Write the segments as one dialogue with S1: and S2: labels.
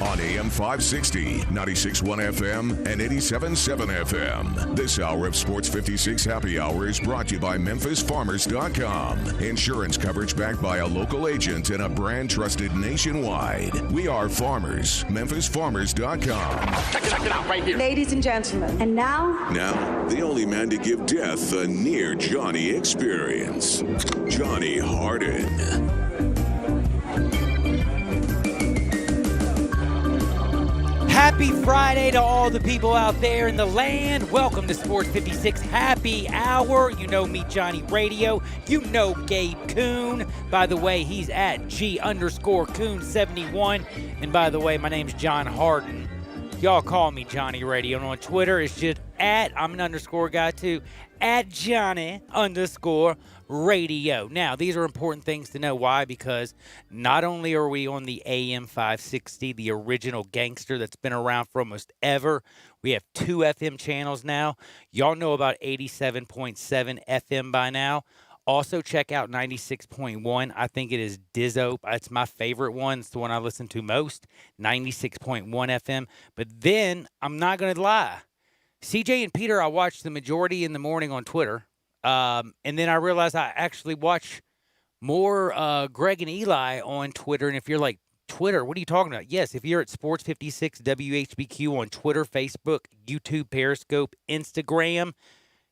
S1: on AM 560, 96.1 FM, and 87.7 FM. This hour of Sports 56 Happy Hour is brought to you by MemphisFarmers.com. Insurance coverage backed by a local agent and a brand trusted nationwide. We are farmers. MemphisFarmers.com.
S2: Check it out right here.
S3: Ladies and gentlemen, and now,
S1: The only man to give death a near Johnny experience, Johnny Harden.
S4: Happy Friday to all the people out there in the land. Welcome to Sports 56 Happy Hour. You know me, Johnny Radio. You know Gabe Kuhn. By the way, he's at G_Kuhn71. And by the way, my name's John Harden. Y'all call me Johnny Radio. And on Twitter, it's just I'm an underscore guy too, at Johnny_Radio. Now, these are important things to know. Why? Because not only are we on the AM 560, the original gangster that's been around for almost ever, we have 2 FM channels now. Y'all know about 87.7 FM by now. Also, check out 96.1. I think it is Dizzo. It's my favorite one. It's the one I listen to most, 96.1 FM. But then, I'm not going to lie. CJ and Peter, I watch the majority in the morning on Twitter. And then I realized I actually watch more Greg and Eli on Twitter. And if you're like, Twitter, what are you talking about? Yes, if you're at Sports 56 WHBQ on Twitter, Facebook, YouTube, Periscope, Instagram,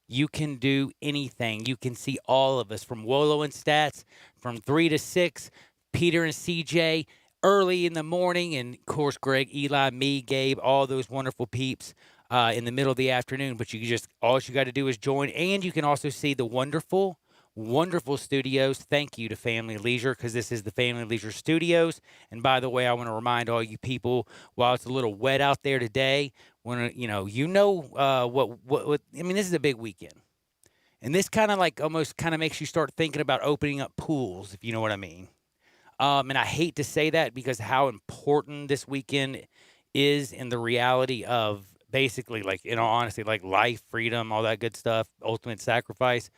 S4: you can do anything. You can see all of us from Wolo and Stats from 3 to 6, Peter and CJ early in the morning, and of course Greg, Eli, me, Gabe, all those wonderful peeps in the middle of the afternoon. But all you got to do is join, and you can also see the wonderful studios. Thank you to Family Leisure, because this is the Family Leisure Studios. And by the way, I want to remind all you people, while it's a little wet out there today, what I mean, this is a big weekend. And this kind of almost makes you start thinking about opening up pools, if you know what I mean. And I hate to say that because how important this weekend is in the reality of basically, honestly, life, freedom, all that good stuff, ultimate sacrifice.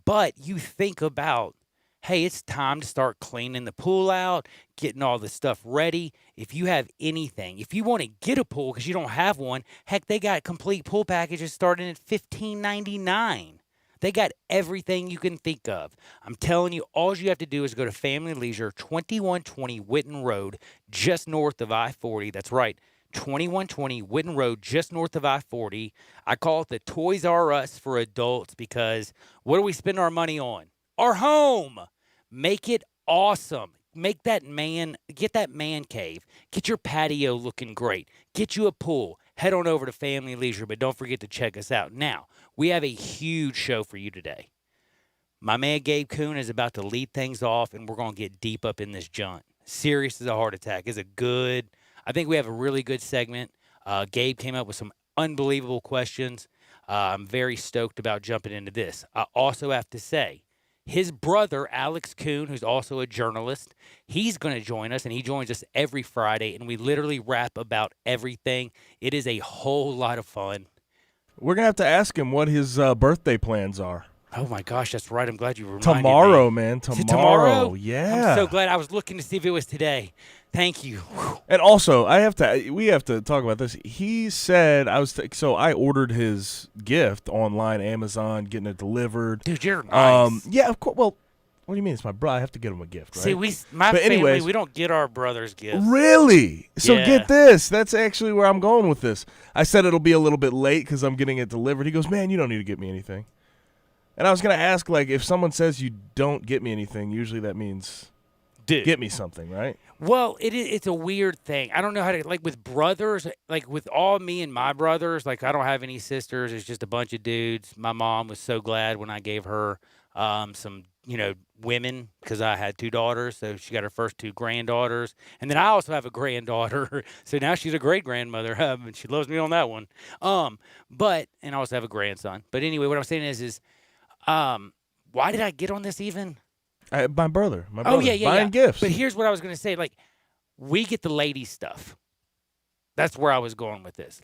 S4: But you think about, hey, it's time to start cleaning the pool out, getting all the stuff ready. If you have anything, if you want to get a pool because you don't have one, heck, they got complete pool packages starting at $15.99. They got everything you can think of. I'm telling you, all you have to do is go to Family Leisure, 2120 Whitten Road, just north of I-40. That's right, 2120 Whitten Road, just north of I-40. I call it the Toys R Us for adults because what do we spend our money on? Our home. Make it awesome. Get that man cave. Get your patio looking great. Get you a pool. Head on over to Family Leisure, but don't forget to check us out. Now, we have a huge show for you today. My man Gabe Kuhn is about to lead things off, and we're going to get deep up in this junk. Serious as a heart attack. I think we have a really good segment. Gabe came up with some unbelievable questions. I'm very stoked about jumping into this. I also have to say, his brother, Alex Kuhn, who's also a journalist, he's going to join us, and he joins us every Friday, and we literally rap about everything. It is a whole lot of fun.
S5: We're going to have to ask him what his birthday plans are.
S4: Oh, my gosh, that's right. I'm glad you reminded me.
S5: Tomorrow, man.
S4: Tomorrow?
S5: Yeah.
S4: I'm so glad. I was looking to see if it was today. Thank you.
S5: And also, we have to talk about this. He said, so I ordered his gift online, Amazon, getting it delivered.
S4: Dude, you're nice.
S5: Yeah, of course. Well, what do you mean? It's my brother. I have to get him a gift, right?
S4: See, family, we don't get our brothers gifts.
S5: Really? So
S4: Yeah.
S5: Get this. That's actually where I'm going with this. I said it'll be a little bit late because I'm getting it delivered. He goes, man, you don't need to get me anything. And I was going to ask, if someone says you don't get me anything, usually that means get me something, right?
S4: Well, it's a weird thing. I don't know how to, with brothers, with all me and my brothers, I don't have any sisters. It's just a bunch of dudes. My mom was so glad when I gave her some, women because I had 2 daughters. So she got her first 2 granddaughters. And then I also have a granddaughter. So now she's a great-grandmother. And she loves me on that one. And I also have a grandson. But anyway, what I'm saying is why did I get on this even?
S5: My brother.
S4: Oh, yeah.
S5: Buying gifts.
S4: But here's what I was going to say. We get the ladies' stuff. That's where I was going with this.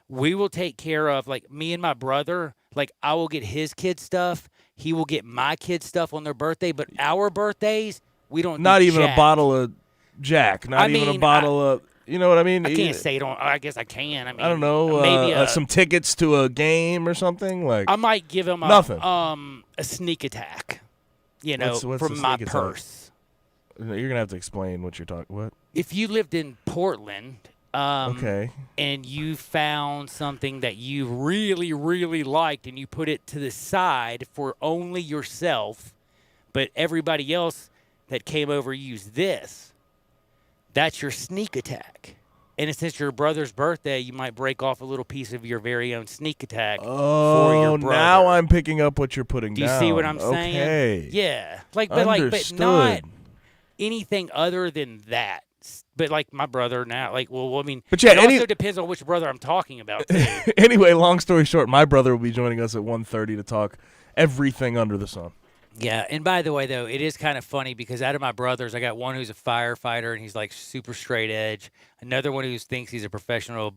S4: We will take care of, me and my brother, I will get his kid stuff. He will get my kid stuff on their birthday. But our birthdays, we don't
S5: Not
S4: do
S5: even
S4: jack.
S5: a bottle of Jack. Not even a bottle of... You know what I mean?
S4: I can't say it on. I guess I can. I mean,
S5: I don't know.
S4: maybe
S5: Some tickets to a game or something like.
S4: I might give him
S5: nothing.
S4: A sneak attack. You know,
S5: What's
S4: from
S5: the
S4: my
S5: sneak attack?
S4: purse.
S5: You're gonna have to explain what you're talking. What?
S4: If you lived in Portland,
S5: Okay.
S4: and you found something that you really, really liked, and you put it to the side for only yourself, but everybody else that came over used this, that's your sneak attack. And since your brother's birthday, you might break off a little piece of your very own sneak attack for your brother.
S5: Now I'm picking up what you're putting down.
S4: Do you see what I'm saying?
S5: Okay.
S4: Yeah. But
S5: Understood.
S4: not anything other than that. But like my brother now, like, well, I mean,
S5: But yeah,
S4: it also depends on which brother I'm talking about, too.
S5: Anyway, long story short, my brother will be joining us at 1:30 to talk everything under the sun.
S4: Yeah, and by the way, though, it is kind of funny because out of my brothers, I got one who's a firefighter and he's like super straight edge. Another one who thinks he's a professional,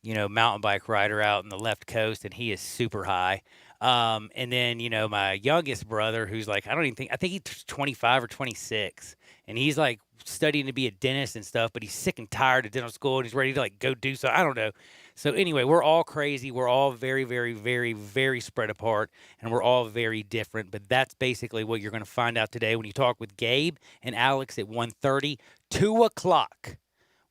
S4: mountain bike rider out in the left coast, and he is super high. And then, my youngest brother who's like, I think he's 25 or 26, and he's like studying to be a dentist and stuff, but he's sick and tired of dental school and he's ready to like go do so. I don't know. So anyway, we're all crazy. We're all very, very, very, very spread apart, and we're all very different. But that's basically what you're going to find out today when you talk with Gabe and Alex at 1:30, 2 o'clock.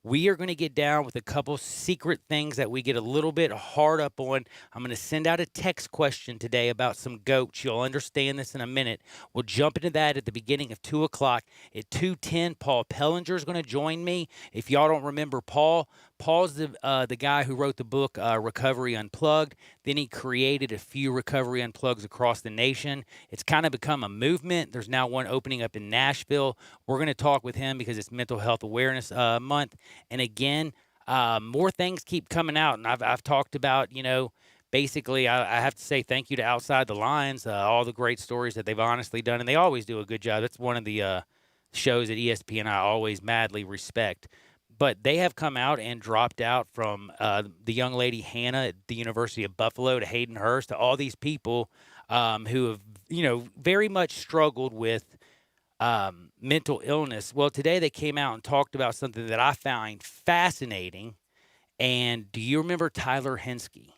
S4: We are going to get down with a couple secret things that we get a little bit hard up on. I'm going to send out a text question today about some goats. You'll understand this in a minute. We'll jump into that at the beginning of 2 o'clock. At 2:10, Paul Pellinger is going to join me. If y'all don't remember Paul's the guy who wrote the book Recovery Unplugged. Then he created a few Recovery Unplugs across the nation. It's kind of become a movement. There's now one opening up in Nashville. We're going to talk with him because it's Mental Health Awareness Month. And again, more things keep coming out. And I've talked about, basically, I have to say thank you to Outside the Lines, all the great stories that they've honestly done. And they always do a good job. That's one of the shows at ESPN I always madly respect. But they have come out and dropped out from the young lady Hannah at the University of Buffalo to Hayden Hurst to all these people who have, very much struggled with mental illness. Well, today they came out and talked about something that I find fascinating. And do you remember Tyler Hinsky?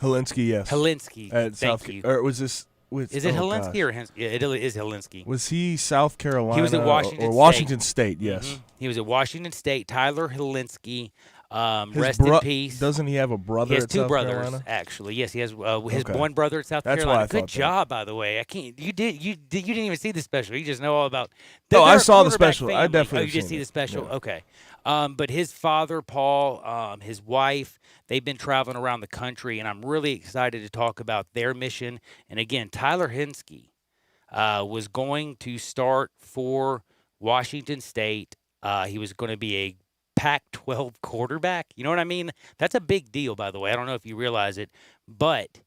S5: Helinsky, yes.
S4: Helinsky, thank you.
S5: Or was this?
S4: Is it Helinsky or Hinsky? Yeah, it is Helinsky.
S5: Was he South Carolina?
S4: He was at Washington State.
S5: Washington State, yes.
S4: Mm-hmm. He was at Washington State. Tyler Helinsky, rest in peace.
S5: Doesn't he have a brother?
S4: He has
S5: at
S4: two
S5: South
S4: brothers,
S5: Carolina?
S4: actually. Yes, he has his one brother at South
S5: That's
S4: Carolina.
S5: why I
S4: Good
S5: thought
S4: job, by the way. You didn't even see the special. You just know all about.
S5: No, I
S4: they're a
S5: saw the
S4: quarterback
S5: special.
S4: family.
S5: I definitely.
S4: Oh, you did
S5: seen
S4: see
S5: it.
S4: the special?
S5: Yeah.
S4: Okay. But his father, Paul, his wife, they've been traveling around the country, and I'm really excited to talk about their mission. And again, Tyler Hinsky was going to start for Washington State. He was going to be a Pac-12 quarterback. You know what I mean? That's a big deal, by the way. I don't know if you realize it, but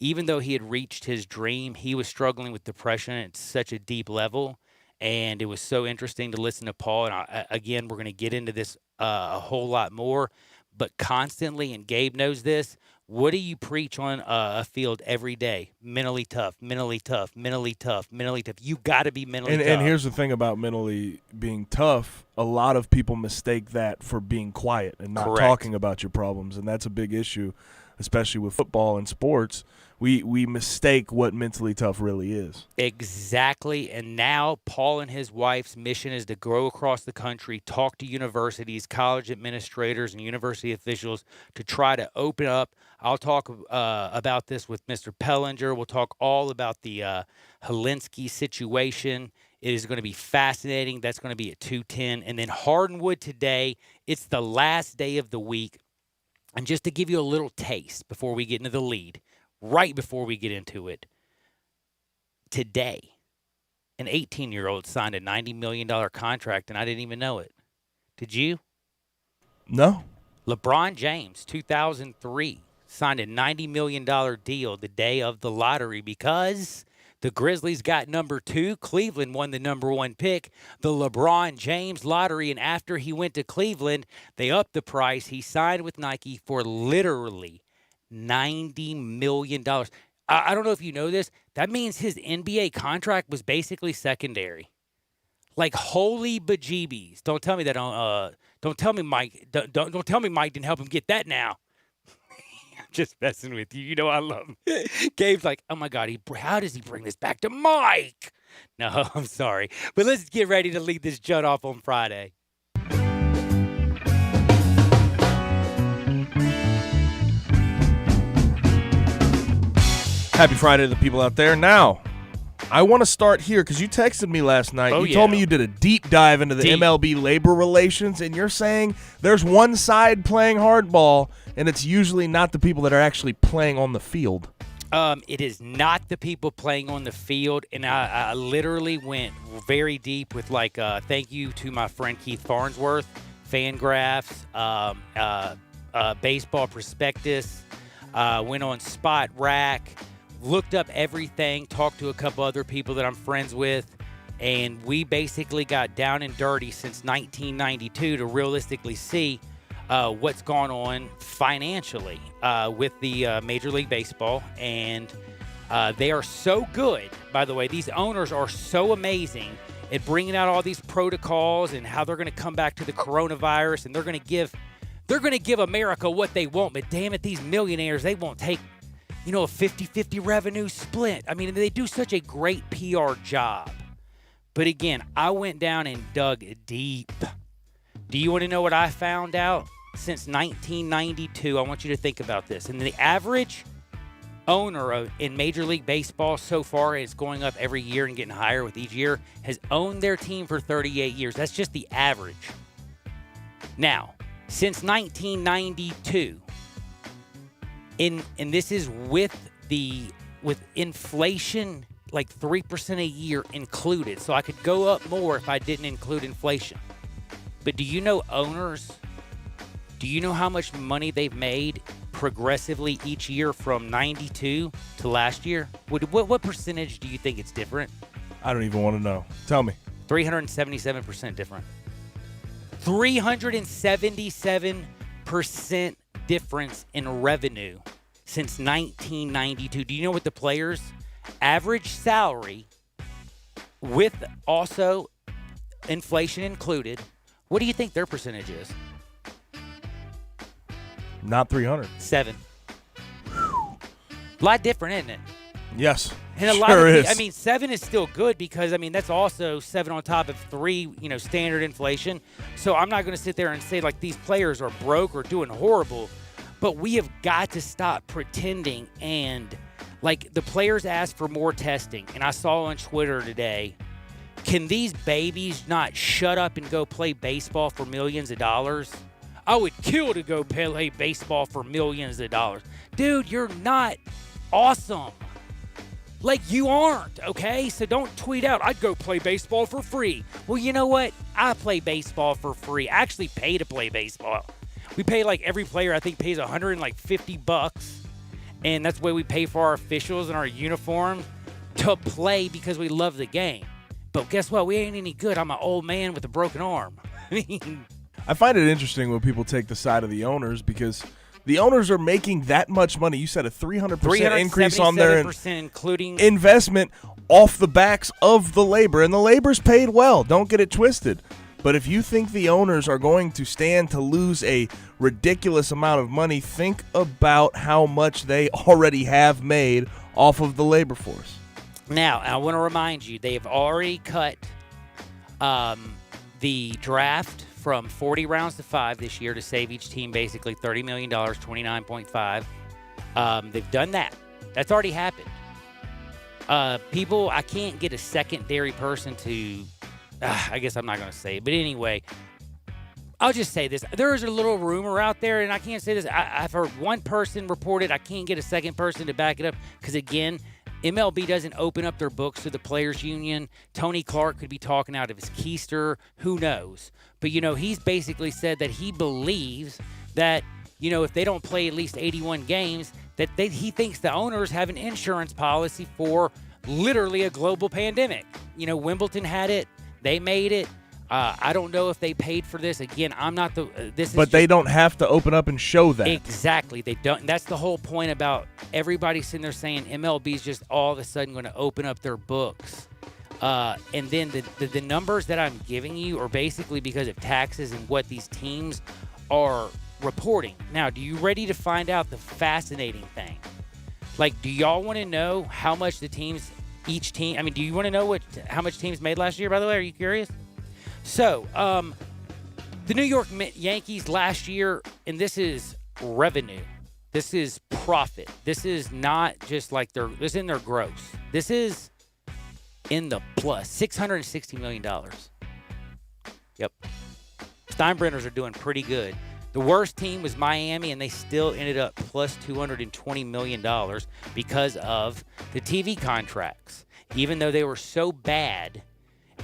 S4: even though he had reached his dream, he was struggling with depression at such a deep level. And it was so interesting to listen to Paul. And again, we're going to get into this a whole lot more. But constantly, and Gabe knows this, what do you preach on a field every day? Mentally tough, mentally tough, mentally tough, mentally tough. You got to be mentally tough.
S5: And here's the thing about mentally being tough. A lot of people mistake that for being quiet and not talking about your problems. And that's a big issue, especially with football and sports. We mistake what mentally tough really is.
S4: Exactly. And now Paul and his wife's mission is to go across the country, talk to universities, college administrators, and university officials to try to open up. I'll talk about this with Mr. Pellinger. We'll talk all about the Helinsky situation. It is going to be fascinating. That's going to be at 2:10. And then Hardwood today. It's the last day of the week. And just to give you a little taste before we get into the lead, right before we get into it, today, an 18-year-old signed a $90 million contract, and I didn't even know it. Did you?
S5: No.
S4: LeBron James, 2003, signed a $90 million deal the day of the lottery because the Grizzlies got number 2. Cleveland won the number 1 pick, the LeBron James lottery. And after he went to Cleveland, they upped the price. He signed with Nike for literally $90 million. I don't know if you know this. That means his NBA contract was basically secondary. Like holy bejeebies! Don't tell me that. Don't tell me Mike. Don't tell me Mike didn't help him get that. Now, I'm just messing with you. You know I love him. Gabe's like, oh my God, how does he bring this back to Mike? No, I'm sorry, but let's get ready to lead this Judd off on Friday.
S5: Happy Friday to the people out there. Now, I want to start here because you texted me last night. You told me you did a deep dive into the MLB labor relations, and you're saying there's one side playing hardball, and it's usually not the people that are actually playing on the field.
S4: It is not the people playing on the field, and I literally went very deep with, like, thank you to my friend Keith Farnsworth, Fangraphs, Baseball Prospectus, went on Spot Rack, looked up everything, talked to a couple other people that I'm friends with, and we basically got down and dirty since 1992 to realistically see what's gone on financially with the Major League Baseball. And they are so good, by the way. These owners are so amazing at bringing out all these protocols and how they're going to come back to the coronavirus, and they're going to give America what they want. But damn it, these millionaires, they won't take a 50-50 revenue split. I mean, they do such a great PR job. But again, I went down and dug deep. Do you want to know what I found out? Since 1992, I want you to think about this. And the average owner in Major League Baseball so far is going up every year and getting higher with each year, has owned their team for 38 years. That's just the average. Now, since 1992, and this is with inflation, like 3% a year included. So I could go up more if I didn't include inflation. But do you know owners? Do you know how much money they've made progressively each year from 92 to last year? What percentage do you think it's different?
S5: I don't even want to know. Tell me.
S4: 377% different. 377% difference in revenue since 1992. Do you know what the players' average salary, with also inflation included, what do you think their percentage is?
S5: Not 300.
S4: 7. A lot different, isn't it?
S5: Yes.
S4: And a lot is. I mean, 7 is still good because, I mean, that's also 7 on top of 3, standard inflation. So I'm not going to sit there and say, like, these players are broke or doing horrible. But we have got to stop pretending. And, like, the players ask for more testing. And I saw on Twitter today, can these babies not shut up and go play baseball for millions of dollars? I would kill to go play baseball for millions of dollars. Dude, you're not awesome. Like, you aren't, okay? So don't tweet out, I'd go play baseball for free. Well, you know what? I play baseball for free. I actually pay to play baseball. We pay, like, every player, I think, pays $150. And that's the way we pay for our officials and our uniform to play because we love the game. But guess what? We ain't any good. I'm an old man with a broken arm.
S5: I find it interesting when people take the side of the owners because the owners are making that much money. You said a 300% increase on their
S4: including
S5: investment off the backs of the labor. And the labor's paid well. Don't get it twisted. But if you think the owners are going to stand to lose a ridiculous amount of money, think about how much they already have made off of the labor force.
S4: Now, I want to remind you, they've already cut the draft from 40 rounds to 5 this year to save each team basically $30 million, $29.5. They've done that. That's already happened. People, I can't get a secondary person to, I guess I'm not going to say it, but anyway, I'll just say this. There is a little rumor out there, and I can't say this. I've heard one person report it. I can't get a second person to back it up because, again, MLB doesn't open up their books to the players' union. Tony Clark could be talking out of his keister. Who knows? But, he's basically said that he believes that, if they don't play at least 81 games, that he thinks the owners have an insurance policy for literally a global pandemic. Wimbledon had it. They made it. I don't know if they paid for this. Again, I'm not the.
S5: But they don't have to open up and show that.
S4: Exactly, they don't. That's the whole point about everybody sitting there saying MLB is just all of a sudden going to open up their books. And then the numbers that I'm giving you are basically because of taxes and what these teams are reporting. Now, do you ready to find out the fascinating thing? Like, do y'all want to know how much do you want to know how much teams made last year, by the way? Are you curious? So, the New York Yankees last year, and this is revenue. This is profit. This is not just like this is in their gross. This is in the plus, $660 million. Yep. Steinbrenners are doing pretty good. The worst team was Miami, and they still ended up plus $220 million because of the TV contracts. Even though they were so bad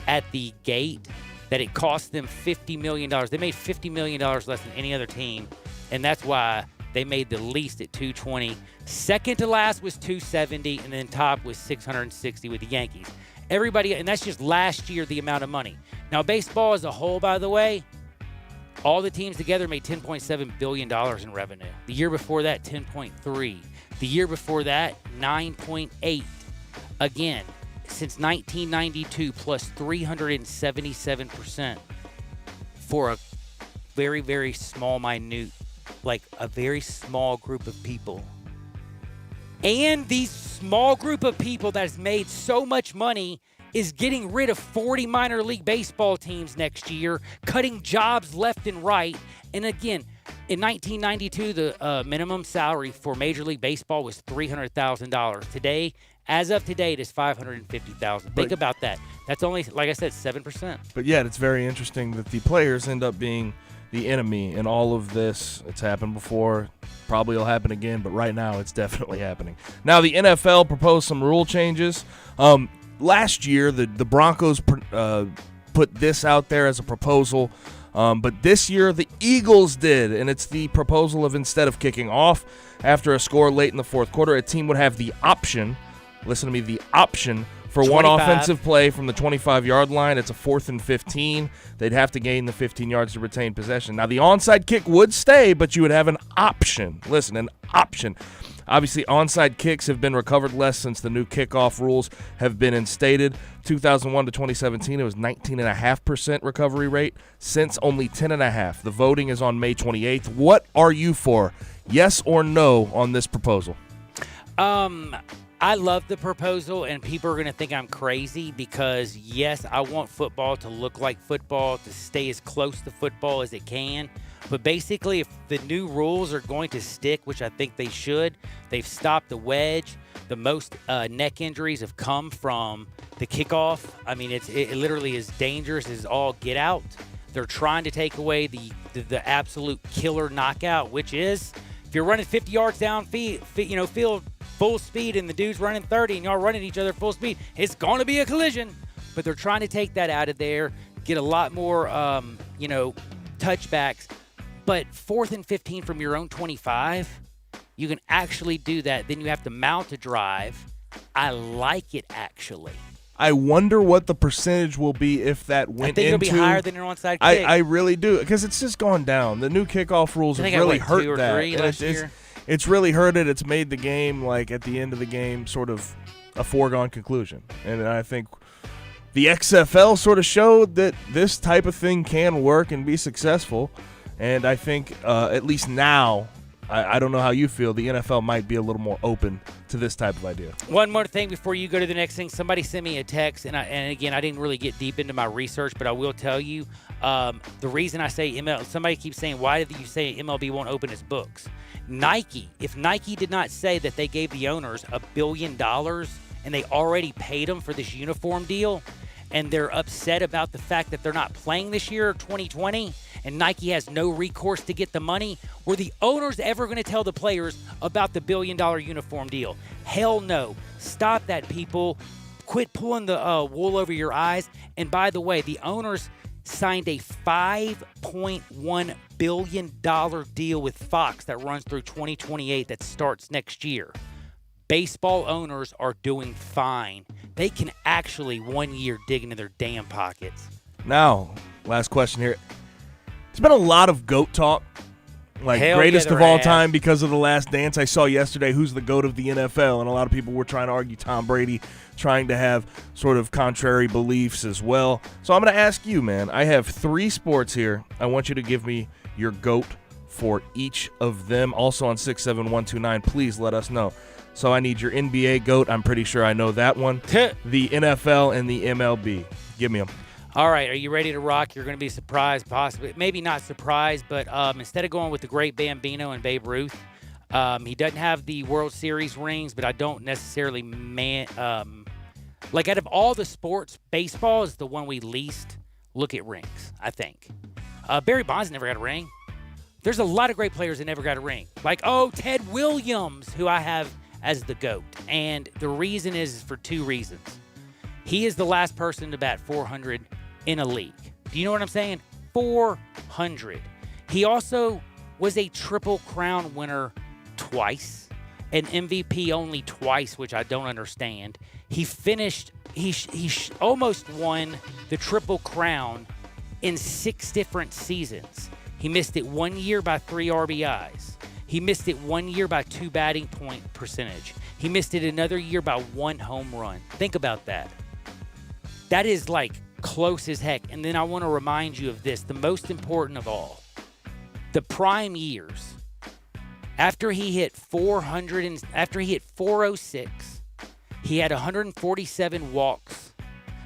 S4: at the gate that it cost them $50 million. They made $50 million less than any other team, and that's why they made the least at $220. Second to last was $270, and then top was $660 with the Yankees. Everybody, and that's just last year, the amount of money. Now, baseball as a whole, by the way, all the teams together made $10.7 billion in revenue. The year before that, $10.3. The year before that, $9.8. Again, since 1992, plus 377% for a very, very small, minute, like a very small group of people. And these small group of people that has made so much money is getting rid of 40 minor league baseball teams next year, cutting jobs left and right. And again, in 1992, the minimum salary for Major League Baseball was $300,000. Today, as of today, it is $550,000. Think about that. That's only, like I said, 7%.
S5: But yet, it's very interesting that the players end up being the enemy in all of this. It's happened before. Probably will happen again, but right now it's definitely happening. Now, the NFL proposed some rule changes. Last year, the Broncos put this out there as a proposal, but this year the Eagles did, and it's the proposal of instead of kicking off after a score late in the fourth quarter, a team would have the option, listen to me, the option for
S4: 25.
S5: One offensive play from the 25-yard line. It's a 4th and 15. They'd have to gain the 15 yards to retain possession. Now, the onside kick would stay, but you would have an option. Listen, an option. Obviously, onside kicks have been recovered less since the new kickoff rules have been instated. 2001 to 2017, it was 19.5% recovery rate. Since, only 10.5%. The voting is on May 28th. What are you for? Yes or no on this proposal?
S4: I love the proposal, and people are going to think I'm crazy because, yes, I want football to look like football, to stay as close to football as it can. But basically, if the new rules are going to stick, which I think they should, they've stopped the wedge. The most neck injuries have come from the kickoff. I mean, it literally is dangerous as all get out. They're trying to take away the absolute killer knockout, which is if you're running 50 yards down field full speed and the dude's running 30 and y'all running each other full speed, it's going to be a collision. But they're trying to take that out of there, get a lot more, touchbacks. But 4th and 15 from your own 25, you can actually do that. Then you have to mount a drive. I like it, actually.
S5: I wonder what the percentage will be if that went into.
S4: I think it'll be higher than an onside kick.
S5: I really do, because it's just gone down. The new kickoff rules have really hurt that. It's really hurt it. It's made the game, like, at the end of the game, sort of a foregone conclusion. And I think the XFL sort of showed that this type of thing can work and be successful. And I think, at least now, I don't know how you feel, the NFL might be a little more open to this type of idea.
S4: One more thing before you go to the next thing. Somebody sent me a text, and again, I didn't really get deep into my research, but I will tell you, the reason I say MLB, somebody keeps saying, why did you say MLB won't open its books? Nike, if Nike did not say that they gave the owners $1 billion and they already paid them for this uniform deal, and they're upset about the fact that they're not playing this year, 2020, and Nike has no recourse to get the money, were the owners ever going to tell the players about the $1 billion uniform deal? Hell no. Stop that, people. Quit pulling the wool over your eyes. And by the way, the owners signed a $5.1 billion deal with Fox that runs through 2028 that starts next year. Baseball owners are doing fine. They can actually 1 year dig into their damn pockets.
S5: Now, last question here. There's been a lot of GOAT talk like
S4: Hell
S5: greatest
S4: yeah,
S5: of all
S4: they're
S5: time
S4: ass.
S5: because of The Last Dance. I saw yesterday who's the GOAT of the NFL, and a lot of people were trying to argue Tom Brady, trying to have sort of contrary beliefs as well. So I'm going to ask you, man. I have 3 sports here. I want you to give me your GOAT for each of them. Also on 67129, please let us know. So I need your NBA GOAT. I'm pretty sure I know that one. The NFL and the MLB. Give me them.
S4: All right, are you ready to rock? You're going to be surprised, possibly. Maybe not surprised, but instead of going with the great Bambino and Babe Ruth, he doesn't have the World Series rings, but I don't necessarily like out of all the sports, baseball is the one we least look at rings, I think. Barry Bonds never got a ring. There's a lot of great players that never got a ring. Like, Ted Williams, who I have as the GOAT. And the reason is for 2 reasons. He is the last person to bat 400 in a league. Do you know what I'm saying? 400. He also was a Triple Crown winner twice, an MVP only twice, which I don't understand. He finished, he almost won the Triple Crown in 6 different seasons. He missed it 1 year by 3 RBIs. He missed it 1 year by 2 batting point percentage. He missed it another year by 1 home run. Think about that. That is like close as heck. And then I want to remind you of this, the most important of all. The prime years. After he hit 400 and after he hit 406, he had 147 walks.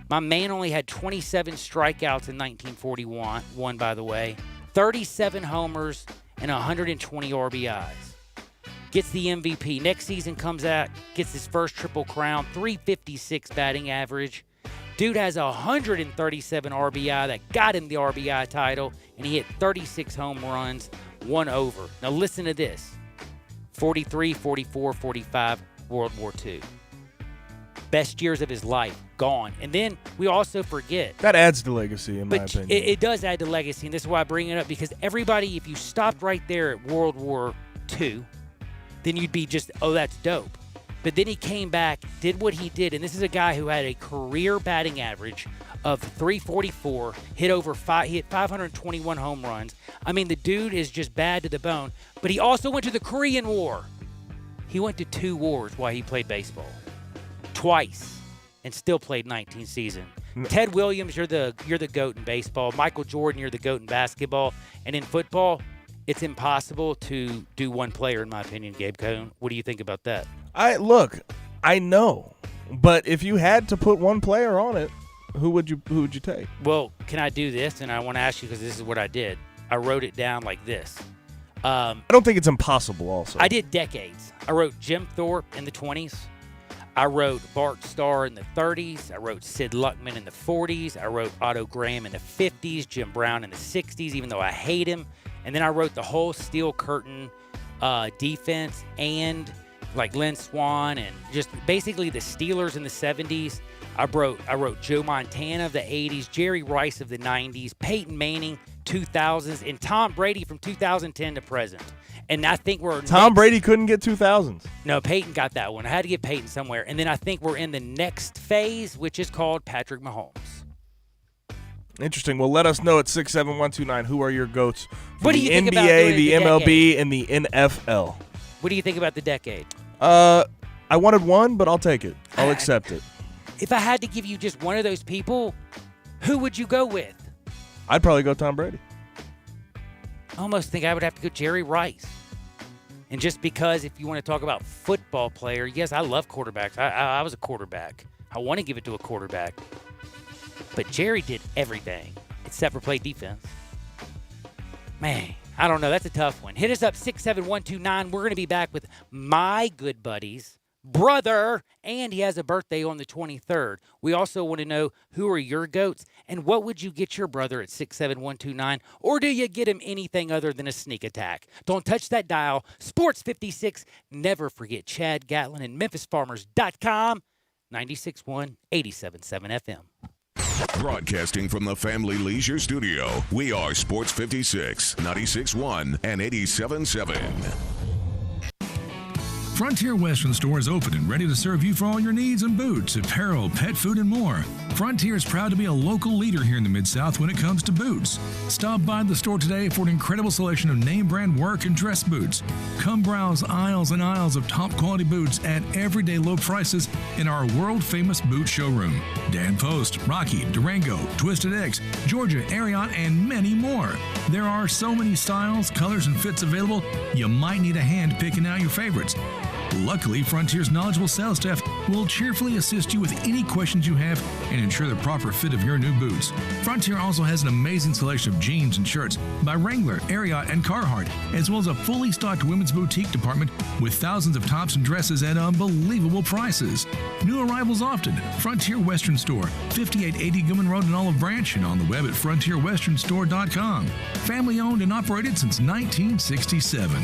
S4: My man only had 27 strikeouts in 1941, by the way. 37 homers and 120 RBIs. Gets the MVP. Next season comes out, gets his first Triple Crown, 356 batting average. Dude has 137 RBI that got him the RBI title, and he hit 36 home runs, 1 over. Now listen to this. 43, 44, 45, World War II. Best years of his life, gone. And then we also forget.
S5: That adds to legacy, in my opinion.
S4: It does add to legacy, and this is why I bring it up, because everybody, if you stopped right there at World War II, then you'd be just, that's dope. But then he came back, did what he did, and this is a guy who had a career batting average of 344, hit 521 home runs. I mean, the dude is just bad to the bone. But he also went to the Korean War. He went to 2 wars while he played baseball. Twice. And still played 19 seasons. Ted Williams, you're the GOAT in baseball. Michael Jordan, you're the GOAT in basketball. And in football, it's impossible to do one player, in my opinion, Gabe Cohn. What do you think about that?
S5: I know. But if you had to put one player on it, who would you take?
S4: Well, can I do this? And I want to ask you, because this is what I did. I wrote it down like this.
S5: I don't think it's impossible also.
S4: I did decades. I wrote Jim Thorpe in the 20s. I wrote Bart Starr in the 30s. I wrote Sid Luckman in the 40s. I wrote Otto Graham in the 50s. Jim Brown in the 60s, even though I hate him. And then I wrote the whole Steel Curtain defense and like Lynn Swann and just basically the Steelers in the 70s. I wrote Joe Montana of the 80s, Jerry Rice of the 90s, Peyton Manning 2000s, and Tom Brady from 2010 to present. And I think
S5: Tom Brady couldn't get 2000s.
S4: No, Peyton got that one. I had to get Peyton somewhere. And then I think we're in the next phase, which is called Patrick Mahomes.
S5: Interesting. Well, let us know at 67129 who are your GOATs for
S4: what do
S5: the
S4: you think
S5: NBA,
S4: about doing
S5: the
S4: decade?
S5: MLB, and the NFL.
S4: What do you think about the decade?
S5: I wanted one, but I'll take it. I'll accept it.
S4: If I had to give you just one of those people, who would you go with?
S5: I'd probably go Tom Brady.
S4: I almost think I would have to go Jerry Rice. And just because if you want to talk about football player, yes, I love quarterbacks. I was a quarterback. I want to give it to a quarterback. But Jerry did everything except for play defense. Man, I don't know. That's a tough one. Hit us up, 67129. We're going to be back with my good buddy's brother, and he has a birthday on the 23rd. We also want to know who are your GOATs, and what would you get your brother at 67129, or do you get him anything other than a sneak attack? Don't touch that dial. Sports 56. Never forget Chad Gatlin and MemphisFarmers.com. 96.1, 87.7 FM.
S1: Broadcasting from the Family Leisure Studio, we are Sports 56, 96.1, and 87.7.
S2: Frontier Western Store is open and ready to serve you for all your needs in boots, apparel, pet food, and more. For Frontier is proud to be a local leader here in the Mid-South when it comes to boots. Stop by the store today for an incredible selection of name brand work and dress boots. Come browse aisles and aisles of top quality boots at everyday low prices in our world famous boot showroom. Dan Post, Rocky, Durango, Twisted X, Georgia, Ariat, and many more. There are so many styles, colors, and fits available, you might need a hand picking out your favorites. Luckily, Frontier's knowledgeable sales staff will cheerfully assist you with any questions you have and ensure the proper fit of your new boots. Frontier also has an amazing selection of jeans and shirts by Wrangler, Ariat, and Carhartt, as well as a fully stocked women's boutique department with thousands of tops and dresses at unbelievable prices. New arrivals often. Frontier Western Store, 5880 Gilman Road in Olive Branch, and on the web at frontierwesternstore.com. Family owned and operated since 1967.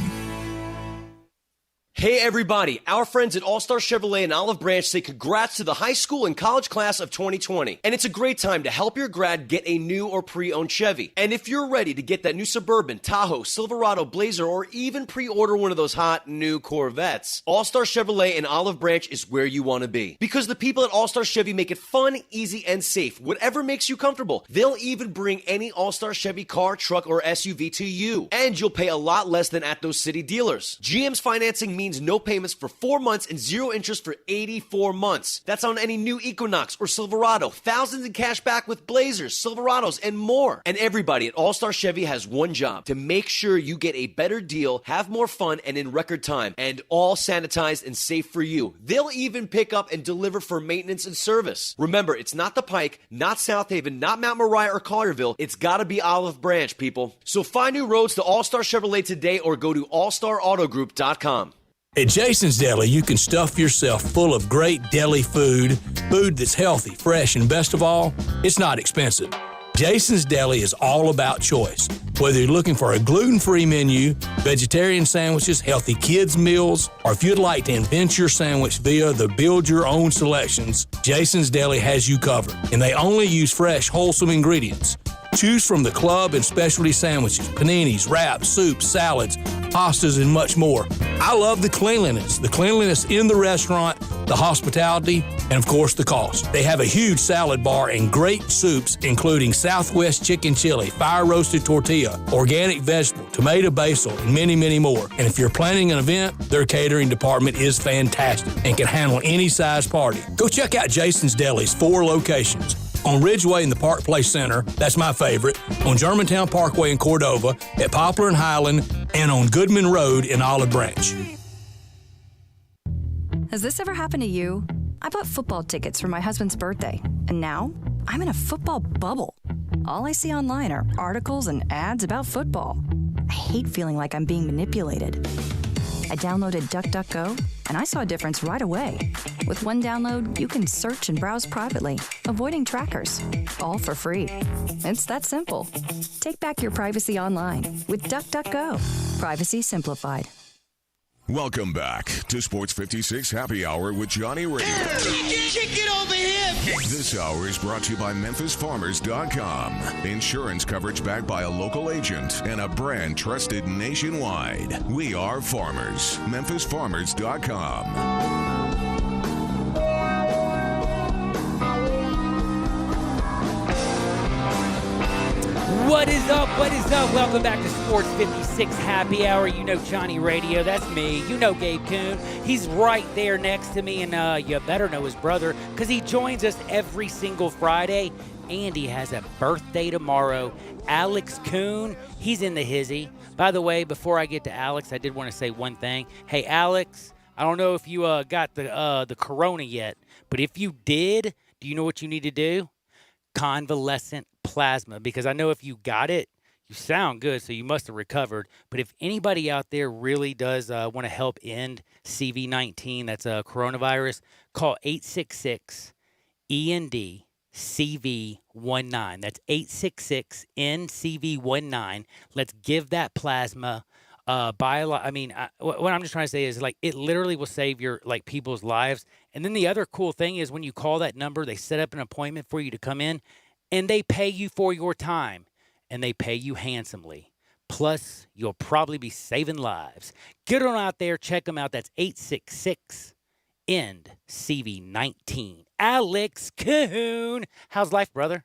S6: Hey everybody, our friends at All Star Chevrolet in Olive Branch say congrats to the high school and college class of 2020. And it's a great time to help your grad get a new or pre-owned Chevy. And if you're ready to get that new Suburban, Tahoe, Silverado, Blazer, or even pre-order one of those hot new Corvettes, All Star Chevrolet in Olive Branch is where you want to be. Because the people at All Star Chevy make it fun, easy, and safe, whatever makes you comfortable. They'll even bring any All Star Chevy car, truck, or SUV to you. And you'll pay a lot less than at those city dealers. GM's financing means no payments for 4 months and 0 interest for 84 months. That's on any new Equinox or Silverado. Thousands in cash back with Blazers, Silverados, and more. And everybody at All Star Chevy has one job: to make sure you get a better deal, have more fun, and in record time. And all sanitized and safe for you. They'll even pick up and deliver for maintenance and service. Remember, it's not the Pike, not South Haven, not Mount Moriah or Collierville. It's gotta be Olive Branch, people. So find new roads to All Star Chevrolet today or go to allstarautogroup.com.
S7: At Jason's Deli, you can stuff yourself full of great deli food that's healthy, fresh, and best of all, it's not expensive. Jason's Deli is all about choice. Whether you're looking for a gluten-free menu, vegetarian sandwiches, healthy kids' meals, or if you'd like to invent your sandwich via the build-your-own selections, Jason's Deli has you covered. And they only use fresh, wholesome ingredients. Choose from the club and specialty sandwiches, paninis, wraps, soups, salads, pastas, and much more. I love the cleanliness in the restaurant, the hospitality, and of course the cost. They have a huge salad bar and great soups, including Southwest chicken chili, fire roasted tortilla, organic vegetable, tomato basil, and many, many more. And if you're planning an event, their catering department is fantastic and can handle any size party. Go check out Jason's Deli's 4 locations. On Ridgeway in the Park Place Center, that's my favorite, on Germantown Parkway in Cordova, at Poplar and Highland, and on Goodman Road in Olive Branch.
S8: Has this ever happened to you? I bought football tickets for my husband's birthday, and now I'm in a football bubble. All I see online are articles and ads about football. I hate feeling like I'm being manipulated. I downloaded DuckDuckGo, and I saw a difference right away. With one download, you can search and browse privately, avoiding trackers, all for free. It's that simple. Take back your privacy online with DuckDuckGo. Privacy simplified.
S1: Welcome back to Sports 56 Happy Hour with Johnny Radio.
S9: Kick it over here!
S1: This hour is brought to you by MemphisFarmers.com. Insurance coverage backed by a local agent and a brand trusted nationwide. We are farmers. MemphisFarmers.com.
S4: What is up? What is up? Welcome back to Sports 56 Happy Hour. You know Johnny Radio. That's me. You know Gabe Kuhn. He's right there next to me, and you better know his brother because he joins us every single Friday, and he has a birthday tomorrow. Alex Kuhn, he's in the hizzy. By the way, before I get to Alex, I did want to say one thing. Hey, Alex, I don't know if you got the corona yet, but if you did, do you know what you need to do? Convalescent plasma, because I know if you got it, you sound good, so you must have recovered. But if anybody out there really does want to help end CV-19, that's a coronavirus, call 866-END-CV19. That's 866-NCV19. Let's give that plasma. What I'm just trying to say is, like, it literally will save your, like, people's lives. And then the other cool thing is when you call that number, they set up an appointment for you to come in, and they pay you for your time, and they pay you handsomely. Plus, you'll probably be saving lives. Get on out there. Check them out. That's 866-END-CV19. Alex Cahoon. How's life, brother?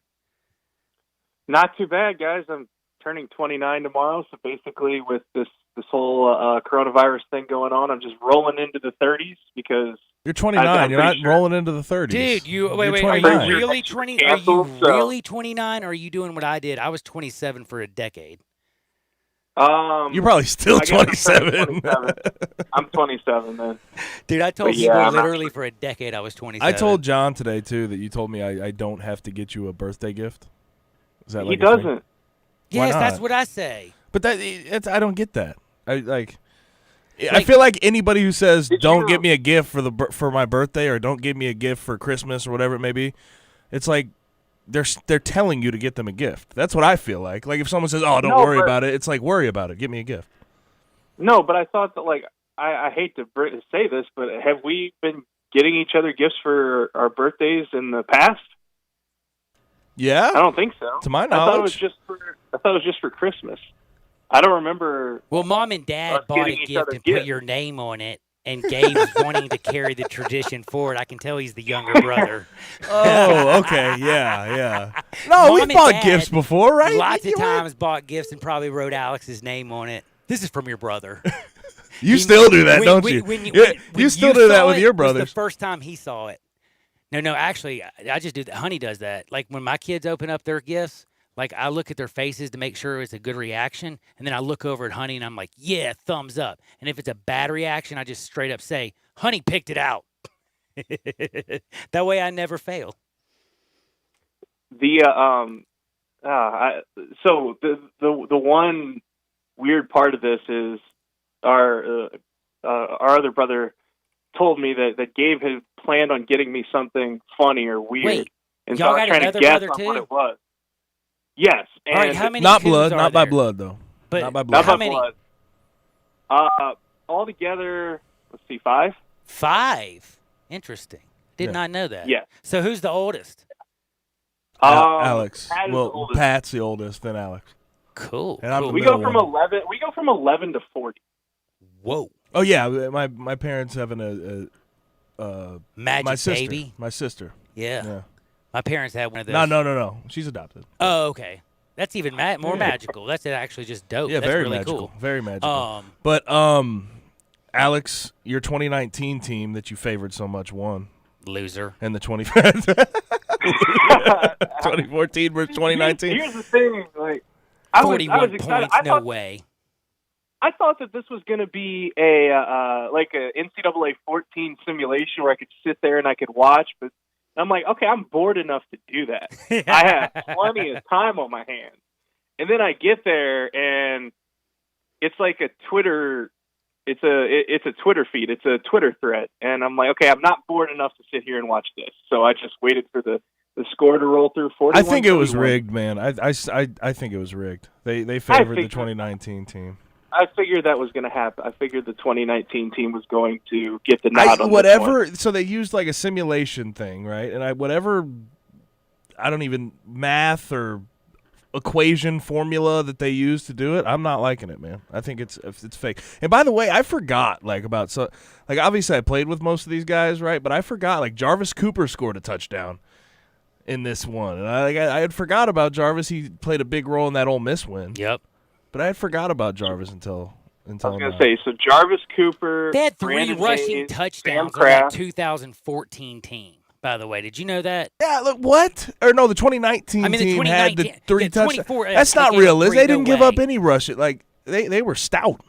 S10: Not too bad, guys. I'm turning 29 tomorrow, so basically with this whole coronavirus thing going on, I'm just rolling into the 30s because
S5: you're 29. You're not rolling into the 30s.
S4: Dude, wait. Are you really 20? Are you really 29? Or are you doing what I did? I was 27 for a decade.
S5: You're probably still 27.
S10: I'm 27, man.
S4: Dude, I told you literally for a decade I was 27.
S5: I told John today too that you told me I don't have to get you a birthday gift. Is that
S10: he doesn't?
S5: Thing?
S4: Yes, that's what I say.
S5: But I don't get that. I feel like anybody who says don't get me a gift for my birthday or don't give me a gift for Christmas or whatever it may be, it's like they're telling you to get them a gift. That's what I feel like. Like if someone says, "Oh, don't worry about it," it's like worry about it. Give me a gift.
S10: No, but I thought that like I hate to say this, but have we been getting each other gifts for our birthdays in the past?
S5: Yeah,
S10: I don't think so.
S5: To my knowledge,
S10: I thought it was just for Christmas. I don't remember.
S4: Well, Mom and Dad bought a gift and put your name on it, and Gabe's wanting to carry the tradition forward. I can tell he's the younger brother.
S5: Oh, okay, yeah. No, we've bought gifts before, right?
S4: Lots of times bought gifts and probably wrote Alex's name on it. This is from your brother.
S5: You still do that, don't you? You still do that with your brothers.
S4: Was the first time he saw it. No, actually, I just do that. Honey does that. Like when my kids open up their gifts, like I look at their faces to make sure it's a good reaction, and then I look over at Honey and I'm like, yeah, thumbs up. And if it's a bad reaction, I just straight up say, Honey picked it out. That way I never fail.
S10: So the one weird part of this is our other brother told me that Gabe had planned on getting me something funny or weird.
S4: Wait,
S10: and
S4: y'all
S10: so I was
S4: got
S10: trying to
S4: another
S10: guess
S4: brother
S10: on
S4: too?
S10: what it was. Yes. And
S4: all right, how many
S5: not
S4: Coons
S5: blood,
S4: are
S5: not
S4: there?
S5: by blood though.
S4: But
S5: not by blood.
S4: How many?
S10: All together, let's see, 5.
S4: 5. Interesting. Did not know that.
S10: Yeah.
S4: So who's the oldest?
S5: Alex.
S10: Pat is
S5: well,
S10: the oldest.
S5: Pat's the oldest, then Alex.
S4: Cool.
S5: And I'm the
S10: We
S5: middle
S10: go from
S5: one.
S10: 11. We go from 11 to 40.
S4: Whoa.
S5: Oh yeah, my parents having
S4: Magic
S5: my sister,
S4: baby.
S5: My sister.
S4: Yeah. My parents had one of those.
S5: No. She's adopted.
S4: Oh, okay. That's even more magical. That's actually just dope.
S5: Yeah,
S4: That's
S5: very
S4: really
S5: magical.
S4: cool.
S5: Very magical. But Alex, your 2019 team that you favored so much won.
S4: Loser.
S5: And the 2014 versus 2019.
S10: Here's the thing, like I was
S4: 41
S10: excited.
S4: points, no way.
S10: I thought that this was going to be a NCAA 14 simulation where I could sit there and I could watch, but I'm like, okay, I'm bored enough to do that. I have plenty of time on my hands. And then I get there and it's like a Twitter it's a Twitter feed. It's a Twitter thread. And I'm like, okay, I'm not bored enough to sit here and watch this. So I just waited for the score to roll through 41.
S5: I think it was rigged, man. I think it was rigged. They favored the 2019 team.
S10: I figured that was going to happen. I figured the 2019 team was going to get the nod on this one.
S5: So they used like a simulation thing, right? And I don't even math or equation formula that they use to do it. I'm not liking it, man. I think it's fake. And by the way, I forgot obviously I played with most of these guys, right? But I forgot like Jarvis Cooper scored a touchdown in this one, and I had forgot about Jarvis. He played a big role in that Ole Miss win.
S4: Yep.
S5: But I had forgot about Jarvis until
S10: I was going to say, so Jarvis Cooper.
S4: They had 3
S10: Brandon
S4: rushing
S10: Hayes,
S4: touchdowns
S10: Sam
S4: on that
S10: Kraft.
S4: 2014 team, by the way. Did you know that?
S5: Yeah, look, what? Or no, the 2019 team had the 3 touchdowns. That's not realistic. They didn't give up any rushing. Like, they were stout.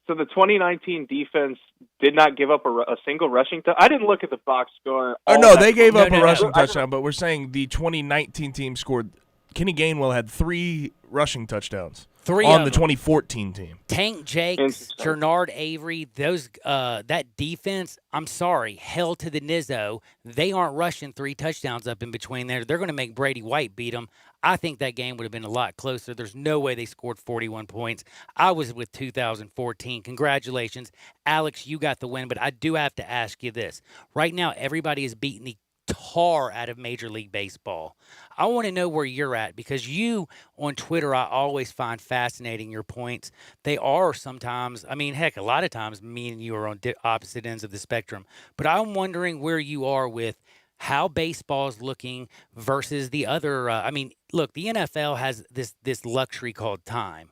S10: So the 2019 defense did not give up a single rushing touchdown. I didn't look at the box score.
S5: No, they gave up a rushing touchdown, but we're saying the 2019 team scored. Kenny Gainwell had 3 rushing touchdowns.
S4: 3
S5: on
S4: of
S5: the
S4: them.
S5: 2014 team.
S4: Tank Jakes, Jernard Avery, that defense, I'm sorry, hell to the Nizzo. They aren't rushing 3 touchdowns up in between there. They're going to make Brady White beat them. I think that game would have been a lot closer. There's no way they scored 41 points. I was with 2014. Congratulations. Alex, you got the win, but I do have to ask you this. Right now, everybody is beating the tar out of Major League Baseball. I want to know where you're at, because you on Twitter, I always find fascinating your points. They are sometimes, I mean, heck, a lot of times me and you are on opposite ends of the spectrum. But I'm wondering where you are with how baseball is looking versus the other. I mean, look, the NFL has this luxury called time.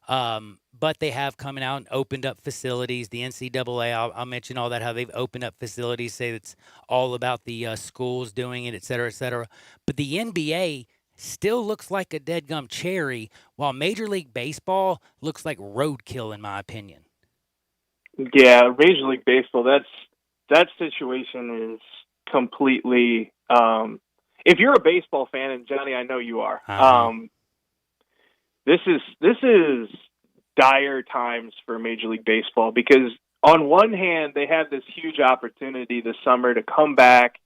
S4: But they have coming out and opened up facilities. The NCAA, I'll mention all that, how they've opened up facilities, say it's all about the schools doing it, et cetera, et cetera. But the NBA still looks like a deadgum cherry, while Major League Baseball looks like roadkill, in my opinion.
S10: Yeah, Major League Baseball, that situation is completely if you're a baseball fan, and Johnny, I know you are, this is dire times for Major League Baseball, because on one hand, they have this huge opportunity this summer to come back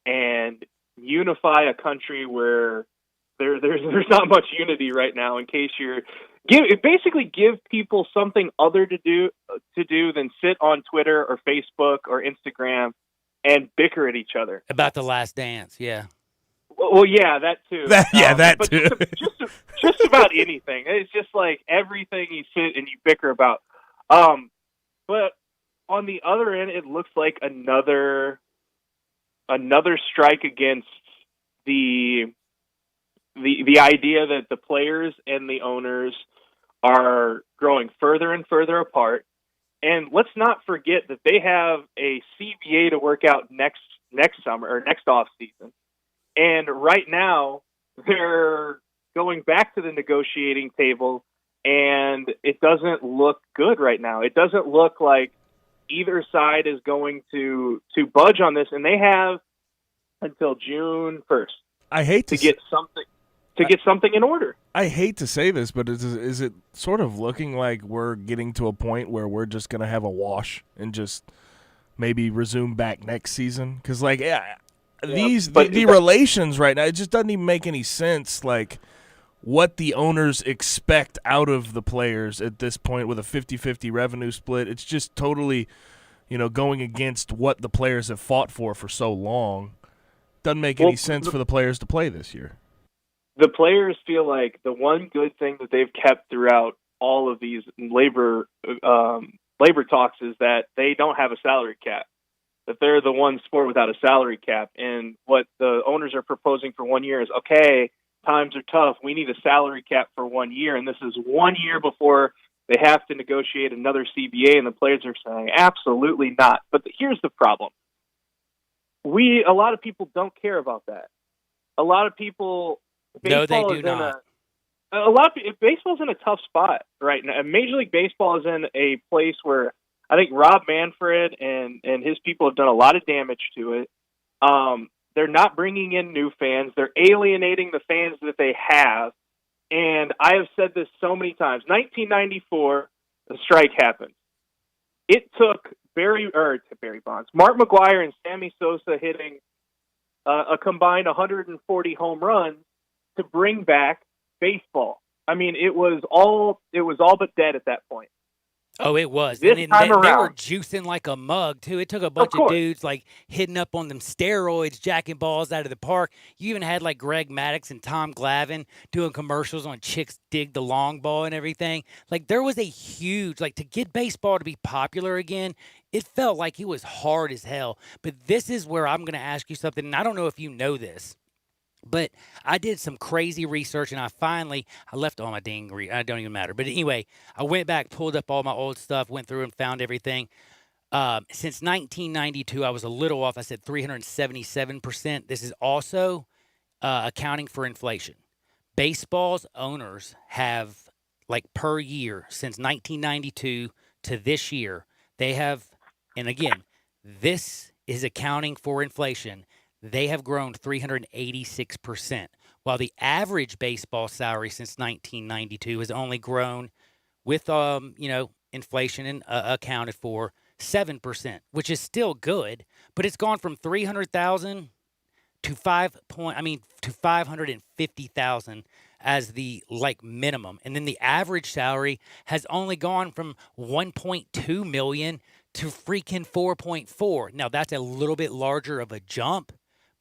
S10: and unify a country where there's not much unity right now. In case basically give people something other to do than sit on Twitter or Facebook or Instagram and bicker at each other
S4: About The Last Dance, yeah.
S10: Well, yeah, that too.
S5: That too.
S10: Just about anything. It's just like everything you sit and you bicker about. But on the other end, it looks like another strike against the idea that the players and the owners are growing further and further apart. And let's not forget that they have a CBA to work out next summer or next off season. And right now, they're going back to the negotiating table, and it doesn't look good right now. It doesn't look like either side is going to budge on this, and they have until June 1st.
S5: I hate to
S10: get something in order.
S5: I hate to say this, but is it sort of looking like we're getting to a point where we're just going to have a wash and just maybe resume back next season? Because, like, the relations right now, it just doesn't even make any sense, like, what the owners expect out of the players at this point with a 50-50 revenue split. It's just totally, going against what the players have fought for so long. Doesn't make any sense for the players to play this year.
S10: The players feel like the one good thing that they've kept throughout all of these labor talks is that they don't have a salary cap. That they're the one sport without a salary cap. And what the owners are proposing for 1 year is, okay, times are tough. We need a salary cap for 1 year. And this is 1 year before they have to negotiate another CBA. And the players are saying, absolutely not. But here's the problem. A lot of people don't care about that. A lot of people...
S4: No, they do not.
S10: Baseball's in a tough spot right now. Major League Baseball is in a place where I think Rob Manfred and his people have done a lot of damage to it. They're not bringing in new fans. They're alienating the fans that they have. And I have said this so many times. 1994, the strike happened. It took Barry Bonds, Mark McGwire, and Sammy Sosa hitting a combined 140 home runs to bring back baseball. I mean, it was all but dead at that point.
S4: Oh, it was.
S10: This time around,
S4: they were juicing like a mug, too. It took a bunch of dudes, like, hitting up on them steroids, jacking balls out of the park. You even had, like, Greg Maddux and Tom Glavine doing commercials on Chicks Dig the Long Ball and everything. Like, there was a huge, like, to get baseball to be popular again, it felt like it was hard as hell. But this is where I'm going to ask you something, and I don't know if you know this. But I did some crazy research, and I left all my dang it don't even matter. But anyway, I went back, pulled up all my old stuff, went through and found everything. Since 1992, I was a little off. I said 377%. This is also accounting for inflation. Baseball's owners have, like, per year, since 1992 to this year, they have, and again, this is accounting for inflation, they have grown 386%, while the average baseball salary since 1992 has only grown with, inflation and accounted for 7%, which is still good, but it's gone from 300,000 to 550,000 as the minimum, and then the average salary has only gone from 1.2 million to freaking 4.4. Now that's a little bit larger of a jump.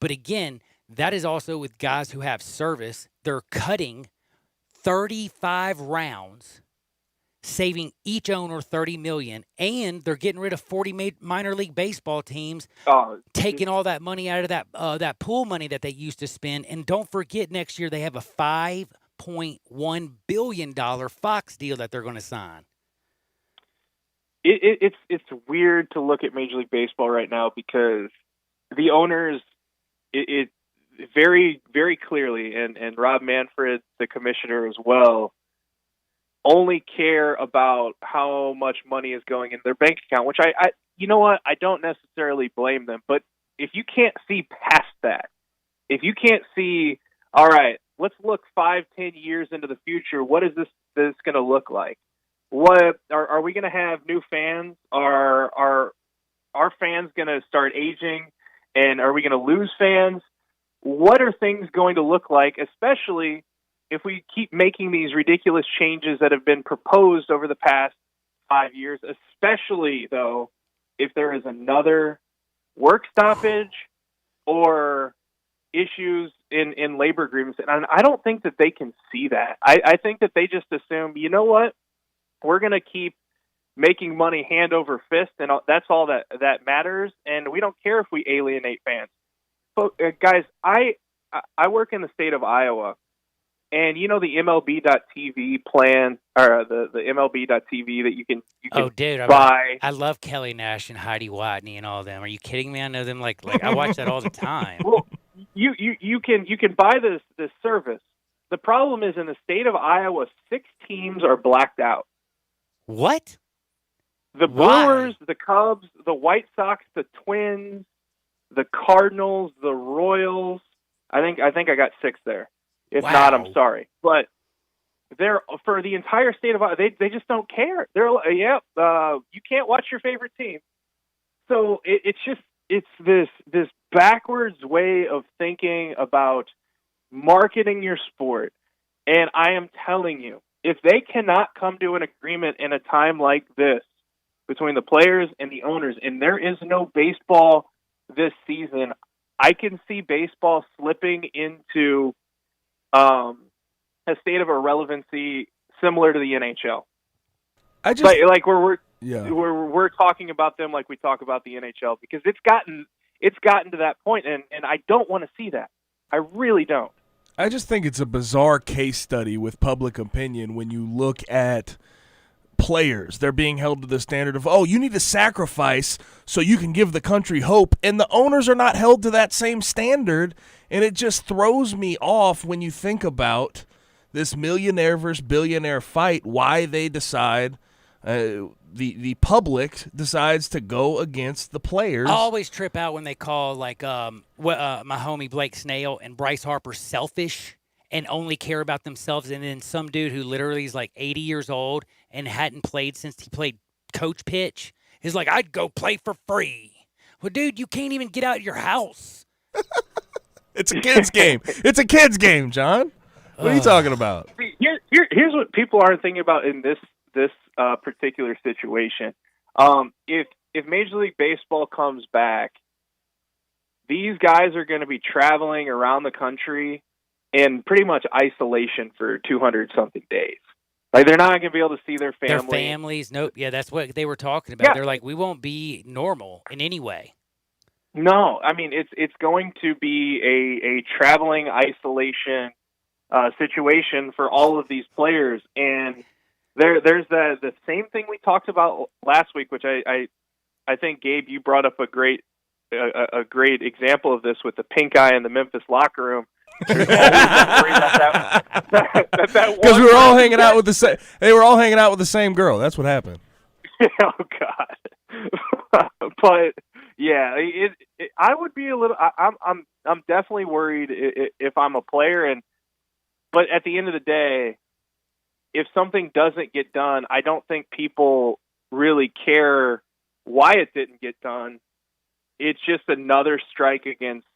S4: But again, that is also with guys who have service. They're cutting 35 rounds, saving each owner $30 million, and they're getting rid of 40 minor league baseball teams, taking all that money out of that pool money that they used to spend. And don't forget, next year they have a $5.1 billion Fox deal that they're going to sign.
S10: It's weird to look at Major League Baseball right now because the owners, it very, very clearly, and Rob Manfred, the commissioner as well, only care about how much money is going in their bank account, which I you know what, I don't necessarily blame them. But if you can't see past that, if you can't see, all right, let's look 5-10 years into the future, what is this going to look like? What are we going to have new fans? Are our fans going to start aging? And are we going to lose fans? What are things going to look like, especially if we keep making these ridiculous changes that have been proposed over the past 5 years, especially, though, if there is another work stoppage or issues in labor agreements? And I don't think that they can see that. I think that they just assume, you know what? We're going to keep making money hand over fist, and that's all that matters, and we don't care if we alienate fans. But, guys, I work in the state of Iowa, and you know the MLB.TV plan, or the MLB.TV that you can buy.
S4: I love Kelly Nash and Heidi Watney and all them. Are you kidding me? I know them like I watch that all the time.
S10: Well, you can buy this service. The problem is in the state of Iowa, 6 teams are blacked out.
S4: What?
S10: The Brewers, the Cubs, the White Sox, the Twins, the Cardinals, the Royals. I think I got 6 there. If not, I'm sorry. But they're for the entire state of Iowa. They just don't care. They're you can't watch your favorite team. So it's this backwards way of thinking about marketing your sport. And I am telling you, if they cannot come to an agreement in a time like this between the players and the owners, and there is no baseball this season, I can see baseball slipping into a state of irrelevancy similar to the NHL. We're talking about them like we talk about the NHL because it's gotten to that point, and I don't want to see that. I really don't.
S5: I just think it's a bizarre case study with public opinion when you look at players. They're being held to the standard of, you need to sacrifice so you can give the country hope. And the owners are not held to that same standard. And it just throws me off when you think about this millionaire versus billionaire fight, why they decide, the public decides to go against the players.
S4: I always trip out when they call my homie Blake Snell and Bryce Harper selfish and only care about themselves, and then some dude who literally is like 80 years old and hadn't played since he played coach pitch is like, I'd go play for free. Well, dude, you can't even get out of your house.
S5: It's a kid's game. It's a kid's game, John. What are you talking about?
S10: Here's what people aren't thinking about in this particular situation. If Major League Baseball comes back, these guys are going to be traveling around the country in pretty much isolation for 200-something days. Like, they're not going to be able to see their family.
S4: Their families, nope. Yeah, that's what they were talking about. Yeah. They're like, we won't be normal in any way.
S10: No, I mean, it's going to be a traveling isolation situation for all of these players. And there's the same thing we talked about last week, which I think, Gabe, you brought up a great example of this with the pink eye in the Memphis locker room. Because
S5: we were all hanging out with the same. They were all hanging out with the same girl. That's what happened.
S10: Oh God! But yeah, I would be a little. I'm definitely worried if I'm a player, but at the end of the day, if something doesn't get done, I don't think people really care why it didn't get done. It's just another strike against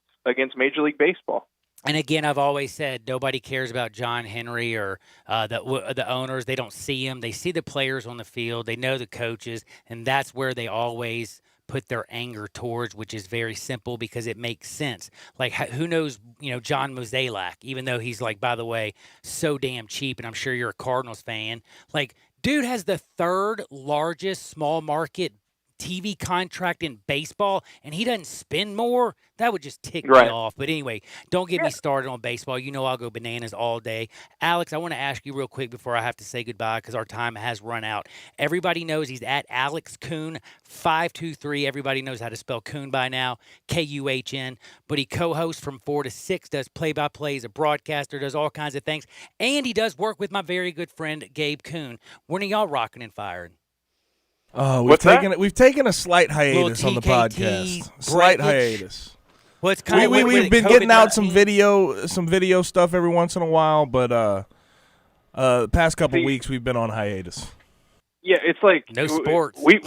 S10: Major League Baseball.
S4: And again, I've always said nobody cares about John Henry or the owners. They don't see them. They see the players on the field. They know the coaches, and that's where they always put their anger towards, which is very simple because it makes sense. Like, who knows, John Mozeliak, even though he's like, by the way, so damn cheap, and I'm sure you're a Cardinals fan. Like, dude has the third largest small market TV contract in baseball, and he doesn't spend more. That would just tick me off. But anyway, don't get me started on baseball. I'll go bananas all day. Alex, I want to ask you real quick before I have to say goodbye because our time has run out. Everybody knows he's at Alex Kuhn 523. Everybody knows how to spell Kuhn by now, Kuhn. But he co-hosts from 4 to 6, does play-by-play, is a broadcaster, does all kinds of things, and he does work with my very good friend Gabe Kuhn. When are y'all rocking and firing?
S5: We've taken a slight hiatus on the podcast. Slight hiatus.
S4: Well, it's kind of
S5: we've been getting out some video stuff every once in a while, but the past couple weeks we've been on hiatus.
S10: Yeah, it's like
S4: no sports.
S10: We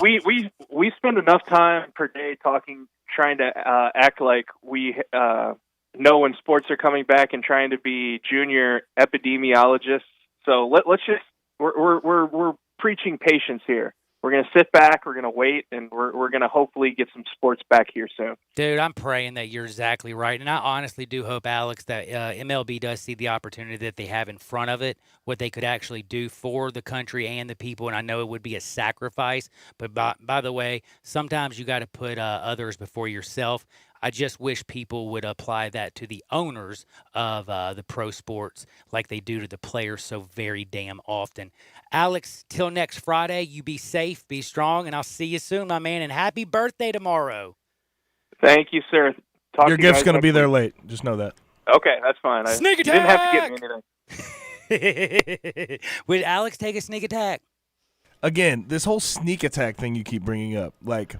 S10: spend enough time per day talking, trying to act like we know when sports are coming back and trying to be junior epidemiologists. So let's just we're preaching patience here. We're going to sit back, we're going to wait, and we're going to hopefully get some sports back here soon.
S4: Dude, I'm praying that you're exactly right. And I honestly do hope, Alex, that MLB does see the opportunity that they have in front of it, what they could actually do for the country and the people. And I know it would be a sacrifice. But by the way, sometimes you got to put others before yourself. I just wish people would apply that to the owners of the pro sports like they do to the players so very damn often. Alex, till next Friday, you be safe, be strong, and I'll see you soon, my man, and happy birthday tomorrow.
S10: Thank you, sir.
S5: Your gift's going to be there late. Just know that.
S10: Okay, that's fine.
S4: Sneak attack!
S10: You didn't have to get me anything.
S4: Would Alex take a sneak attack?
S5: Again, this whole sneak attack thing you keep bringing up, like,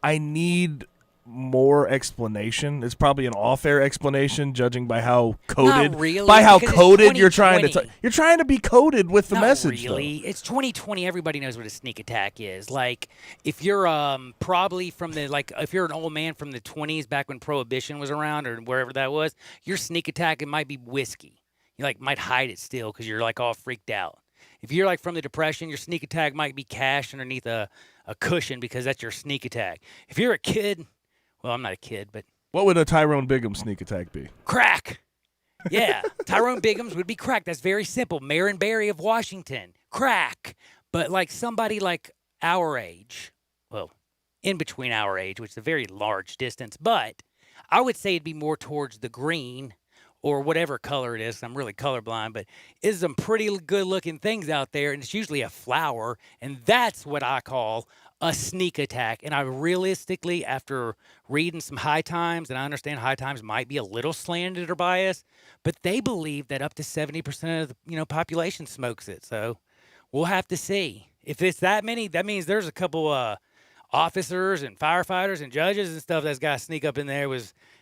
S5: I need more explanation. It's probably an off-air explanation, judging by how coded.
S4: Not really,
S5: by how coded you're trying to. You're trying to be coded with the
S4: Not
S5: message.
S4: Really,
S5: though.
S4: It's 2020. Everybody knows what a sneak attack is. Like, if you're probably from if you're an old man from the 20s, back when Prohibition was around, or wherever that was, your sneak attack, it might be whiskey. You might hide it still because you're all freaked out. If you're from the Depression, your sneak attack might be cash underneath a cushion because that's your sneak attack. If you're a kid. Well, I'm not a kid, but...
S5: What would a Tyrone Biggums sneak attack be?
S4: Crack! Yeah, Tyrone Biggums would be crack. That's very simple. Marion Barry of Washington. Crack! But somebody our age, well, in between our age, which is a very large distance, but I would say it'd be more towards the green or whatever color it is. I'm really colorblind, but there's some pretty good-looking things out there, and it's usually a flower, and that's what I call a sneak attack. And I realistically, after reading some High Times, and I understand High Times might be a little slanted or biased, but they believe that up to 70% of the population smokes it. So we'll have to see. If it's that many, that means there's a couple officers and firefighters and judges and stuff that's got to sneak up in there.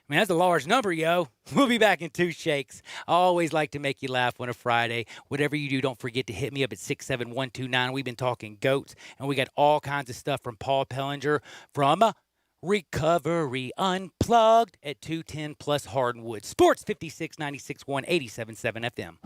S4: That's a large number, yo. We'll be back in 2 shakes. I always like to make you laugh on a Friday. Whatever you do, don't forget to hit me up at 67129. We've been talking goats, and we got all kinds of stuff from Paul Pellinger from Recovery Unplugged at 210 plus Hardwood. Sports 56, 96.1, 87.7 FM.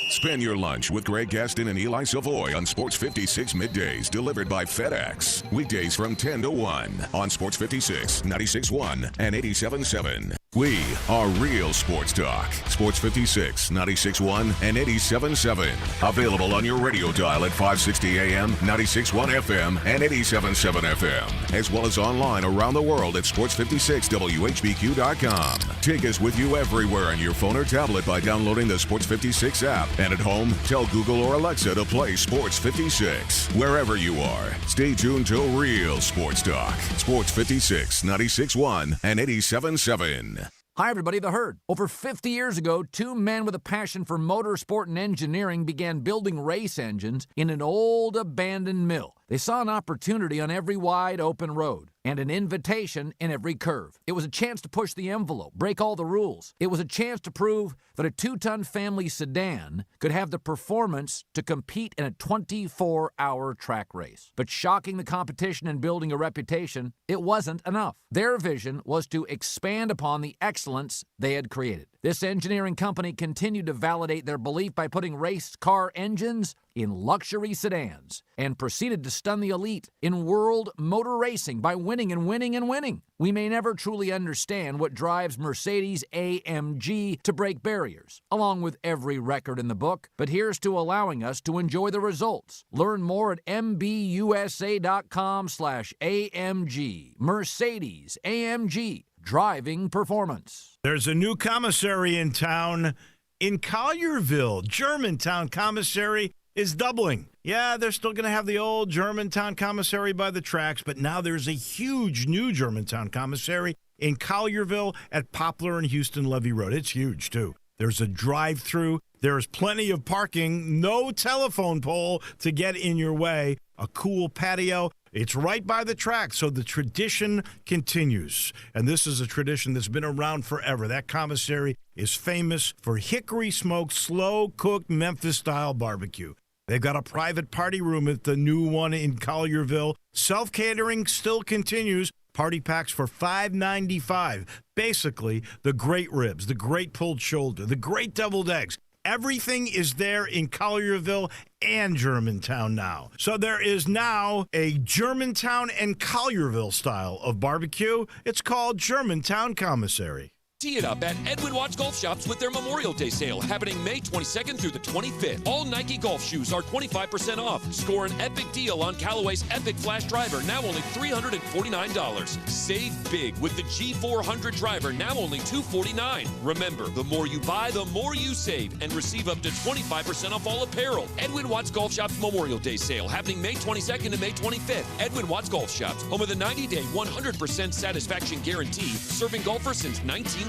S1: Spend your lunch with Greg Gaston and Eli Savoy on Sports 56 middays, delivered by FedEx. Weekdays from 10 to 1 on Sports 56, 96.1, and 87.7. We are real sports talk. Sports 56, 96.1, and 87.7. Available on your radio dial at 560 AM, 96.1 FM, and 87.7 FM. As well as online around the world at sports56whbq.com. Take us with you everywhere on your phone or tablet by downloading the Sports 56 app. And at home, tell Google or Alexa to play Sports 56. Wherever you are, stay tuned to real sports talk. Sports 56, 96.1, and 87.7.
S11: Hi, everybody, The Herd. Over 50 years ago, 2 men with a passion for motorsport and engineering began building race engines in an old abandoned mill. They saw an opportunity on every wide open road and an invitation in every curve. It was a chance to push the envelope, break all the rules. It was a chance to prove that a 2-ton family sedan could have the performance to compete in a 24-hour track race. But shocking the competition and building a reputation, it wasn't enough. Their vision was to expand upon the excellence they had created. This engineering company continued to validate their belief by putting race car engines in luxury sedans and proceeded to stun the elite in world motor racing by winning and winning and winning. We may never truly understand what drives Mercedes-AMG to break barriers, along with every record in the book, but here's to allowing us to enjoy the results. Learn more at mbusa.com/AMG. Mercedes-AMG. Driving performance.
S12: There's a new commissary in town in Collierville. Germantown Commissary is doubling. Yeah, they're still going to have the old Germantown Commissary by the tracks, but now there's a huge new Germantown Commissary in Collierville at Poplar and Houston Levee Road. It's huge, too. There's a drive-through. There's plenty of parking. No telephone pole to get in your way. A cool patio. It's right by the track, so the tradition continues. And this is a tradition that's been around forever. That commissary is famous for hickory-smoked, slow-cooked Memphis-style barbecue. They've got a private party room at the new one in Collierville. Self-catering still continues. Party packs for $5.95. Basically, the great ribs, the great pulled shoulder, the great deviled eggs. Everything is there in Collierville and Germantown now. So there is now a Germantown and Collierville style of barbecue. It's called Germantown Commissary.
S13: Tee it up at Edwin Watts Golf Shops with their Memorial Day sale happening May 22nd through the 25th. All Nike golf shoes are 25% off. Score an epic deal on Callaway's Epic Flash Driver, now only $349. Save big with the G400 driver, now only $249. Remember, the more you buy, the more you save, and receive up to 25% off all apparel. Edwin Watts Golf Shops Memorial Day sale happening May 22nd and May 25th. Edwin Watts Golf Shops, home of the 90-day 100% satisfaction guarantee, serving golfers since 1968.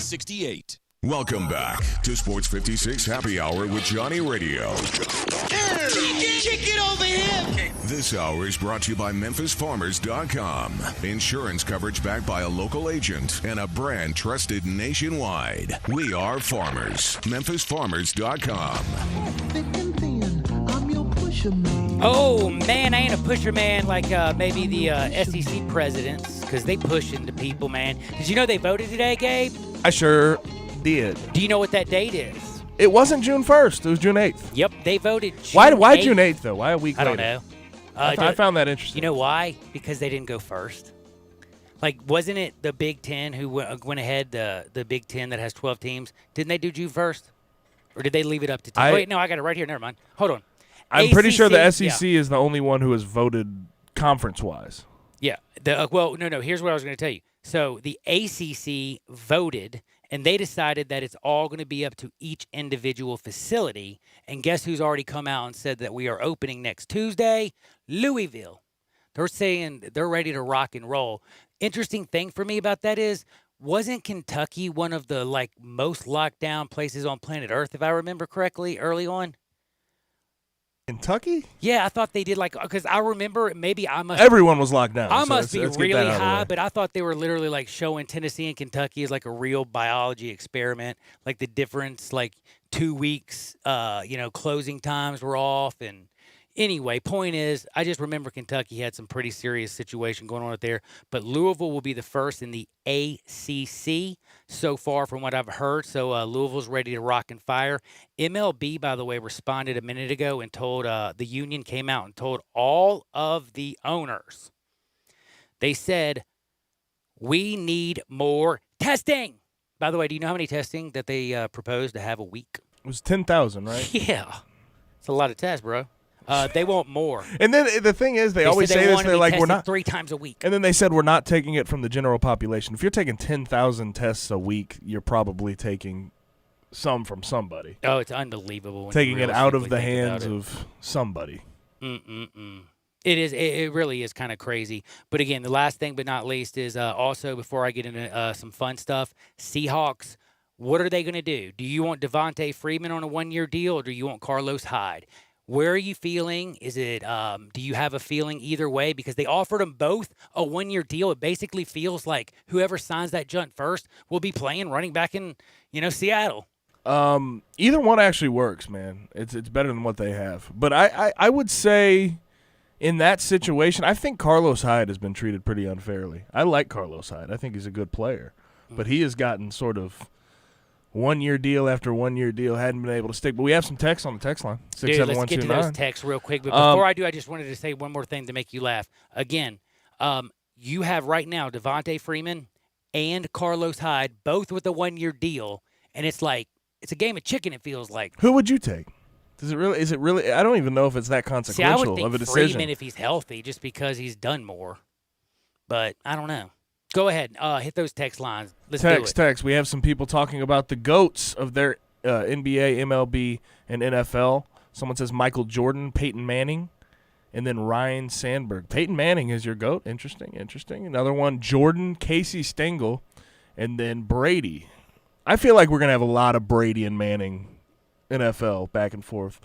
S1: Welcome back to Sports 56 Happy Hour with Johnny Radio.
S9: Kick it over here.
S1: This hour is brought to you by MemphisFarmers.com. Insurance coverage backed by a local agent and a brand trusted nationwide. We are farmers. MemphisFarmers.com.
S4: Oh, man, I ain't a pusher man like maybe the SEC presidents, because they push into people, man. Did you know they voted today, Gabe?
S5: I sure did.
S4: Do you know what that date is?
S5: It wasn't June 1st. It was June 8th.
S4: Yep, they voted June
S5: Why
S4: 8th.
S5: June 8th, though? Why a week later?
S4: I don't know.
S5: I found that interesting.
S4: You know why? Because they didn't go first. Like, wasn't it the Big Ten who went ahead, the Big Ten that has 12 teams? Didn't they do June 1st? Or did they leave it up to 10? Wait, no, I got it right here. Never mind. Hold on.
S5: I'm pretty sure the SEC is the only one who has voted conference-wise.
S4: Yeah. Well, no. Here's what I was going to tell you. So the ACC voted, and they decided that it's all going to be up to each individual facility. And guess who's already come out and said that we are opening next Tuesday? Louisville. They're saying they're ready to rock and roll. Interesting thing for me about that is, wasn't Kentucky one of the most locked down places on planet Earth, if I remember correctly, early on?
S5: Kentucky?
S4: Yeah, I thought they did because I remember
S5: Everyone was locked down.
S4: I must be really high, but I thought they were literally showing Tennessee and Kentucky as a real biology experiment. Like the difference, 2 weeks, closing times were off. And anyway, point is, I just remember Kentucky had some pretty serious situation going on out there. But Louisville will be the first in the ACC so far from what I've heard. So Louisville's ready to rock and fire. MLB, by the way, responded a minute ago and told the union came out and told all of the owners. They said, we need more testing. By the way, do you know how many testing that they proposed to have a week?
S5: It was 10,000, right?
S4: Yeah. It's a lot of tests, bro. They want more.
S5: And then the thing is, they always say this. They're like, we're not
S4: 3 times a week.
S5: And then they said we're not taking it from the general population. If you're taking 10,000 tests a week, you're probably taking some from somebody.
S4: Oh, it's unbelievable.
S5: Taking it out of the hands of somebody.
S4: It is. It really is kind of crazy. But again, the last thing but not least is also, before I get into some fun stuff, Seahawks, what are they going to do? Do you want Devontae Freeman on a 1-year deal, or do you want Carlos Hyde? Where are you feeling? Is it? Do you have a feeling either way? Because they offered them both a 1-year deal. It basically feels like whoever signs that junt first will be playing running back in, Seattle.
S5: Either one actually works, man. It's better than what they have. But I would say, in that situation, I think Carlos Hyde has been treated pretty unfairly. I like Carlos Hyde. I think he's a good player, but he has gotten sort of 1-year deal after 1-year deal hadn't been able to stick. But we have some texts on the text line.
S4: Dude, let's get to those texts real quick. But before I do, I just wanted to say one more thing to make you laugh. Again, you have right now Devontae Freeman and Carlos Hyde both with a 1-year deal, and it's like it's a game of chicken, it feels like.
S5: Who would you take? Is it really? I don't even know if it's that consequential
S4: See, I would think
S5: of a decision.
S4: Freeman if he's healthy, just because he's done more. But I don't know. Go ahead. Hit those text lines. Let's do it.
S5: Text. We have some people talking about the GOATs of their NBA, MLB, and NFL. Someone says Michael Jordan, Peyton Manning, and then Ryan Sandberg. Peyton Manning is your GOAT. Interesting. Another one, Jordan, Casey Stengel, and then Brady. I feel like we're going to have a lot of Brady and Manning NFL back and forth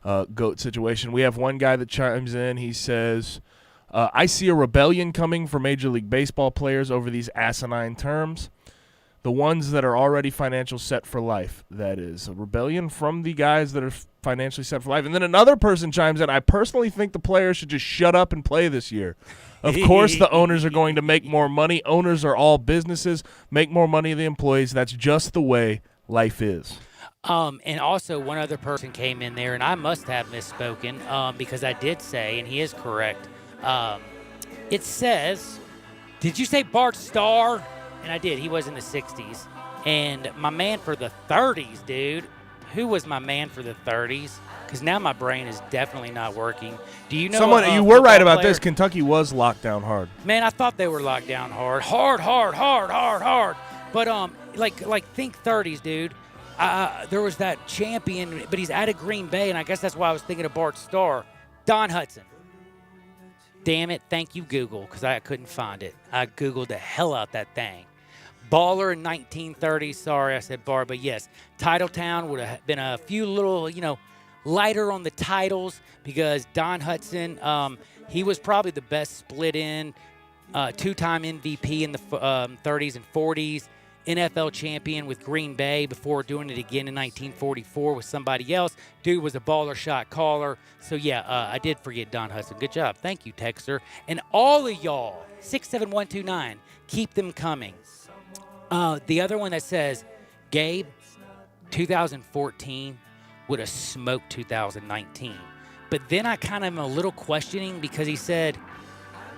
S5: GOAT situation. We have one guy that chimes in. He says, I see a rebellion coming for Major League Baseball players over these asinine terms. The ones that are already financially set for life, that is. A rebellion from the guys that are financially set for life. And then another person chimes in, I personally think the players should just shut up and play this year. Of course the owners are going to make more money. Owners are all businesses. Make more money than the employees. That's just the way life is.
S4: And also one other person came in there, and I must have misspoken because I did say, and he is correct, it says, did you say Bart Starr? And I did. He was in the 60s. And my man for the 30s, dude. Who was my man for the 30s? Because now my brain is definitely not working. Do you know?
S5: You were right about this. Kentucky was locked down hard.
S4: Man, I thought they were locked down hard. Hard. But like think 30s, dude. There was that champion, but he's out of Green Bay, and I guess that's why I was thinking of Bart Starr. Don Hudson. Damn it, thank you, Google, because I couldn't find it. I Googled the hell out that thing. Baller in 1930s. Sorry, I said bar, but yes. Titletown would have been a few little, lighter on the titles because Don Hudson, he was probably the best split-in, two-time MVP in the 30s and 40s. NFL champion with Green Bay before doing it again in 1944 with somebody else. Dude was a baller shot caller. So, yeah, I did forget Don Hudson. Good job. Thank you, Texter. And all of y'all, 67129, keep them coming. The other one that says, Gabe, 2014 would have smoked 2019. But then I kind of am a little questioning because he said,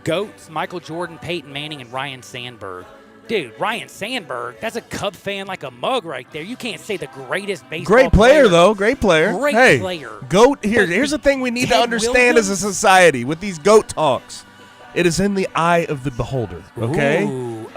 S4: GOATs, Michael Jordan, Peyton Manning, and Ryan Sandberg. Dude, Ryan Sandberg, that's a Cub fan like a mug right there. You can't say the greatest baseball
S5: player. Great player, though. Great player.
S4: Great player.
S5: GOAT. Here's the thing we need to understand as a society with these GOAT talks. It is in the eye of the beholder, okay?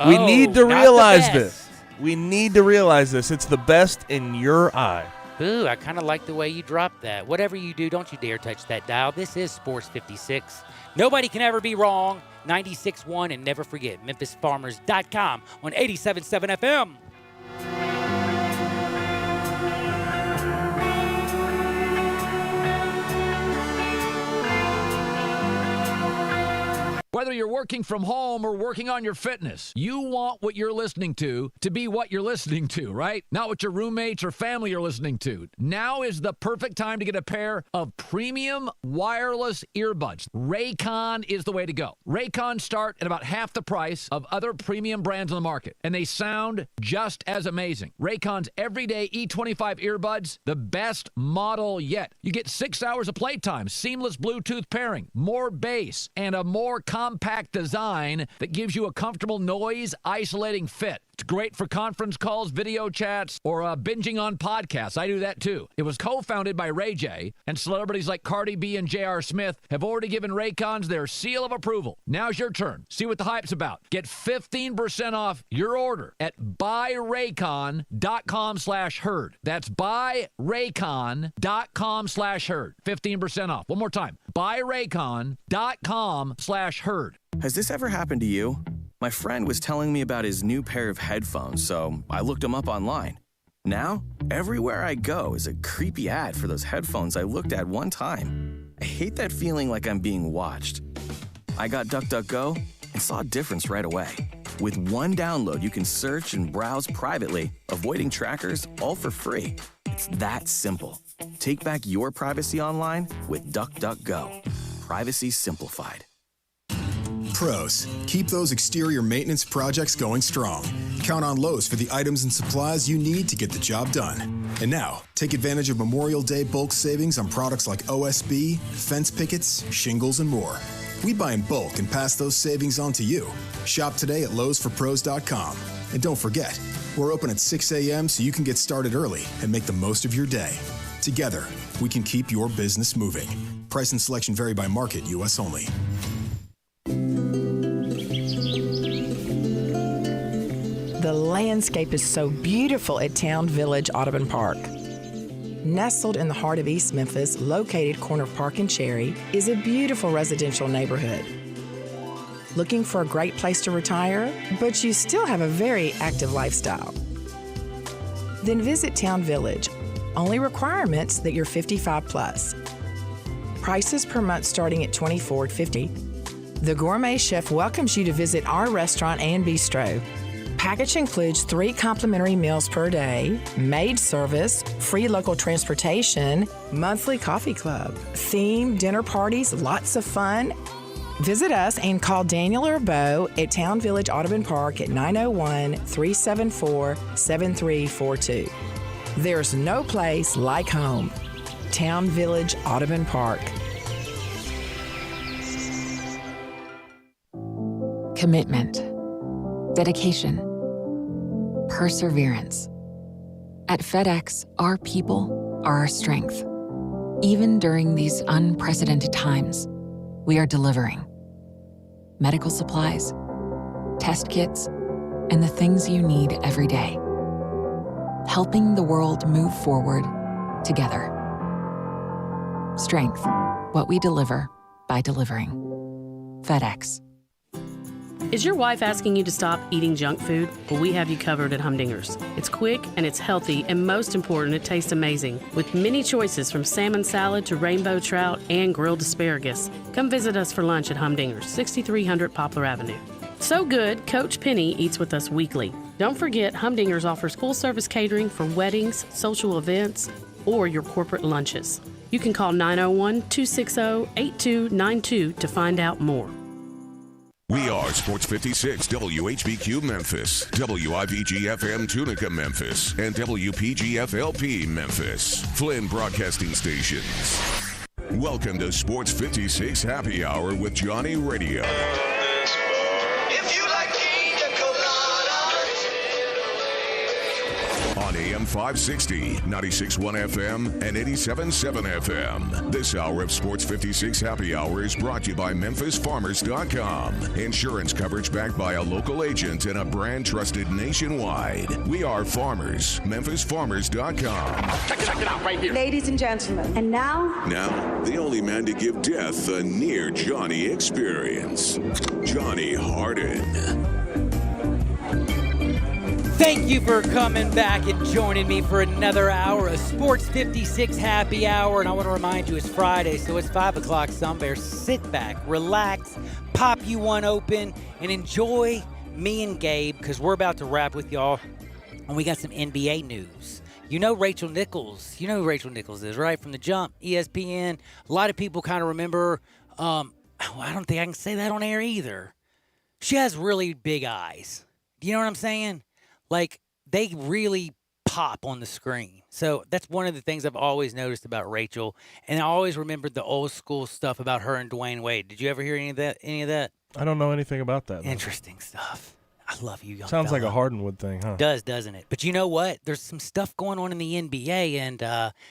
S5: We need to realize this. We need to realize this. It's the best in your eye.
S4: Ooh, I kind of like the way you dropped that. Whatever you do, don't you dare touch that dial. This is Sports 56. Nobody can ever be wrong. 96.1, and never forget, MemphisFarmers.com on 87.7 FM.
S11: Whether you're working from home or working on your fitness, you want what you're listening to be what you're listening to, right? Not what your roommates or family are listening to. Now is the perfect time to get a pair of premium wireless earbuds. Raycon is the way to go. Raycon start at about half the price of other premium brands on the market, and they sound just as amazing. Raycon's everyday E25 earbuds, the best model yet. You get 6 hours of playtime, seamless Bluetooth pairing, more bass, and a more compact design that gives you a comfortable noise isolating fit. It's great for conference calls, video chats, or binging on podcasts. I do that too. It was co-founded by Ray J, and celebrities like Cardi B and J.R. Smith have already given Raycons their seal of approval. Now's your turn. See what the hype's about. Get 15% off your order at buyraycon.com/herd. That's buyraycon.com/herd. 15% off. One more time. buyraycon.com/herd.
S14: Has this ever happened to you? My friend was telling me about his new pair of headphones, so I looked them up online. Now, everywhere I go is a creepy ad for those headphones I looked at one time. I hate that feeling like I'm being watched. I got DuckDuckGo and saw a difference right away. With one download, you can search and browse privately, avoiding trackers, all for free. It's that simple. Take back your privacy online with DuckDuckGo. Privacy simplified.
S15: Pros, keep those exterior maintenance projects going strong. Count on Lowe's for the items and supplies you need to get the job done. And now, take advantage of Memorial Day bulk savings on products like OSB, fence pickets, shingles, and more. We buy in bulk and pass those savings on to you. Shop today at lowesforpros.com. And don't forget, we're open at 6 a.m. so you can get started early and make the most of your day. Together, we can keep your business moving. Price and selection vary by market, U.S. only.
S16: The landscape is so beautiful at Town Village Audubon Park. Nestled in the heart of East Memphis, located corner of Park and Cherry, is a beautiful residential neighborhood. Looking for a great place to retire, but you still have a very active lifestyle? Then visit Town Village. Only requirements that you're 55 plus. Prices per month starting at $24.50. The Gourmet Chef welcomes you to visit our restaurant and bistro. Package includes 3 complimentary meals per day, maid service, free local transportation, monthly coffee club, themed dinner parties, lots of fun. Visit us and call Daniel or Bo at Town Village Audubon Park at 901-374-7342. There's no place like home. Town Village Audubon Park.
S17: Commitment, dedication, perseverance. At FedEx, our people are our strength. Even during these unprecedented times, we are delivering medical supplies, test kits, and the things you need every day. Helping the world move forward together. Strength, what we deliver by delivering. FedEx.
S18: Is your wife asking you to stop eating junk food? Well, we have you covered at Humdinger's. It's quick and it's healthy, and most important, it tastes amazing. With many choices from salmon salad to rainbow trout and grilled asparagus. Come visit us for lunch at Humdinger's, 6300 Poplar Avenue. So good, Coach Penny eats with us weekly. Don't forget, Humdinger's offers full-service catering for weddings, social events, or your corporate lunches. You can call 901-260-8292 to find out more.
S1: We are Sports 56 WHBQ Memphis, WIVG-FM Tunica Memphis, and WPG-FLP Memphis, Flynn Broadcasting Stations. Welcome to Sports 56 Happy Hour with Johnny Radio. On AM 560, 96.1 FM, and 87.7 FM. This hour of Sports 56 Happy Hour is brought to you by MemphisFarmers.com. Insurance coverage backed by a local agent and a brand trusted nationwide. We are farmers. MemphisFarmers.com.
S3: Check it out right here. Ladies and gentlemen. And now?
S1: Now, the only man to give death a near Johnny experience. Johnny Harden.
S4: Thank you for coming back and joining me for another hour of Sports 56 Happy Hour. And I want to remind you, it's Friday, so it's 5 o'clock. Sunbear, sit back, relax, pop you one open, and enjoy me and Gabe, because we're about to wrap with y'all. And we got some NBA news. You know Rachel Nichols. You know who Rachel Nichols is, right? From The Jump, ESPN. A lot of people kind of remember. I don't think I can say that on air either. She has really big eyes. Do you know what I'm saying? Like, they really pop on the screen. So that's one of the things I've always noticed about Rachel. And I always remembered the old school stuff about her and Dwayne Wade. Did you ever hear any of that? I
S5: don't know anything about that.
S4: Interesting stuff. I love you, young
S5: Sounds
S4: fella.
S5: like a Hardenwood thing, huh?
S4: Doesn't it? But you know what? There's some stuff going on in the NBA, and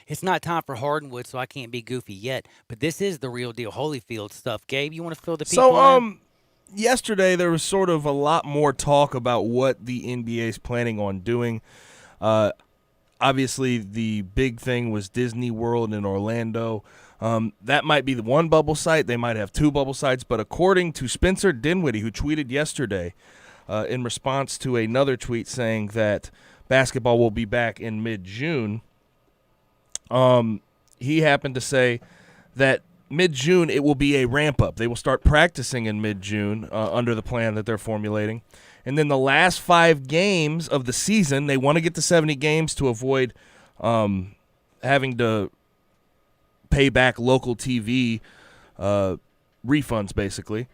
S4: it's not time for Hardenwood, so I can't be goofy yet. But this is the real deal Holyfield stuff. Gabe, you want to fill the people in?
S5: Yesterday, there was sort of a lot more talk about what the NBA is planning on doing. Obviously, the big thing was Disney World in Orlando. That might be the one bubble site. They might have 2 bubble sites. But according to Spencer Dinwiddie, who tweeted yesterday in response to another tweet saying that basketball will be back in mid-June, he happened to say that mid-June, it will be a ramp-up. They will start practicing in mid-June under the plan that they're formulating. And then the last 5 games of the season, they want to get to 70 games to avoid having to pay back local TV refunds, basically.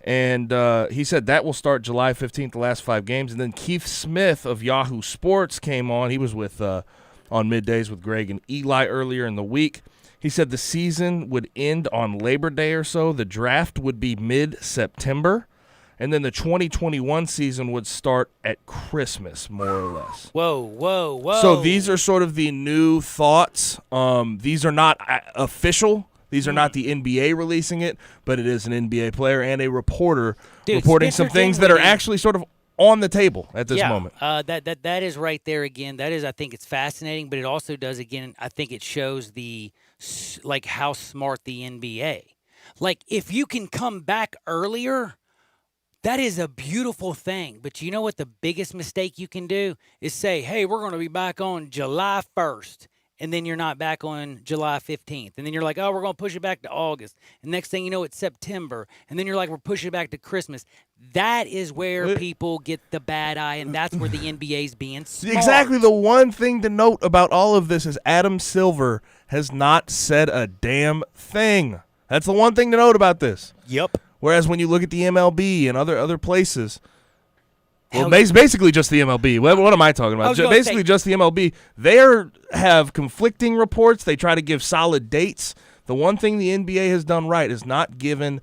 S5: And he said that will start July 15th, the last 5 games. And then Keith Smith of Yahoo Sports came on. He was with on Middays with Greg and Eli earlier in the week. He said the season would end on Labor Day or so. The draft would be mid-September. And then the 2021 season would start at Christmas, more or less.
S4: Whoa.
S5: So these are sort of the new thoughts. These are not official. These are not the NBA releasing it, but it is an NBA player and a reporter reporting some things that are actually sort of on the table at this moment.
S4: That is right there again. That is, I think it's fascinating, but it also does, again, I think it shows how smart the NBA. Like, if you can come back earlier, that is a beautiful thing. But you know what the biggest mistake you can do is say, hey, we're going to be back on July 1st. And then you're not back on July 15th. And then you're like, oh, we're going to push it back to August. And next thing you know, it's September. And then you're like, we're pushing it back to Christmas. That is where people get the bad eye, and that's where the NBA's being smart.
S5: Exactly. The one thing to note about all of this is Adam Silver has not said a damn thing. That's the one thing to note about this.
S4: Yep.
S5: Whereas when you look at the MLB and other places, well, basically just the MLB. What am I talking about? Basically just the MLB. They have conflicting reports. They try to give solid dates. The one thing the NBA has done right is not given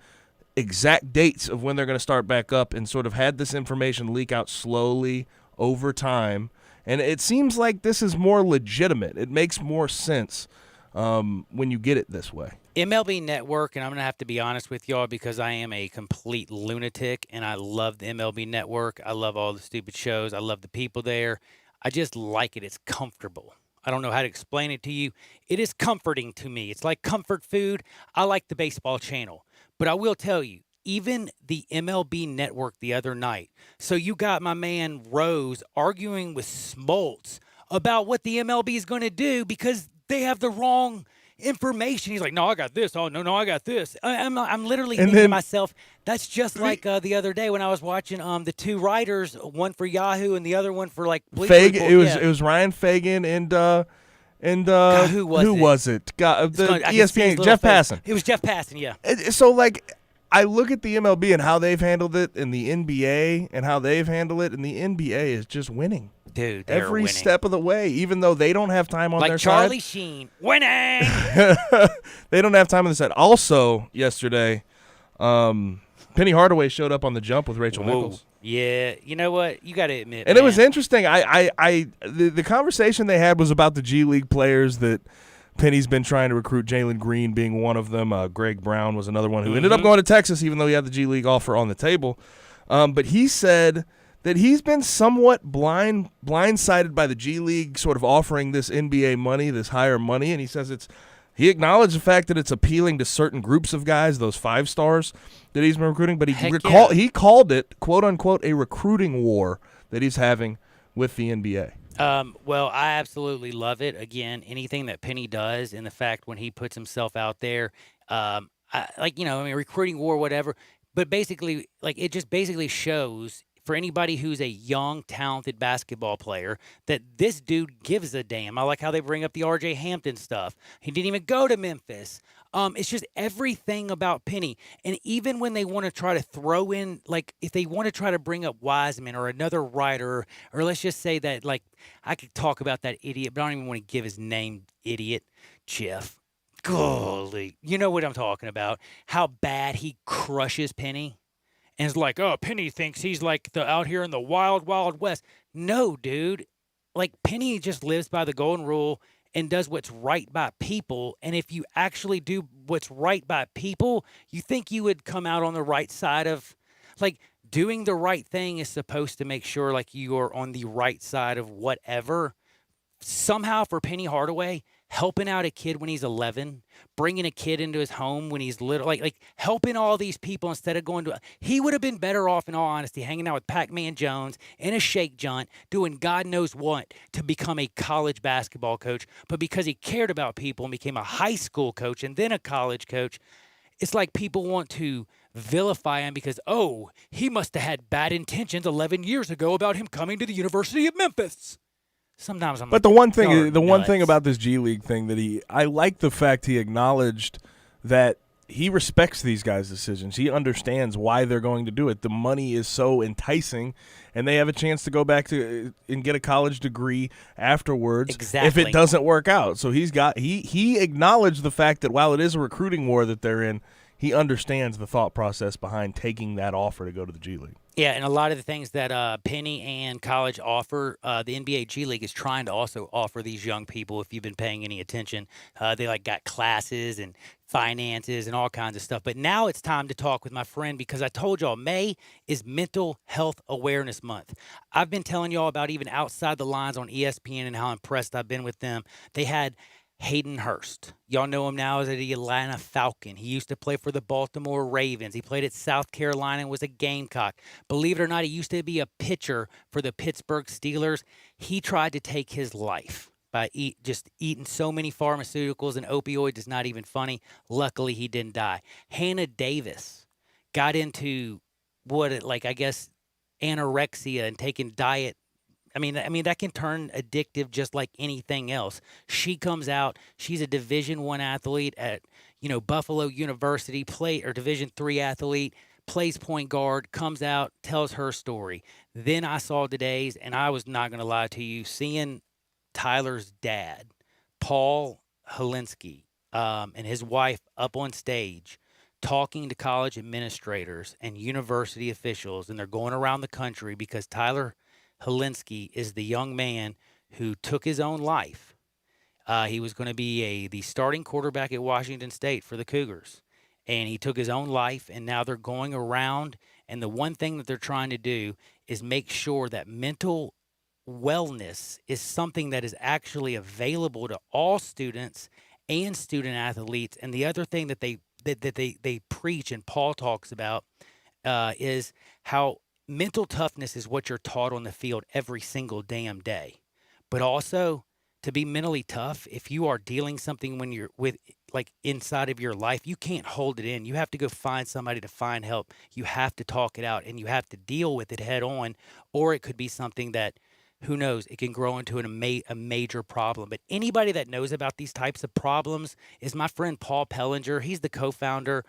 S5: exact dates of when they're going to start back up and sort of had this information leak out slowly over time. And it seems like this is more legitimate. It makes more sense when you get it this way.
S4: MLB Network, and I'm going to have to be honest with y'all because I am a complete lunatic, and I love the MLB Network. I love all the stupid shows. I love the people there. I just like it. It's comfortable. I don't know how to explain it to you. It is comforting to me. It's like comfort food. I like the baseball channel. But I will tell you, even the MLB Network the other night, so you got my man Rose arguing with Smoltz about what the MLB is going to do because they have the wrong information. He's like, no, I got this. Oh, no, I got this. I'm literally thinking to myself, that's just like the other day when I was watching the two writers, one for Yahoo and the other one for like Bleacher Report.
S5: It was Ryan Fagan and God, who was it? God, the ESPN, Jeff Passan.
S4: It was Jeff Passan, yeah.
S5: So like, I look at the MLB and how they've handled it, and the NBA and how they've handled it, and the NBA is just winning.
S4: Dude,
S5: every step of the way, even though they don't have time on their side.
S4: Like Charlie Sheen, winning.
S5: They don't have time on their side. Also, yesterday, Penny Hardaway showed up on the jump with Rachel Nichols.
S4: Yeah, you know what? You got to admit,
S5: and it was interesting. The conversation they had was about the G League players that Penny's been trying to recruit. Jalen Green being one of them. Greg Brown was another one who ended up going to Texas, even though he had the G League offer on the table. But he said that he's been somewhat blindsided by the G League sort of offering this NBA money, this higher money, and he says he acknowledged the fact that it's appealing to certain groups of guys, those 5 stars that he's been recruiting, but he called it, quote unquote, a recruiting war that he's having with the NBA.
S4: Well, I absolutely love it. Again, anything that Penny does, and the fact when he puts himself out there, recruiting war, whatever. But basically, it just basically shows for anybody who's a young, talented basketball player that this dude gives a damn. I like how they bring up the R.J. Hampton stuff. He didn't even go to Memphis. It's just everything about Penny. And even when they want to try to throw in, if they want to try to bring up Wiseman or another writer, or let's just say that, I could talk about that idiot, but I don't even want to give his name, idiot, Jeff. Golly. You know what I'm talking about. How bad he crushes Penny. And it's like, oh, Penny thinks he's out here in the wild, wild west. No, dude. Penny just lives by the golden rule and does what's right by people. And if you actually do what's right by people, you think you would come out on the right side of, doing the right thing is supposed to make sure, you are on the right side of whatever. Somehow for Penny Hardaway, helping out a kid when he's 11, bringing a kid into his home when he's little, helping all these people instead of going to, he would have been better off, in all honesty, hanging out with Pac-Man Jones in a shake joint, doing God knows what to become a college basketball coach. But because he cared about people and became a high school coach and then a college coach, it's like people want to vilify him because, oh, he must have had bad intentions 11 years ago about him coming to the University of Memphis. Sometimes I'm
S5: the one thing about this G League thing that I like the fact he acknowledged that he respects these guys' decisions. He understands why they're going to do it. The money is so enticing, and they have a chance to go back to and get a college degree afterwards if it doesn't work out. So he acknowledged the fact that while it is a recruiting war that they're in, he understands the thought process behind taking that offer to go to the G League.
S4: Yeah, and a lot of the things that Penny and college offer, the NBA G League is trying to also offer these young people, if you've been paying any attention. They got classes and finances and all kinds of stuff. But now it's time to talk with my friend, because I told y'all May is Mental Health Awareness Month. I've been telling y'all about even Outside the Lines on ESPN and how impressed I've been with them. They had Hayden Hurst. Y'all know him now as the Atlanta Falcon. He used to play for the Baltimore Ravens. He played at South Carolina and was a Gamecock. Believe it or not, he used to be a pitcher for the Pittsburgh Steelers. He tried to take his life by just eating so many pharmaceuticals, and opioids is not even funny. Luckily, he didn't die. Hannah Davis got into anorexia and taking diet. I mean that can turn addictive just like anything else. She comes out. She's a Division I athlete at Buffalo University, Division III athlete, plays point guard, comes out, tells her story. Then I saw today's, and I was not going to lie to you, seeing Tyler's dad, Paul Helinski, and his wife up on stage talking to college administrators and university officials, and they're going around the country because Tyler Helinski is the young man who took his own life. He was going to be the starting quarterback at Washington State for the Cougars, and he took his own life, and now they're going around, and the one thing that they're trying to do is make sure that mental wellness is something that is actually available to all students and student athletes. And the other thing that they preach and Paul talks about is how mental toughness is what you're taught on the field every single damn day. But also to be mentally tough, if you are dealing something when you're inside of your life, you can't hold it in. You have to go find somebody to find help. You have to talk it out, and you have to deal with it head on, or it could be something that, who knows, it can grow into a major problem. But anybody that knows about these types of problems is my friend Paul Pellinger. He's the co-founder.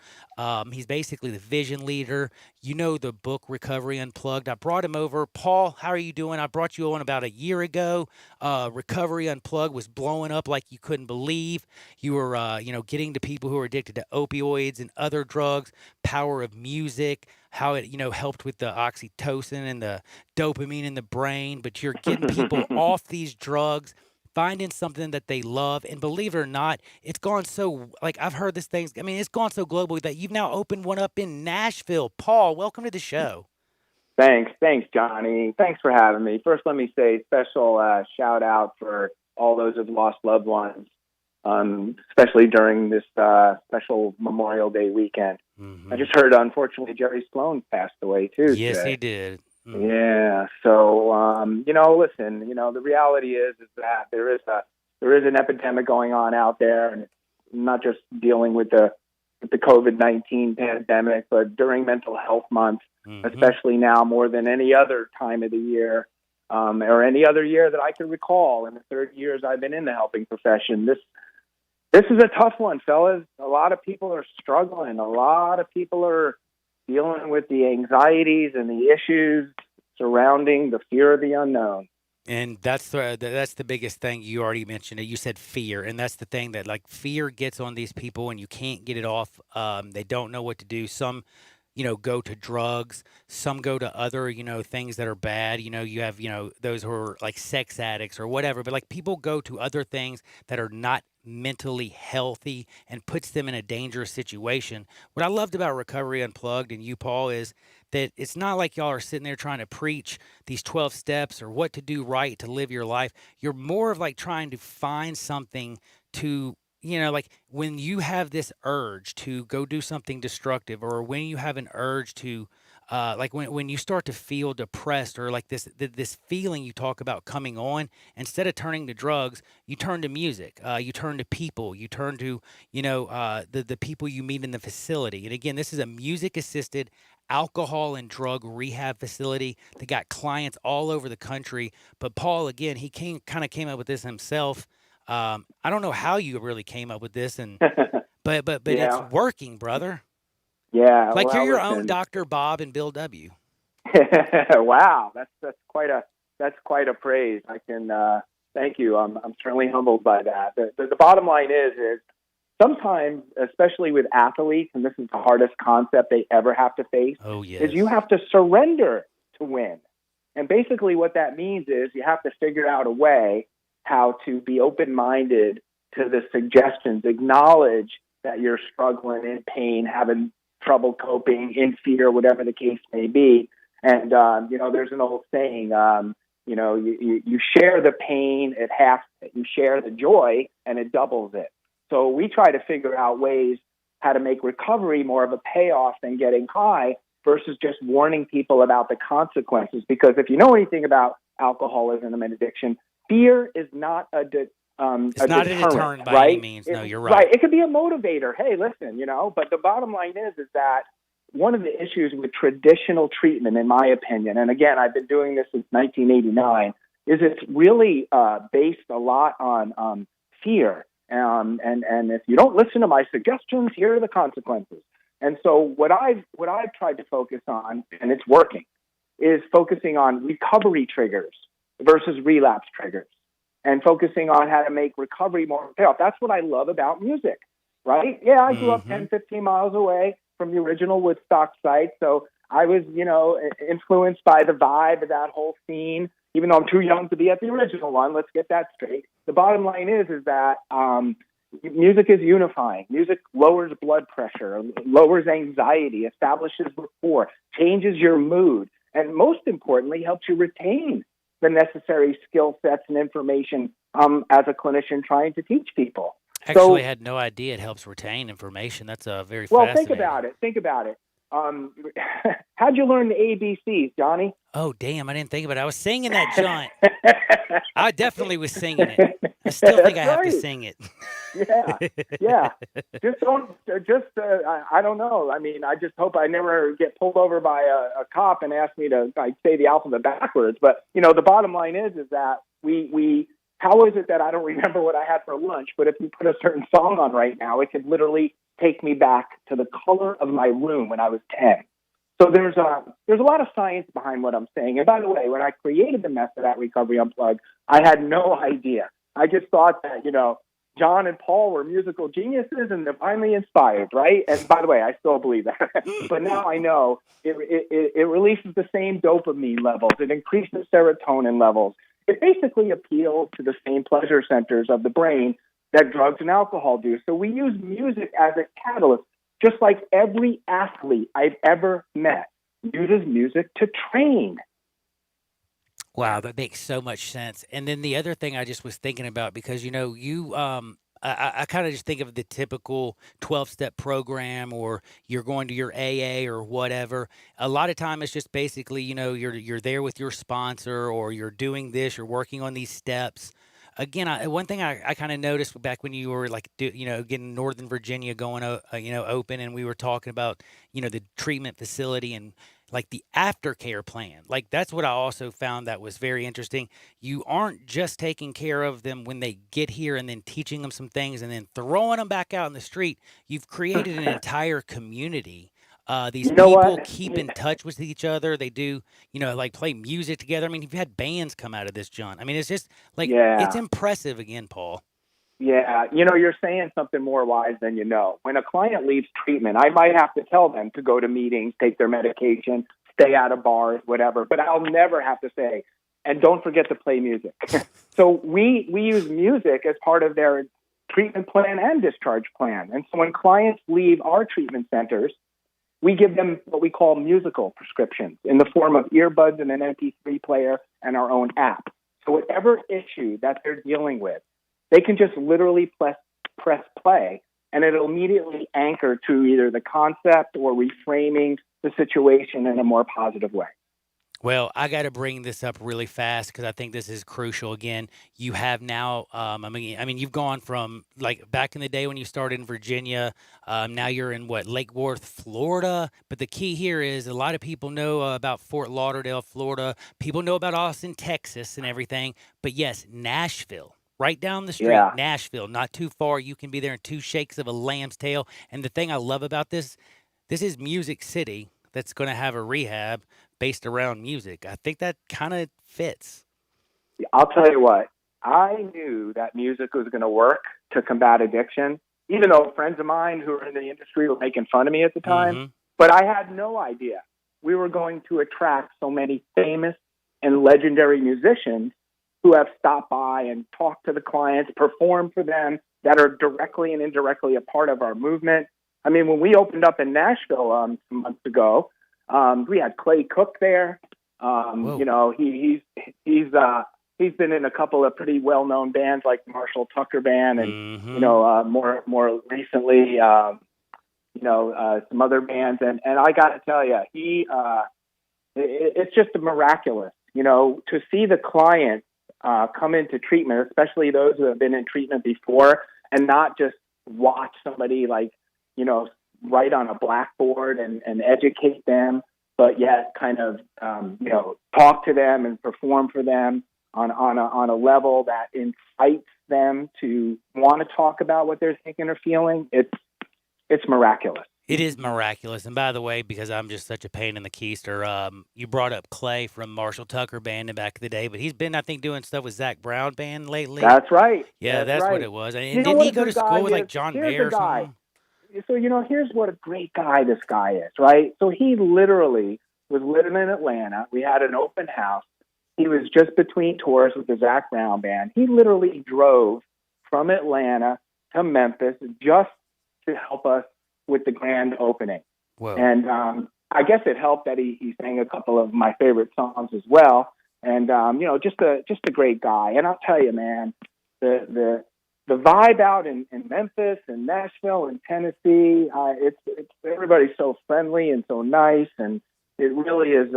S4: He's basically the vision leader. You know the book Recovery Unplugged. I brought him over. Paul, how are you doing? I brought you on about a year ago. Recovery Unplugged was blowing up like you couldn't believe. You were, getting to people who are addicted to opioids and other drugs, power of music, how it, helped with the oxytocin and the dopamine in the brain, but you're getting people off these drugs, finding something that they love. And believe it or not, it's gone so, I've heard this thing, it's gone so globally that you've now opened one up in Nashville. Paul, welcome to the show.
S19: Thanks, Johnny. Thanks for having me. First, let me say special shout out for all those who've lost loved ones, especially during this special Memorial Day weekend. Mm-hmm. I just heard, unfortunately, Jerry Sloan passed away, too.
S4: Yes,
S19: today.
S4: He did. Mm-hmm.
S19: Yeah. So, listen, the reality is that there is an epidemic going on out there, and it's not just dealing with the COVID-19 pandemic, but during Mental Health Month, mm-hmm. especially now more than any other time of the year, or any other year that I can recall in the 30 years I've been in the helping profession. This is a tough one, fellas. A lot of people are struggling. A lot of people are dealing with the anxieties and the issues surrounding the fear of the unknown.
S4: And that's the biggest thing. You already mentioned it. You said fear, and that's the thing that fear gets on these people, and you can't get it off. They don't know what to do. Some, go to drugs. Some go to other, things that are bad. You have, those who are sex addicts or whatever. But people go to other things that are not mentally healthy and puts them in a dangerous situation. What I loved about Recovery Unplugged and you, Paul, is that it's not like y'all are sitting there trying to preach these 12 steps or what to do right to live your life. You're more of trying to find something to, when you have this urge to go do something destructive, or when you have an urge to when you start to feel depressed, or this feeling you talk about coming on, instead of turning to drugs, you turn to music, you turn to people, you turn to, the people you meet in the facility. And again, this is a music-assisted alcohol and drug rehab facility. They got clients all over the country. But Paul, again, he kind of came up with this himself. I don't know how you really came up with this, But
S19: Yeah.
S4: it's working, brother.
S19: Yeah.
S4: Like
S19: well,
S4: you're your
S19: listen.
S4: own Dr. Bob and Bill W.
S19: Wow, that's quite a praise. I can thank you. I'm certainly humbled by that. The bottom line is sometimes, especially with athletes, and this is the hardest concept they ever have to face,
S4: Oh, yes.
S19: is you have to surrender to win. And basically what that means is you have to figure out a way how to be open-minded to the suggestions, acknowledge that you're struggling, in pain, having trouble coping, in fear, whatever the case may be. And, there's an old saying, you share the pain, it halves it. You share the joy, and it doubles it. So we try to figure out ways how to make recovery more of a payoff than getting high versus just warning people about the consequences. Because if you know anything about alcoholism and addiction, fear is not a
S4: not a deterrent by
S19: right?
S4: any means. No, you're right.
S19: Right. It could be a motivator. Hey, listen, but the bottom line is that one of the issues with traditional treatment, in my opinion, and again, I've been doing this since 1989, is it's really based a lot on fear. And if you don't listen to my suggestions, here are the consequences. And so what I've tried to focus on, and it's working, is focusing on recovery triggers versus relapse triggers, and focusing on how to make recovery more payoff. That's what I love about music, right? Yeah, I grew up 10, 15 miles away from the original Woodstock site, so I was, influenced by the vibe of that whole scene, even though I'm too young to be at the original one. Let's get that straight. The bottom line is that music is unifying. Music lowers blood pressure, lowers anxiety, establishes rapport, changes your mood, and most importantly, helps you retain the necessary skill sets and information as a clinician trying to teach people.
S4: Actually, I had no idea it helps retain information. That's very
S19: well.
S4: fascinating.
S19: Think about it. How'd you learn the ABCs, Johnny?
S4: Oh, damn, I didn't think about it. I was singing that joint. I definitely was singing it. I still think I have to sing it.
S19: Yeah. I don't know. I mean, I just hope I never get pulled over by a cop and ask me to say the alphabet backwards. But, the bottom line is that we how is it that I don't remember what I had for lunch, but if you put a certain song on right now, it could literally take me back to the color of my room when I was 10. So there's a lot of science behind what I'm saying. And by the way, when I created the method at Recovery Unplugged, I had no idea. I just thought that, John and Paul were musical geniuses and divinely inspired, right? And by the way, I still believe that. But now I know it releases the same dopamine levels. It increases serotonin levels. It basically appeals to the same pleasure centers of the brain that drugs and alcohol do. So we use music as a catalyst, just like every athlete I've ever met uses music to train.
S4: Wow, that makes so much sense. And then the other thing I just was thinking about, because, I kind of just think of the typical 12-step program, or you're going to your AA or whatever. A lot of time it's just basically, you're there with your sponsor, or you're doing this, you're working on these steps. Again, one thing I kind of noticed back when you were getting Northern Virginia going, open, and we were talking about, the treatment facility and like the aftercare plan. Like that's what I also found that was very interesting. You aren't just taking care of them when they get here and then teaching them some things and then throwing them back out in the street. You've created an entire community. These people keep in touch with each other. They do, play music together. I mean, you've had bands come out of this, John. I mean, it's just it's impressive again, Paul.
S19: Yeah. You're saying something more wise than you know. When a client leaves treatment, I might have to tell them to go to meetings, take their medication, stay out of bars, whatever, but I'll never have to say, and don't forget to play music. So we use music as part of their treatment plan and discharge plan. And so when clients leave our treatment centers, we give them what we call musical prescriptions in the form of earbuds and an MP3 player and our own app. So whatever issue that they're dealing with, they can just literally press play, and it'll immediately anchor to either the concept or reframing the situation in a more positive way.
S4: Well, I got to bring this up really fast because I think this is crucial. Again, you have now, you've gone from like back in the day when you started in Virginia, now you're in Lake Worth, Florida. But the key here is a lot of people know about Fort Lauderdale, Florida. People know about Austin, Texas and everything. But yes, Nashville. Right down the street,
S19: Yeah.
S4: Nashville, not too far. You can be there in 2 shakes of a lamb's tail. And the thing I love about this is Music City that's going to have a rehab based around music. I think that kind of fits.
S19: I'll tell you what, I knew that music was going to work to combat addiction, even though friends of mine who were in the industry were making fun of me at the time.
S4: Mhm.
S19: But I had no idea we were going to attract so many famous and legendary musicians who have stopped by and talked to the clients, performed for them, that are directly and indirectly a part of our movement. I mean, when we opened up in Nashville some months ago, we had Clay Cook there. You know, he's been in a couple of pretty well-known bands like Marshall Tucker Band, and you know, more recently, you know, some other bands. And I got to tell you, it's just miraculous, you know, to see the clients come into treatment, especially those who have been in treatment before, and not just watch somebody like, you know, write on a blackboard and educate them, but yet kind of, you know, talk to them and perform for them on a level that incites them to want to talk about what they're thinking or feeling. It's miraculous.
S4: It is miraculous. And by the way, because I'm just such a pain in the keister, you brought up Clay from Marshall Tucker Band in back in the day, but he's been, I think, doing stuff with Zach Brown Band lately.
S19: That's right.
S4: Yeah, that's
S19: right.
S4: what it was. And
S19: You know
S4: didn't
S19: what
S4: he go
S19: the
S4: to school with
S19: guy
S4: like
S19: is?
S4: John
S19: Here's
S4: Mayer
S19: the
S4: or
S19: guy.
S4: something?
S19: So, you know, here's what a great guy this guy is, right? So he literally was living in Atlanta. We had an open house. He was just between tours with the Zach Brown Band. He literally drove from Atlanta to Memphis just to help us with the grand opening.
S4: Whoa.
S19: And I guess it helped that he sang a couple of my favorite songs as well. And you know, just a great guy. And I'll tell you, man, the vibe out in Memphis and Nashville and Tennessee, it's everybody's so friendly and so nice, and it really is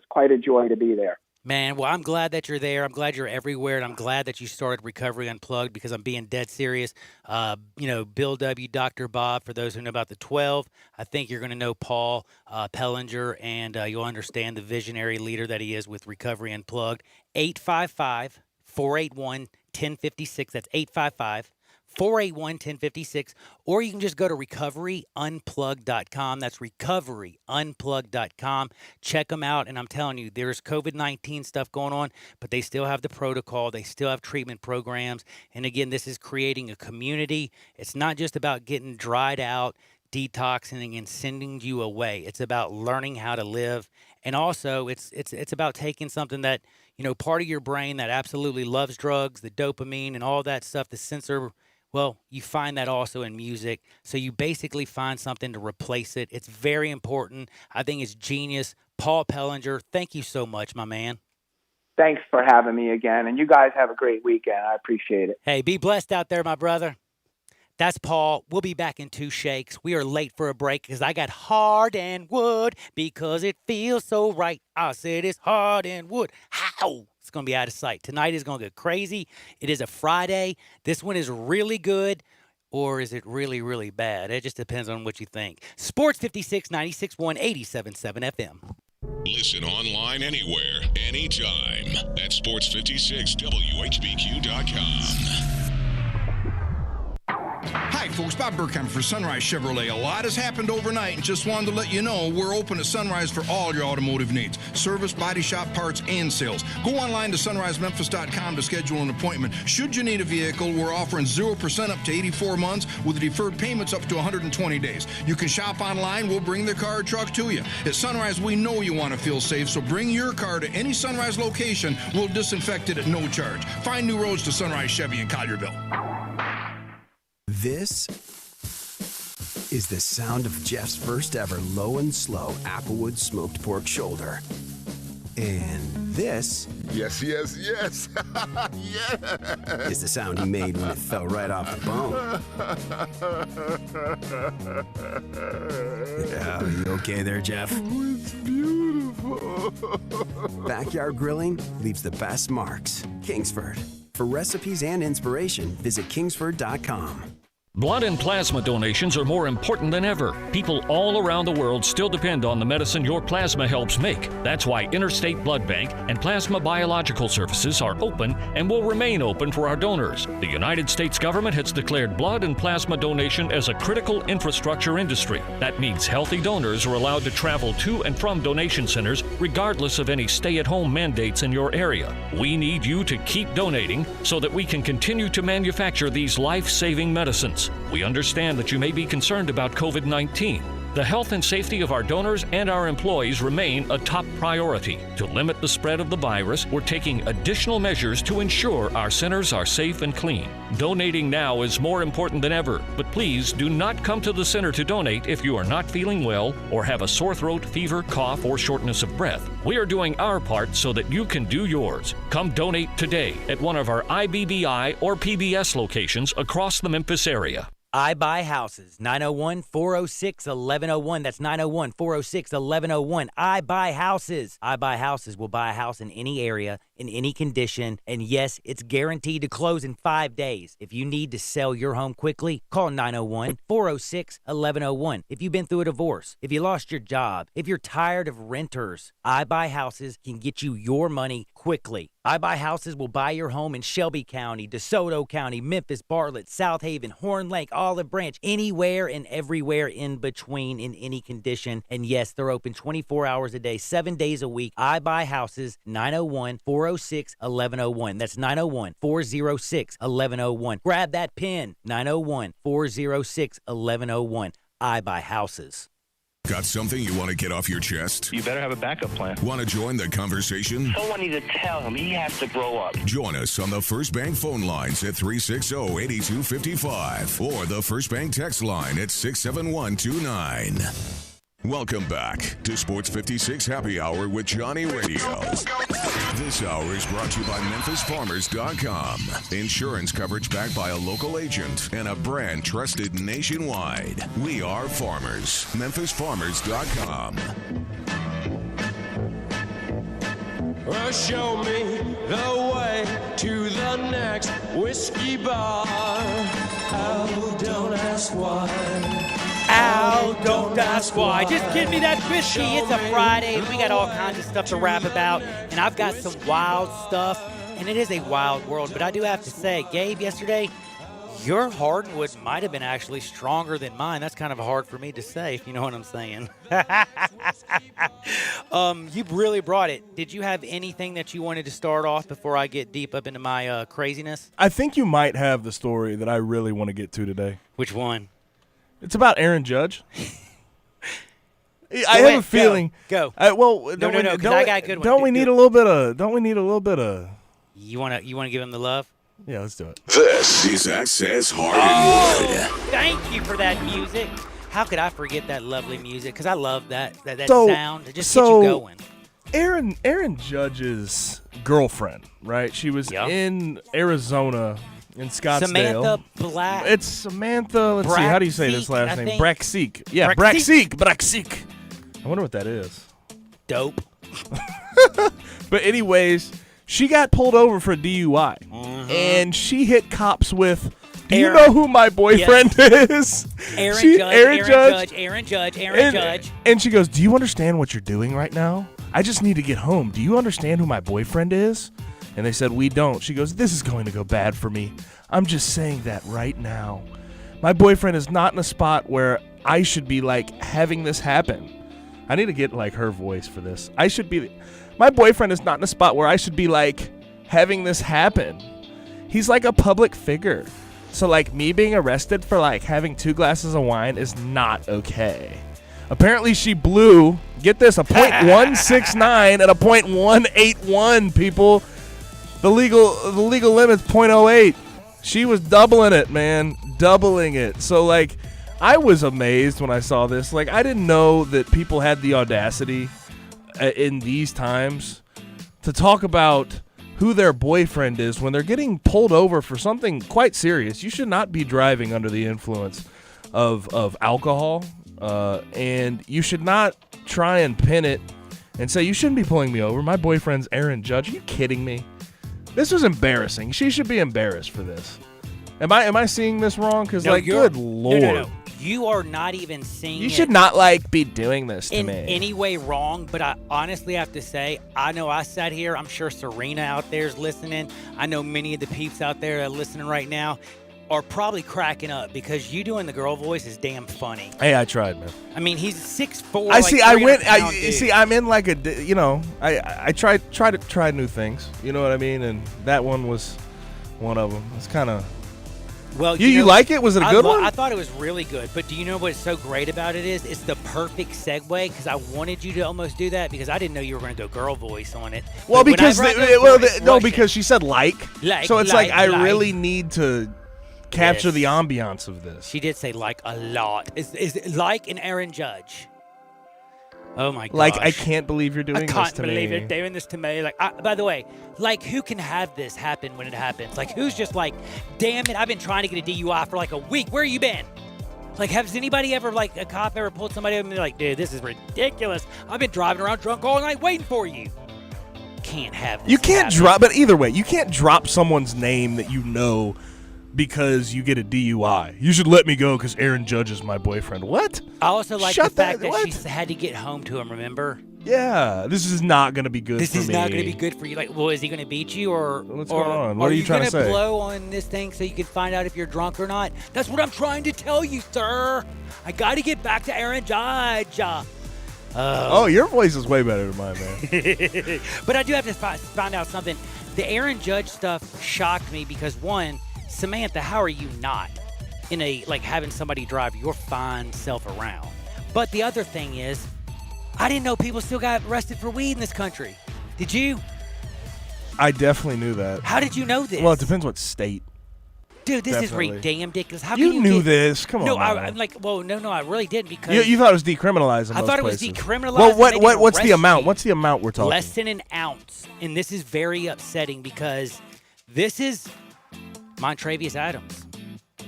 S19: quite a joy to be there.
S4: Man, well, I'm glad that you're there. I'm glad you're everywhere, and I'm glad that you started Recovery Unplugged, because I'm being dead serious. You know, Bill W., Dr. Bob, for those who know about the 12, I think you're going to know Paul Pellinger, and you'll understand the visionary leader that he is with Recovery Unplugged. 855-481-1056. That's 855-481-1056. Or you can just go to recoveryunplugged.com. That's recoveryunplugged.com. Check them out. And I'm telling you, there's COVID-19 stuff going on, but they still have the protocol. They still have treatment programs. And again, this is creating a community. It's not just about getting dried out, detoxing, and sending you away. It's about learning how to live. And also, it's about taking something that, you know, part of your brain that absolutely loves drugs, the dopamine and all that stuff, the sensor. Well, you find that also in music. So you basically find something to replace it. It's very important. I think it's genius. Paul Pellinger, thank you so much, my man.
S19: Thanks for having me again. And you guys have a great weekend. I appreciate it.
S4: Hey, be blessed out there, my brother. That's Paul. We'll be back in 2 shakes. We are late for a break because I got hard and wood because it feels so right. I said it's hard and wood. How? It's going to be out of sight. Tonight is going to get crazy. It is a Friday. This one is really good, or is it really, really bad? It just depends on what you think. Sports 56, 96.1, 87.7 FM.
S1: Listen online anywhere, anytime at sports56whbq.com.
S20: Hi, folks. Bob Burkheim for Sunrise Chevrolet. A lot has happened overnight, and just wanted to let you know we're open at Sunrise for all your automotive needs. Service, body shop, parts, and sales. Go online to sunrisememphis.com to schedule an appointment. Should you need a vehicle, we're offering 0% up to 84 months with deferred payments up to 120 days. You can shop online. We'll bring the car or truck to you. At Sunrise, we know you want to feel safe, so bring your car to any Sunrise location. We'll disinfect it at no charge. Find new roads to Sunrise Chevy in Collierville.
S21: This is the sound of Jeff's first ever low and slow Applewood smoked pork shoulder. And this...
S22: Yes. Yes!
S21: ...is the sound he made when it fell right off the bone. Yeah, you okay there, Jeff?
S22: Oh, it's beautiful.
S21: Backyard grilling leaves the best marks. Kingsford. For recipes and inspiration, visit kingsford.com.
S2: Blood and plasma donations are more important than ever. People all around the world still depend on the medicine your plasma helps make. That's why Interstate Blood Bank and Plasma Biological Services are open and will remain open for our donors. The United States government has declared blood and plasma donation as a critical infrastructure industry. That means healthy donors are allowed to travel to and from donation centers regardless of any stay-at-home mandates in your area. We need you to keep donating so that we can continue to manufacture these life-saving medicines. We understand that you may be concerned about COVID-19. The health and safety of our donors and our employees remain a top priority. To limit the spread of the virus, we're taking additional measures to ensure our centers are safe and clean. Donating now is more important than ever, but please do not come to the center to donate if you are not feeling well or have a sore throat, fever, cough, or shortness of breath. We are doing our part so that you can do yours. Come donate today at one of our IBBI or PBS locations across the Memphis area.
S4: I Buy Houses, 901-406-1101. That's 901-406-1101. I Buy Houses. I Buy Houses will buy a house in any area, in any condition, and yes, it's guaranteed to close in 5 days. If you need to sell your home quickly, call 901-406-1101. If you've been through a divorce, if you lost your job, if you're tired of renters, I Buy Houses can get you your money quickly. I Buy Houses will buy your home in Shelby County, DeSoto County, Memphis, Bartlett, South Haven, Horn Lake, Olive Branch, anywhere and everywhere in between in any condition. And yes, they're open 24 hours a day, 7 days a week. I Buy Houses, 901-406-1101. That's 901-406-1101. Grab that pen, 901-406-1101. I Buy Houses.
S1: Got something you want to get off your chest?
S6: You better have a backup plan.
S1: Want to join the conversation?
S6: Someone needs to tell him he has to grow up.
S1: Join us on the First Bank phone lines at 360-8255 or the First Bank text line at 67129. Welcome back to Sports 56 Happy Hour with Johnny Radio. This hour is brought to you by MemphisFarmers.com. Insurance coverage backed by a local agent and a brand trusted nationwide. We are farmers. MemphisFarmers.com.
S9: Show me the way to the next whiskey bar. Oh, don't ask why.
S4: Ow, don't ask why. Just give me that whiskey. It's a Friday, and we got all kinds of stuff to rap about. And I've got some wild stuff, and it is a wild world. But I do have to say, Gabe, yesterday, your hardwood might have been actually stronger than mine. That's kind of hard for me to say, if you know what I'm saying. You really brought it. Did you have anything that you wanted to start off before I get deep up into my craziness?
S5: I think you might have the story that I really want to get to today.
S4: Which one?
S5: It's about Aaron Judge. I have a feeling.
S4: Go.
S5: No.
S4: I got a good one.
S5: Don't we need a little bit of?
S4: You want to give him the love?
S5: Yeah, let's do it.
S1: This is Access Hardwood.
S4: Oh, thank you for that music. How could I forget that lovely music? Because I love that sound. It just gets you going.
S5: Aaron Judge's girlfriend, right? She was in Arizona. In Scottsdale.
S4: Samantha Black.
S5: It's Samantha. Let's see. How do you say this last name? Braxique. Yeah, Braxique. I wonder what that is.
S4: Dope.
S5: But anyways, she got pulled over for DUI. And she hit cops with, do you know who my boyfriend is?
S4: Aaron Judge.
S5: And she goes, do you understand what you're doing right now? I just need to get home. Do you understand who my boyfriend is? And they said, we don't. She goes, this is going to go bad for me. I'm just saying that right now. My boyfriend is not in a spot where I should be, having this happen. I need to get, her voice for this. My boyfriend is not in a spot where I should be, having this happen. He's like a public figure. So, me being arrested for, having 2 glasses of wine is not okay. Apparently she blew, get this, a .169 and a .181, people. The legal limit's .08. She was doubling it, man. Doubling it. So, I was amazed when I saw this. I didn't know that people had the audacity in these times to talk about who their boyfriend is when they're getting pulled over for something quite serious. You should not be driving under the influence of alcohol. And you should not try and pin it and say, you shouldn't be pulling me over. My boyfriend's Aaron Judge. Are you kidding me? This was embarrassing. She should be embarrassed for this. Am I seeing this wrong? Because
S4: No,
S5: good Lord.
S4: No. You are not even seeing
S5: You
S4: it
S5: should not be doing this to
S4: in
S5: me.
S4: any way wrong, but I honestly have to say, I know I sat here. I'm sure Serena out there is listening. I know many of the peeps out there that are listening right now are probably cracking up because you doing the girl voice is damn funny.
S5: Hey, I tried, man.
S4: I mean, he's 6'4".
S5: I see. I went.
S4: See,
S5: I'm in like I try to try new things. You know what I mean? And that one was one of them. It's kind of.
S4: Well,
S5: you like it? Was it a good one?
S4: I thought it was really good. But do you know what's so great about it is? It's the perfect segue because I wanted you to almost do that because I didn't know you were going to go girl voice on it.
S5: Well,
S4: But
S5: because
S4: Russian.
S5: because she said like. So it's
S4: like,
S5: I really need to capture
S4: Yes.
S5: the ambiance of this.
S4: She did say like a lot. Is it like an Aaron Judge? Oh my gosh.
S5: Like, I can't believe you're doing this to me.
S4: I can't believe you're doing this to me. Like, by the way, like, who can have this happen when it happens? Like, who's just like, damn it, I've been trying to get a DUI for like a week. Where you been? Like, has anybody ever, like, a cop ever pulled somebody over and be like, dude, this is ridiculous. I've been driving around drunk all night waiting for you. Can't have this
S5: You can't
S4: happen.
S5: drop, but either way, you can't drop someone's name that you know because you get a DUI. You should let me go because Aaron Judge is my boyfriend. What?
S4: I also like
S5: Shut
S4: the fact
S5: that-
S4: that
S5: what?
S4: she had to get home to him, remember?
S5: Yeah, this is not going to be good
S4: This
S5: for me.
S4: is not going to be good for you. Like, well, is he going to beat you or
S5: What's
S4: or
S5: going on? What are you trying to
S4: gonna
S5: say?
S4: blow on this thing so you can find out if you're drunk or not? That's what I'm trying to tell you, sir. I got to get back to Aaron Judge.
S5: Oh, your voice is way better than mine, man.
S4: But I do have to find out something. The Aaron Judge stuff shocked me because, one, Samantha, how are you not in a, like, having somebody drive your fine self around? But the other thing is, I didn't know people still got arrested for weed in this country. Did you?
S5: I definitely knew that.
S4: How did you know this?
S5: Well, it depends what state.
S4: Dude, this
S5: Definitely.
S4: is ridiculous. How
S5: You
S4: can you
S5: knew
S4: get,
S5: this. Come
S4: no,
S5: on,
S4: I'm like, well, no, I really didn't because
S5: You thought it was decriminalized in
S4: I
S5: most
S4: thought it was
S5: places.
S4: decriminalized.
S5: Well,
S4: and they didn't
S5: what's the
S4: arrest
S5: amount?
S4: you.
S5: What's the amount we're talking?
S4: Less than an ounce, and this is very upsetting because this is Montravius Adams.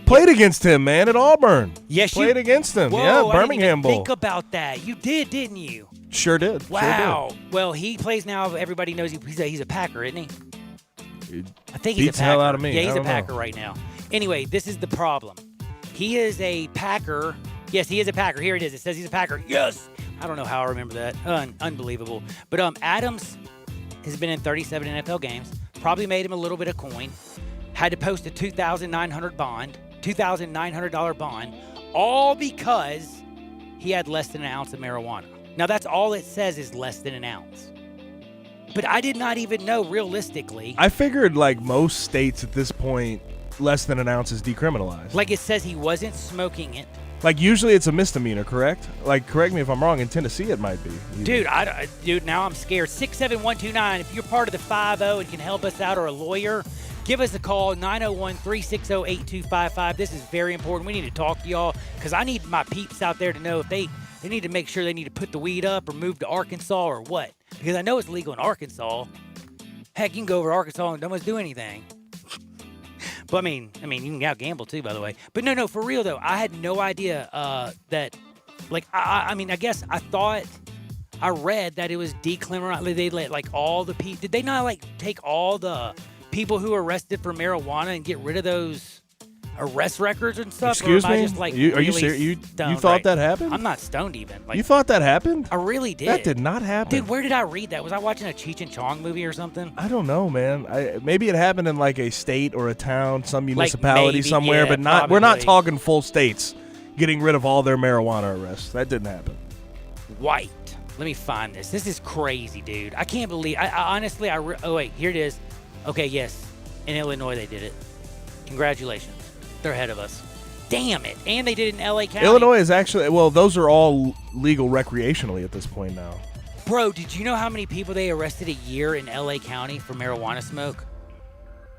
S5: Played against him, man, at Auburn.
S4: Yes,
S5: Played against him.
S4: Whoa,
S5: Yeah,
S4: I didn't
S5: Birmingham
S4: even
S5: Bowl.
S4: Think about that. You did, didn't you?
S5: Sure did.
S4: Wow. Well, he plays now. Everybody knows he's a Packer, isn't he? I think he's
S5: Beats
S4: a
S5: the
S4: Packer.
S5: hell out of me.
S4: Yeah,
S5: I
S4: he's a
S5: don't know.
S4: Packer right now. Anyway, this is the problem. He is a Packer. Yes, he is a Packer. Here it is. It says he's a Packer. Yes. I don't know how I remember that. Unbelievable. But Adams has been in 37 NFL games. Probably made him a little bit of coin. Had to post a $2,900 bond, all because he had less than an ounce of marijuana. Now, that's all it says is less than an ounce. But I did not even know realistically.
S5: I figured, like most states at this point, less than an ounce is decriminalized.
S4: Like it says he wasn't smoking it.
S5: Like usually it's a misdemeanor, correct? Like, correct me if I'm wrong. In Tennessee, it might be.
S4: Dude, now I'm scared. 67129. If you're part of the 5-0 and can help us out or a lawyer, give us a call, 901-360-8255. This is very important. We need to talk to y'all because I need my peeps out there to know if they need to make sure they need to put the weed up or move to Arkansas or what. Because I know it's legal in Arkansas. Heck, you can go over to Arkansas and don't much do anything. But I mean, you can out gamble too, by the way. But no, for real though, I had no idea that, like, I guess I thought, I read that it was decriminalized. They let like all the people. Did they not like take all the people who were arrested for marijuana and get rid of those arrest records and stuff?
S5: Excuse
S4: or am
S5: me?
S4: I just, like,
S5: Are you
S4: really
S5: serious? You
S4: stoned
S5: thought
S4: right
S5: that
S4: now?
S5: happened?
S4: I'm not stoned even. Like,
S5: You thought that happened?
S4: I really did.
S5: That did not happen.
S4: Dude, where did I read that? Was I watching a Cheech and Chong movie or something?
S5: I don't know, man. Maybe it happened in like a state or a town, some municipality
S4: maybe,
S5: somewhere,
S4: yeah,
S5: but not. We're not
S4: probably.
S5: talking full states getting rid of all their marijuana arrests. That didn't happen.
S4: White. Let me find this. This is crazy, dude. I can't believe. I honestly, oh wait, here it is. Okay, yes, in Illinois they did it. Congratulations, they're ahead of us. Damn it! And they did it in LA County.
S5: Illinois is actually those are all legal recreationally at this point now.
S4: Bro, did you know how many people they arrested a year in LA County for marijuana smoke?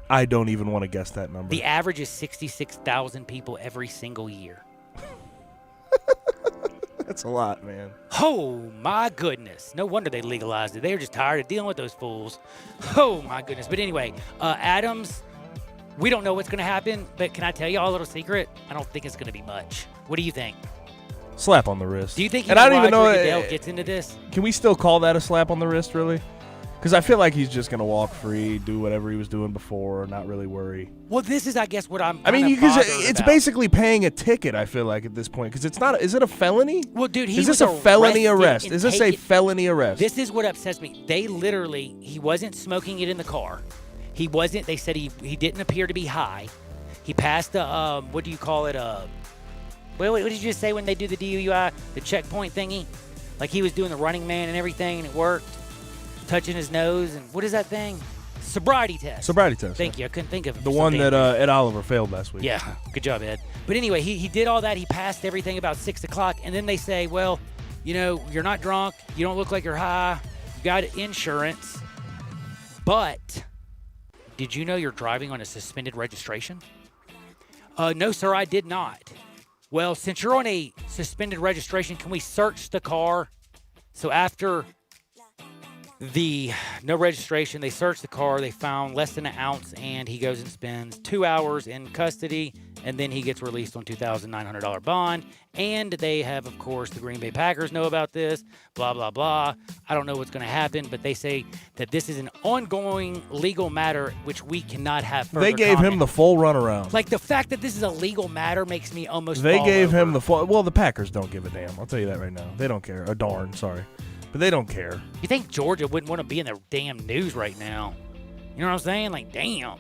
S5: I don't even want to guess that number.
S4: The average is 66,000 people every single year.
S5: That's a lot, man.
S4: Oh, my goodness. No wonder they legalized it. They were just tired of dealing with those fools. Oh, my goodness. But anyway, Adams, we don't know what's going to happen, but can I tell you all a little secret? I don't think it's going to be much. What do you think?
S5: Slap on the wrist.
S4: Do you think
S5: and I don't even know
S4: Goodell gets into this?
S5: Can we still call that a slap on the wrist, really? Because I feel like he's just going to walk free, do whatever he was doing before, not really worry.
S4: Well, this is, I guess, what I'm.
S5: I mean,
S4: because
S5: it's basically paying a ticket. I feel like at this point, because it's not. Is it a felony?
S4: Well, dude,
S5: is this a felony arrest? Is this a felony arrest?
S4: This is what upsets me. They literally, he wasn't smoking it in the car. He wasn't. They said he didn't appear to be high. He passed the what do you call it? What did you just say when they do the DUI, the checkpoint thingy? Like he was doing the Running Man and everything, and it worked. Touching his nose, and what is that thing? Sobriety test.
S5: Sobriety test.
S4: Thank you. I couldn't think of it.
S5: The one that Ed Oliver failed last week.
S4: Yeah. Good job, Ed. But anyway, he did all that. He passed everything about 6 o'clock, and then they say, well, you know, you're not drunk. You don't look like you're high. You got insurance. But did you know you're driving on a suspended registration? No, sir, I did not. Well, since you're on a suspended registration, can we search the car? So after the no registration, they searched the car. They found less than an ounce, and he goes and spends 2 hours in custody, and then he gets released on $2,900 bond. And they have, of course, the Green Bay Packers know about this, blah, blah, blah. I don't know what's going to happen, but they say that this is an ongoing legal matter, which we cannot have further
S5: They gave
S4: comment.
S5: him the full runaround.
S4: Like, the fact that this is a legal matter makes me almost
S5: They
S4: fall
S5: gave
S4: over.
S5: him the full. Well, the Packers don't give a damn. I'll tell you that right now. They don't care. A darn, sorry. But they don't care.
S4: You think Georgia wouldn't want to be in the damn news right now? You know what I'm saying? Like, damn.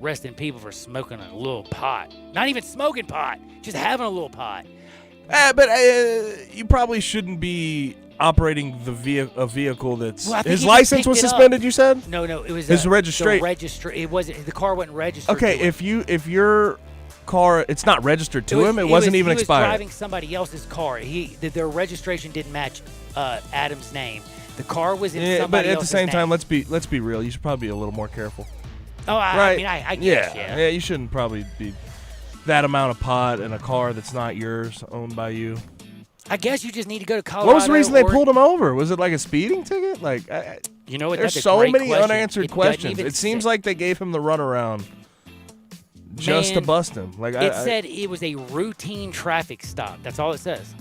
S4: Arresting people for smoking a little pot. Not even smoking pot. Just having a little pot.
S5: But you probably shouldn't be operating a vehicle that's...
S4: Well, I think
S5: his
S4: he
S5: license
S4: picked
S5: was
S4: it up.
S5: suspended, you said?
S4: No, it was...
S5: His registration.
S4: It wasn't... The car wasn't registered.
S5: Okay,
S4: to him.
S5: if your car... It's not registered to him. It wasn't even expired.
S4: He was driving somebody else's car. Their registration didn't match Adam's name. The car was in somebody else's
S5: But at the same
S4: name.
S5: time, let's be real. You should probably be a little more careful.
S4: Oh, I mean, I guess, yeah.
S5: Yeah, you shouldn't probably be that amount of pot in a car that's not yours, owned by you.
S4: I guess you just need to go to Colorado.
S5: What was the reason they pulled him over? Was it like a speeding ticket? Like,
S4: you know what?
S5: There's
S4: That's a
S5: so
S4: great
S5: many
S4: question.
S5: unanswered
S4: It doesn't
S5: questions.
S4: even
S5: It seems like they gave him the runaround just to
S4: Man,
S5: bust him. Like
S4: it said it was a routine traffic stop. That's all it says.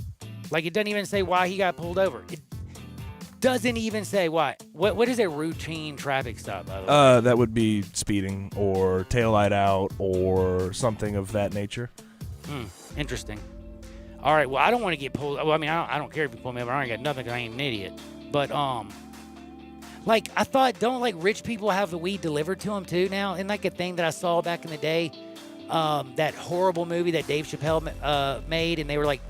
S4: Like, it doesn't even say why he got pulled over. It doesn't even say why. What is a routine traffic stop, by the way?
S5: That would be speeding or taillight out or something of that nature.
S4: Interesting. All right. Well, I don't want to get pulled. Well, I mean, I don't care if you pull me over. I ain't got nothing because I ain't an idiot. But like, I thought, don't like rich people have the weed delivered to them too now? Isn't like a thing that I saw back in the day? That horrible movie that Dave Chappelle made, and they were like,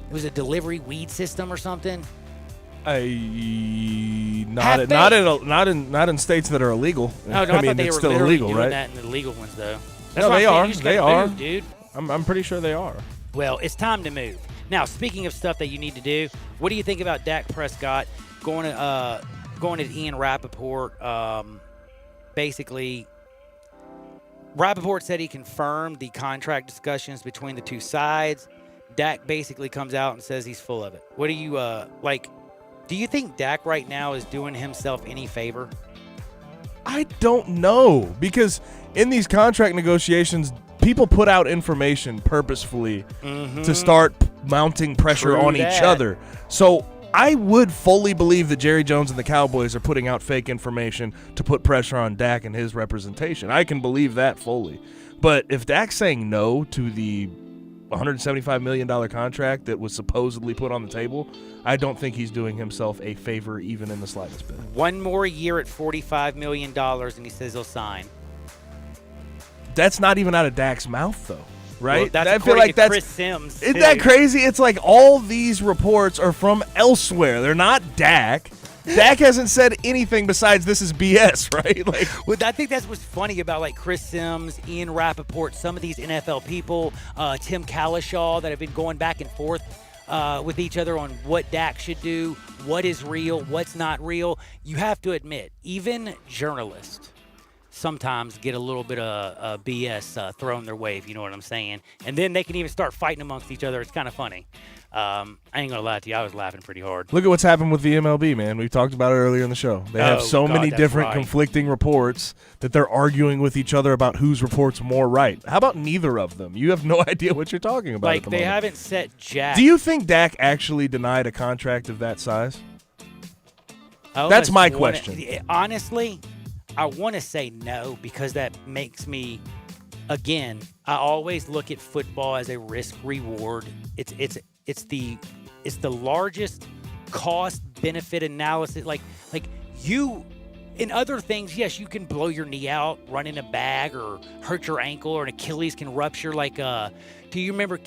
S4: it was a delivery weed system or something.
S5: Not in states that are illegal.
S4: No,
S5: I
S4: I
S5: mean,
S4: thought they
S5: it's
S4: were
S5: still
S4: literally
S5: illegal,
S4: doing
S5: right?
S4: that in the legal ones, though.
S5: No,
S4: why
S5: they
S4: I'm saying
S5: are.
S4: you just
S5: They
S4: gotta
S5: are,
S4: move, dude.
S5: I'm pretty sure they are.
S4: Well, it's time to move. Now, speaking of stuff that you need to do, what do you think about Dak Prescott going to Ian Rappaport? Basically, Rappaport said he confirmed the contract discussions between the two sides. Dak basically comes out and says he's full of it. What do you like? Do you think Dak right now is doing himself any favor?
S5: I don't know, because in these contract negotiations, people put out information purposefully to start mounting pressure
S4: True
S5: on
S4: that.
S5: each other. So I would fully believe that Jerry Jones and the Cowboys are putting out fake information to put pressure on Dak and his representation. I can believe that fully. But if Dak's saying no to the $175 million contract that was supposedly put on the table, I don't think he's doing himself a favor even in the slightest bit.
S4: One more year at $45 million, and he says he'll sign.
S5: That's not even out of Dak's mouth, though, right?
S4: Well, that's
S5: I feel
S4: according
S5: like
S4: to
S5: that's
S4: Chris Sims.
S5: Isn't
S4: too.
S5: that crazy? It's like all these reports are from elsewhere. They're not Dak. Dak hasn't said anything besides this is BS, right? Like,
S4: well, I think that's what's funny about like Chris Sims, Ian Rappaport, some of these NFL people, Tim Calishaw, that have been going back and forth with each other on what Dak should do, what is real, what's not real. You have to admit, even journalists sometimes get a little bit of BS thrown their way, if you know what I'm saying. And then they can even start fighting amongst each other. It's kind of funny. I ain't going to lie to you. I was laughing pretty hard.
S5: look at what's happened with the MLB, man. We talked about it earlier in the show. They have so many
S4: that's
S5: different
S4: right.
S5: conflicting reports that they're arguing with each other about whose report's more right. How about neither of them? You have no idea what you're talking about.
S4: Like,
S5: at the
S4: they
S5: moment.
S4: haven't set jack.
S5: Do you think Dak actually denied a contract of that size? That's my question.
S4: Honestly, I want to say no because that makes me, again, I always look at football as a risk reward. It's the largest cost benefit analysis. Like you, in other things, yes, you can blow your knee out, run in a bag, or hurt your ankle, or an Achilles can rupture. Like, do you remember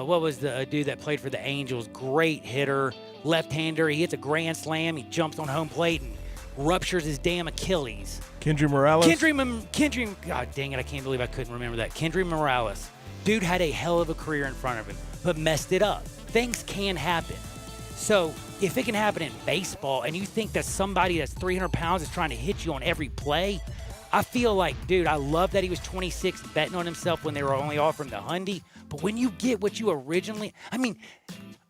S4: what was the dude that played for the Angels? Great hitter, left-hander. He hits a grand slam. He jumps on home plate and ruptures his damn Achilles.
S5: Kendry Morales?
S4: Kendry, God dang it, I can't believe I couldn't remember that. Kendry Morales. Dude had a hell of a career in front of him, but messed it up. Things can happen. So if it can happen in baseball and you think that somebody that's 300 pounds is trying to hit you on every play, I feel like, dude, I love that he was 26 betting on himself when they were only offering the Hyundai. But when you get what you originally, I mean,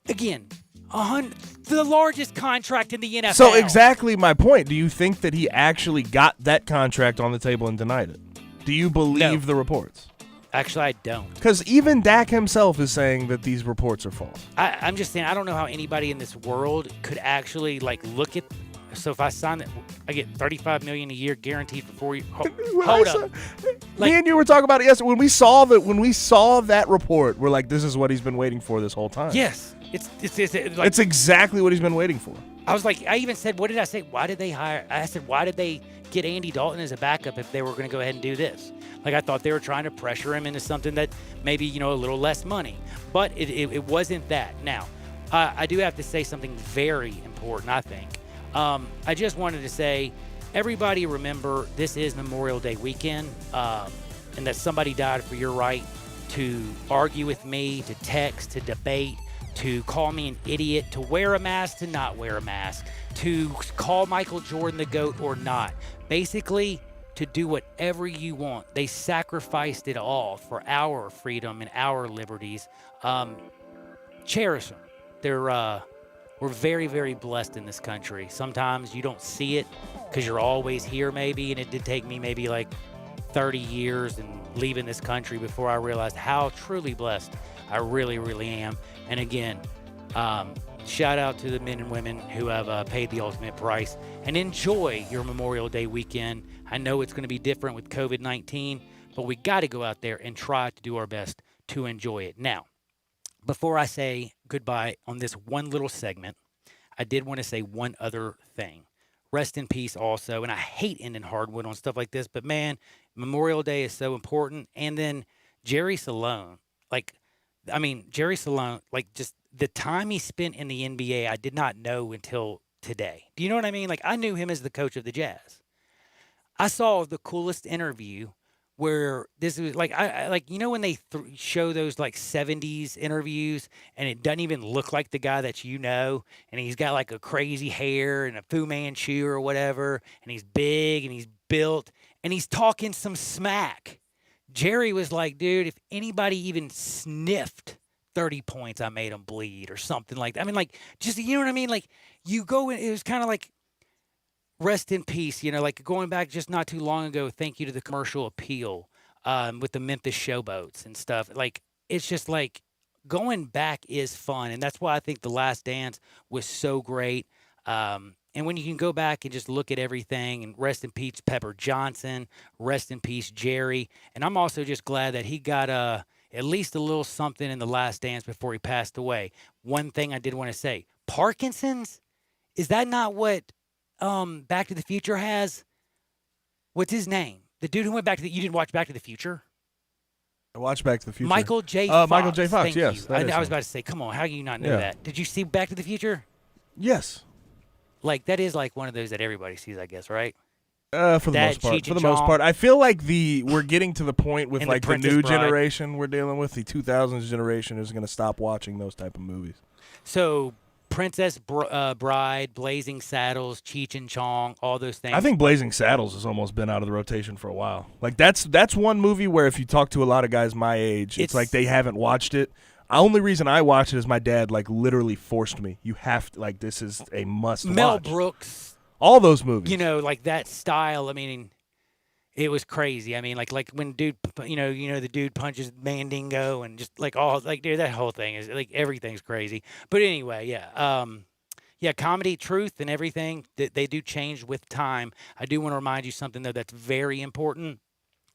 S4: again, the largest contract in the NFL.
S5: So exactly my point. Do you think that he actually got that contract on the table and denied it? Do you believe the reports?
S4: Actually, I don't.
S5: Because even Dak himself is saying that these reports are false.
S4: I'm just saying, I don't know how anybody in this world could actually look at. So if I sign that, I get $35 million a year guaranteed for 4 years. Hold up.
S5: Me and you were talking about it yesterday. When we saw that report, we're like, this is what he's been waiting for this whole time.
S4: Yes,
S5: it's exactly what he's been waiting for.
S4: I was like, I even said, what did I say? Why did they hire? I said, why did they get Andy Dalton as a backup if they were going to go ahead and do this? Like, I thought they were trying to pressure him into something that maybe, a little less money. But it wasn't that. Now, I do have to say something very important, I think. I just wanted to say, everybody remember, this is Memorial Day weekend, and that somebody died for your right to argue with me, to text, to debate, to call me an idiot, to wear a mask, to not wear a mask, to call Michael Jordan the GOAT or not. Basically, to do whatever you want. They sacrificed it all for our freedom and our liberties. Cherish them. We're very, very blessed in this country. Sometimes you don't see it because you're always here maybe, and it did take me maybe 30 years and leaving this country before I realized how truly blessed I really, really am. And again, shout out to the men and women who have paid the ultimate price, and enjoy your Memorial Day weekend. I know it's going to be different with COVID-19, but we got to go out there and try to do our best to enjoy it. Now, before I say goodbye on this one little segment, I did want to say one other thing. Rest in peace also, and I hate ending hardwood on stuff like this, but man, Memorial Day is so important. And then Jerry Salone, Jerry Salone, just the time he spent in the NBA, I did not know until today. Do you know what I mean? I knew him as the coach of the Jazz. I saw the coolest interview where this was when they show those 70s interviews and it doesn't even look like the guy that and he's got a crazy hair and a Fu Manchu or whatever, and he's big and he's built and he's talking some smack. Jerry was like, dude, if anybody even sniffed 30 points, I made them bleed or something like that. I mean, just, you know what I mean? You go in, it was kind of rest in peace, going back just not too long ago, thank you to the commercial appeal with the Memphis Showboats and stuff. It's just going back is fun. And that's why I think The Last Dance was so great. And when you can go back and just look at everything, and rest in peace, Pepper Johnson, rest in peace, Jerry. And I'm also just glad that he got at least a little something in The Last Dance before he passed away. One thing I did want to say, Parkinson's, is that not what Back to the Future has? What's his name? The dude who went back to you didn't watch Back to the Future?
S5: I watched Back to the Future.
S4: Michael J. Fox.
S5: Michael J. Fox,
S4: Thank
S5: yes.
S4: you. I was about to say, come on, how do you not know that? Did you see Back to the Future?
S5: Yes.
S4: That is one of those that everybody sees, I guess, right?
S5: For the most part. For the most part. I feel like we're getting to the point with the new generation we're dealing with, the 2000s generation is going to stop watching those type of movies.
S4: So Princess Bride, Blazing Saddles, Cheech and Chong, all those things.
S5: I think Blazing Saddles has almost been out of the rotation for a while. That's one movie where if you talk to a lot of guys my age, it's like they haven't watched it. The only reason I watched it is my dad literally forced me. You have to, this is a must watch.
S4: Mel Brooks.
S5: All those movies.
S4: That style, I mean, it was crazy. I mean, when dude, the dude punches Mandingo and just dude, that whole thing is everything's crazy. But anyway, yeah. Yeah, comedy, truth, and everything, they do change with time. I do want to remind you something, though, that's very important.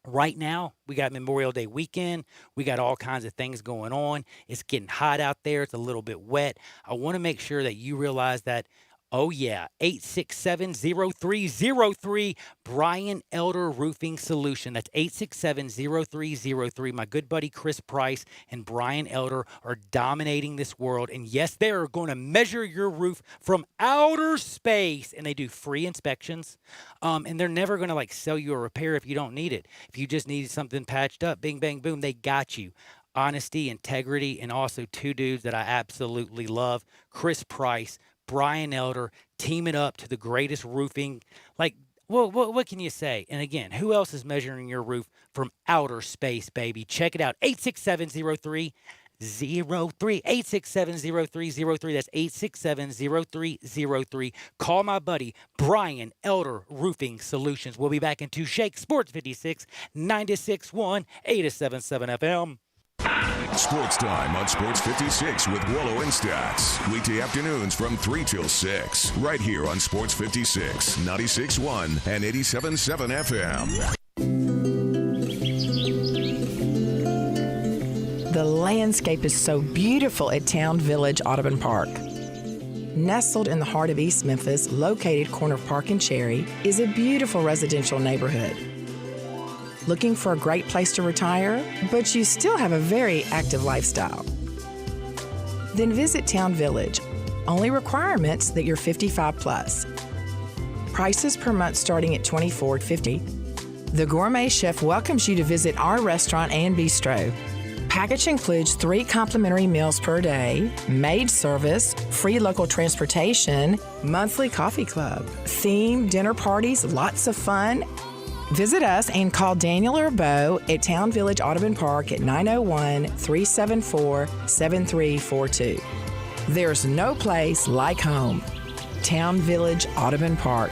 S4: Right now, we got Memorial Day weekend. We got all kinds of things going on. It's getting hot out there. It's a little bit wet. I want to make sure that you realize that, oh, yeah, 867-0303, Brian Elder Roofing Solution. That's 867-0303. My good buddy Chris Price and Brian Elder are dominating this world. And, yes, they are going to measure your roof from outer space. And they do free inspections. And they're never going to, like, sell you a repair if you don't need it. If you just need something patched up, bing, bang, boom, they got you. Honesty, integrity, and also two dudes that I absolutely love, Chris Price, Brian Elder, teaming up to the greatest roofing. Like, what can you say? And again, who else is measuring your roof from outer space, baby? Check it out. 867-0303. 867-0303. That's 867-0303. Call my buddy Brian Elder Roofing Solutions. We'll be back in two shakes. Sports 56, 96.1, 87.7 FM.
S1: Sports Time on Sports 56 with Wallow and Stats. Weekday afternoons from 3 till 6. Right here on Sports 56, 96.1 and 87.7 FM.
S16: The landscape is so beautiful at Town Village Audubon Park. Nestled in the heart of East Memphis, located corner of Park and Cherry, is a beautiful residential neighborhood. Looking for a great place to retire, but you still have a very active lifestyle? Then visit Town Village. Only requirements that you're 55 plus. Prices per month starting at $24.50. The Gourmet Chef welcomes you to visit our restaurant and bistro. Package includes 3 complimentary meals per day, maid service, free local transportation, monthly coffee club, themed dinner parties, lots of fun. Visit us and call Daniel or Bo at Town Village Audubon Park at 901-374-7342. There's no place like home. Town Village Audubon Park.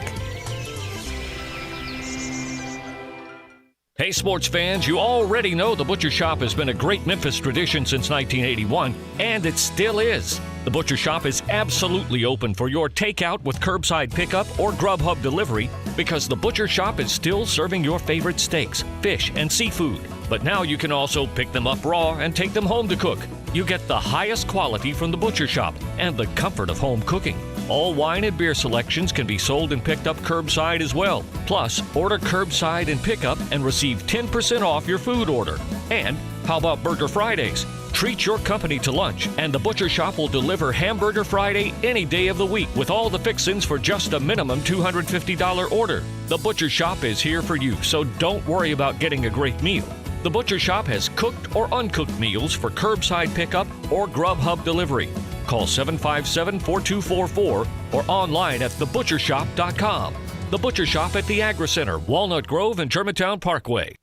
S2: Hey, sports fans, you already know the Butcher Shop has been a great Memphis tradition since 1981, and it still is. The Butcher Shop is absolutely open for your takeout with curbside pickup or Grubhub delivery because the Butcher Shop is still serving your favorite steaks, fish, and seafood. But now you can also pick them up raw and take them home to cook. You get the highest quality from the Butcher Shop and the comfort of home cooking. All wine and beer selections can be sold and picked up curbside as well. Plus, order curbside and pickup and receive 10% off your food order. And how about Burger Fridays? Treat your company to lunch, and the Butcher Shop will deliver Hamburger Friday any day of the week with all the fixins for just a minimum $250 order. The Butcher Shop is here for you, so don't worry about getting a great meal. The Butcher Shop has cooked or uncooked meals for curbside pickup or Grubhub delivery. Call 757-4244 or online at thebutchershop.com. The Butcher Shop at the Agri Center, Walnut Grove, and Germantown Parkway.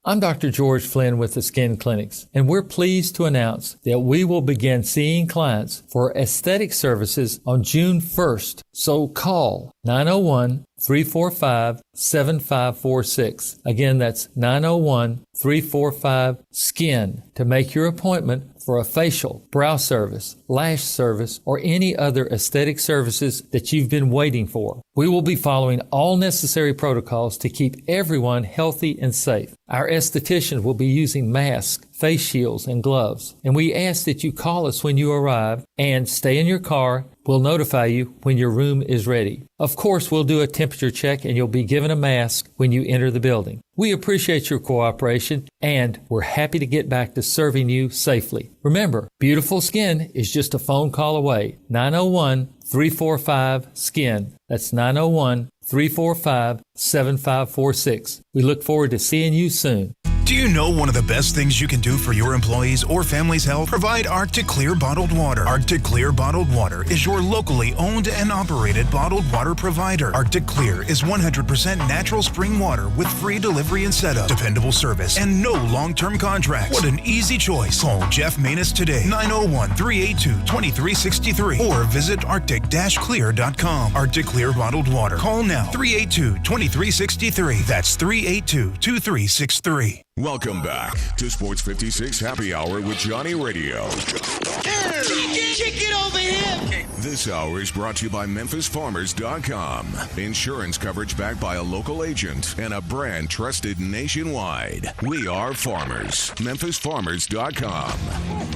S7: I'm Dr. George Flynn with the Skin Clinics, and we're pleased to announce that we will begin seeing clients for aesthetic services on June 1st. So call 901-345-7546. Again, that's 901-345-SKIN to make your appointment for a facial, brow service, lash service, or any other aesthetic services that you've been waiting for. We will be following all necessary protocols to keep everyone healthy and safe. Our esthetician will be using masks, face shields, and gloves. And we ask that you call us when you arrive and stay in your car. We'll notify you when your room is ready. Of course, we'll do a temperature check and you'll be given a mask when you enter the building. We appreciate your cooperation and we're happy to get back to serving you safely. Remember, beautiful skin is just a phone call away. 901-345-SKIN. That's 901-345-7546. We look forward to seeing you soon.
S8: Do you know one of the best things you can do for your employees or family's health? Provide Arctic Clear bottled water. Arctic Clear bottled water is your locally owned and operated bottled water provider. Arctic Clear is 100% natural spring water with free delivery and setup, dependable service, and no long-term contracts. What an easy choice. Call Jeff Manus today, 901-382-2363, or visit arctic-clear.com. Arctic Clear bottled water. Call now, 382-2363. That's 382-2363.
S1: Welcome back to Sports 56 Happy Hour with Johnny Radio.
S9: Kick it over here.
S1: This hour is brought to you by MemphisFarmers.com. Insurance coverage backed by a local agent and a brand trusted nationwide. We are farmers. MemphisFarmers.com.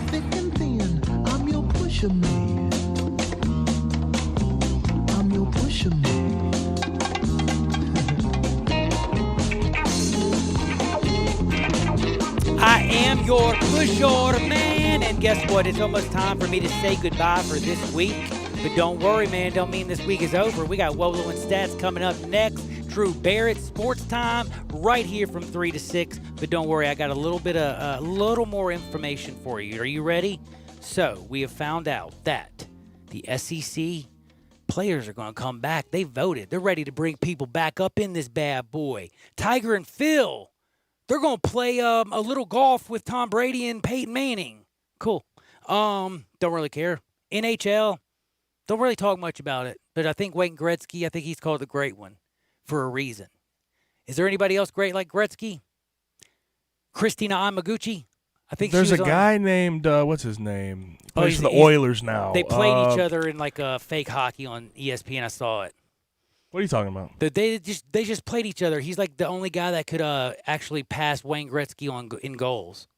S22: Thick and thin, I'm your pusher man. I'm your pusher man.
S4: I am your pusher man, and guess what? It's almost time for me to say goodbye for this week. But don't worry, man. Don't mean this week is over. We got Wolo and Stats coming up next. Drew Barrett, Sports Time, right here from 3 to 6. But don't worry, I got a little more information for you. Are you ready? So we have found out that the SEC players are going to come back. They voted. They're ready to bring people back up in this bad boy. Tiger and Phil. They're going to play a little golf with Tom Brady and Peyton Manning. Cool. Don't really care. NHL, don't really talk much about it. But I think Wayne Gretzky, I think he's called the great one for a reason. Is there anybody else great like Gretzky? Christina Yamaguchi? I think
S5: there's
S4: she was
S5: a guy named, what's his name? He plays for the
S4: he's-
S5: Oilers now.
S4: They played each other in like a fake hockey on ESPN. I saw it.
S5: What are you talking about?
S4: They just played each other. He's like the only guy that could actually pass Wayne Gretzky in goals.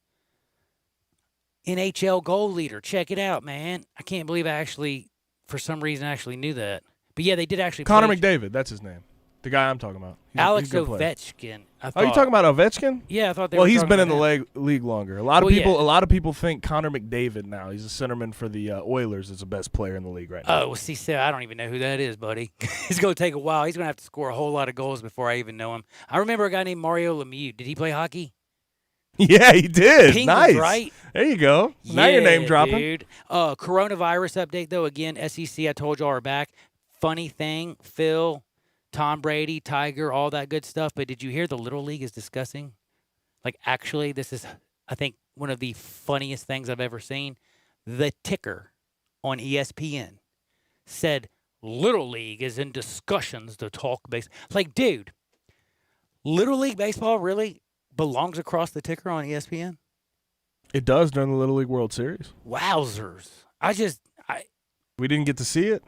S4: NHL goal leader. Check it out, man. I can't believe for some reason, I actually knew that. But yeah, they did actually
S5: Connor
S4: play
S5: McDavid, that's his name. The guy I'm talking about.
S4: Alex
S5: he's a good player.
S4: Ovechkin.
S5: Oh, you talking about Ovechkin?
S4: Yeah, I thought they
S5: well,
S4: were
S5: he's
S4: talking
S5: been in
S4: about
S5: the
S4: him.
S5: league longer. A lot of
S4: Well,
S5: people,
S4: yeah.
S5: a lot of people think Connor McDavid now. He's a centerman for the Oilers. Is the best player in the league right now.
S4: Oh, well, see, I don't even know who that is, buddy. It's going to take a while. He's going to have to score a whole lot of goals before I even know him. I remember a guy named Mario Lemieux. Did he play hockey?
S5: Yeah, he did.
S4: Penguins,
S5: nice.
S4: right?
S5: There you go. Now your name dropping.
S4: Dude. Coronavirus update, though. Again, SEC, I told y'all are back. Funny thing, Phil, Tom Brady, Tiger, all that good stuff. But did you hear the Little League is discussing? Like, actually, this is, I think, one of the funniest things I've ever seen. The ticker on ESPN said Little League is in discussions to talk base. Like, dude, Little League baseball really belongs across the ticker on ESPN?
S5: It does during the Little League World Series.
S4: Wowzers.
S5: We didn't get to see it.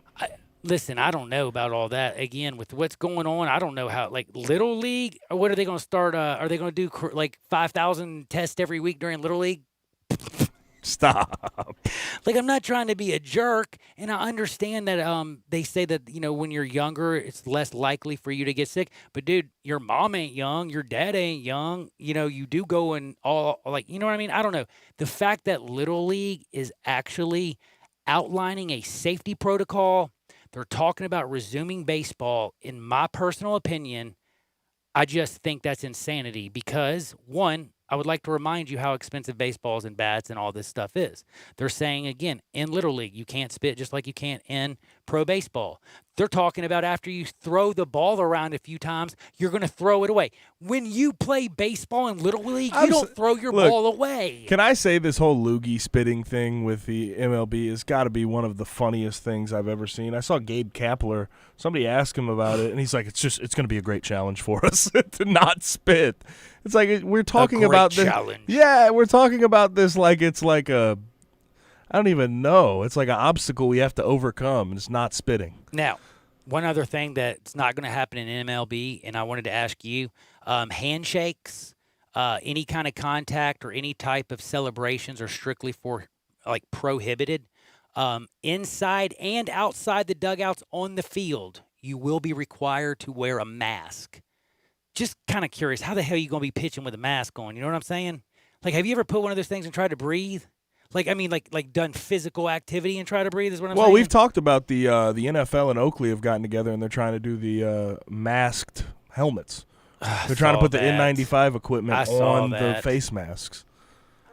S4: Listen, I don't know about all that. Again, with what's going on, I don't know how, like, Little League, or what are they going to start? Are they going to do, like, 5,000 tests every week during Little League?
S5: Stop.
S4: Like, I'm not trying to be a jerk, and I understand that they say that, when you're younger, it's less likely for you to get sick. But, dude, your mom ain't young. Your dad ain't young. You do go and all, like, you know what I mean? I don't know. The fact that Little League is actually outlining a safety protocol, they're talking about resuming baseball, in my personal opinion, I just think that's insanity because, one, I would like to remind you how expensive baseballs and bats and all this stuff is. They're saying, again, in Little League, you can't spit just like you can't in pro baseball. They're talking about after you throw the ball around a few times, you're going to throw it away. When you play baseball in Little League, you don't throw your ball away.
S5: Can I say this whole loogie spitting thing with the MLB has got to be one of the funniest things I've ever seen. I saw Gabe Kapler. Somebody asked him about it, and he's like, it's going to be a great challenge for us to not spit. It's like we're talking about this.
S4: Challenge.
S5: Yeah, we're talking about this like it's like a, I don't even know. It's like an obstacle we have to overcome, and it's not spitting.
S4: Now, one other thing that's not going to happen in MLB, and I wanted to ask you, handshakes, any kind of contact or any type of celebrations are strictly prohibited. Inside and outside the dugouts on the field, you will be required to wear a mask. Just kind of curious, how the hell are you going to be pitching with a mask on? You know what I'm saying? Like, have you ever put one of those things and tried to breathe? Like, I mean, like done physical activity and try to breathe is what I'm saying?
S5: Well, we've talked about the NFL and Oakley have gotten together, and they're trying to do the masked helmets. They're trying to put the N95 equipment on the face masks.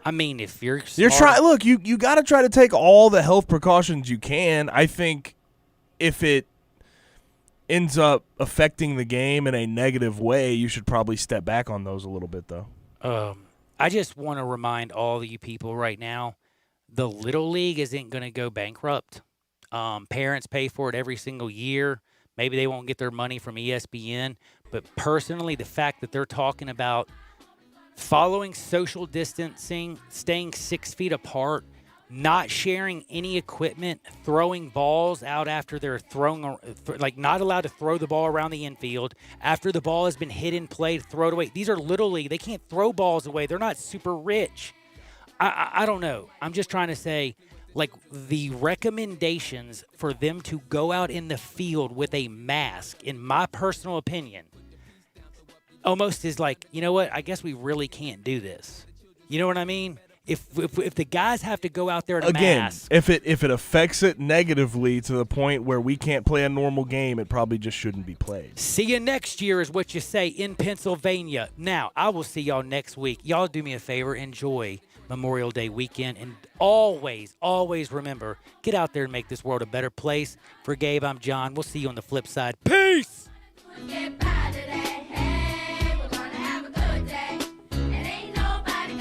S4: I mean, if you're
S5: look, you got to try to take all the health precautions you can. I think if it ends up affecting the game in a negative way, you should probably step back on those a little bit, though.
S4: I just want to remind all of you people right now, the Little League isn't going to go bankrupt. Parents pay for it every single year. Maybe they won't get their money from ESPN, but personally, the fact that they're talking about following social distancing, staying 6 feet apart, not sharing any equipment, throwing balls out after they're thrown, like not allowed to throw the ball around the infield. After the ball has been hit and played, throw it away. These are Little League. They can't throw balls away. They're not super rich. I don't know. I'm just trying to say, like, the recommendations for them to go out in the field with a mask, in my personal opinion, almost is like, you know what? I guess we really can't do this. You know what I mean? If the guys have to go out there in a mask.
S5: If it affects it negatively to the point where we can't play a normal game, it probably just shouldn't be played.
S4: See you next year is what you say in Pennsylvania. Now, I will see y'all next week. Y'all do me a favor. Enjoy Memorial Day weekend. And always, always remember, get out there and make this world a better place. For Gabe, I'm John. We'll see you on the flip side. Peace!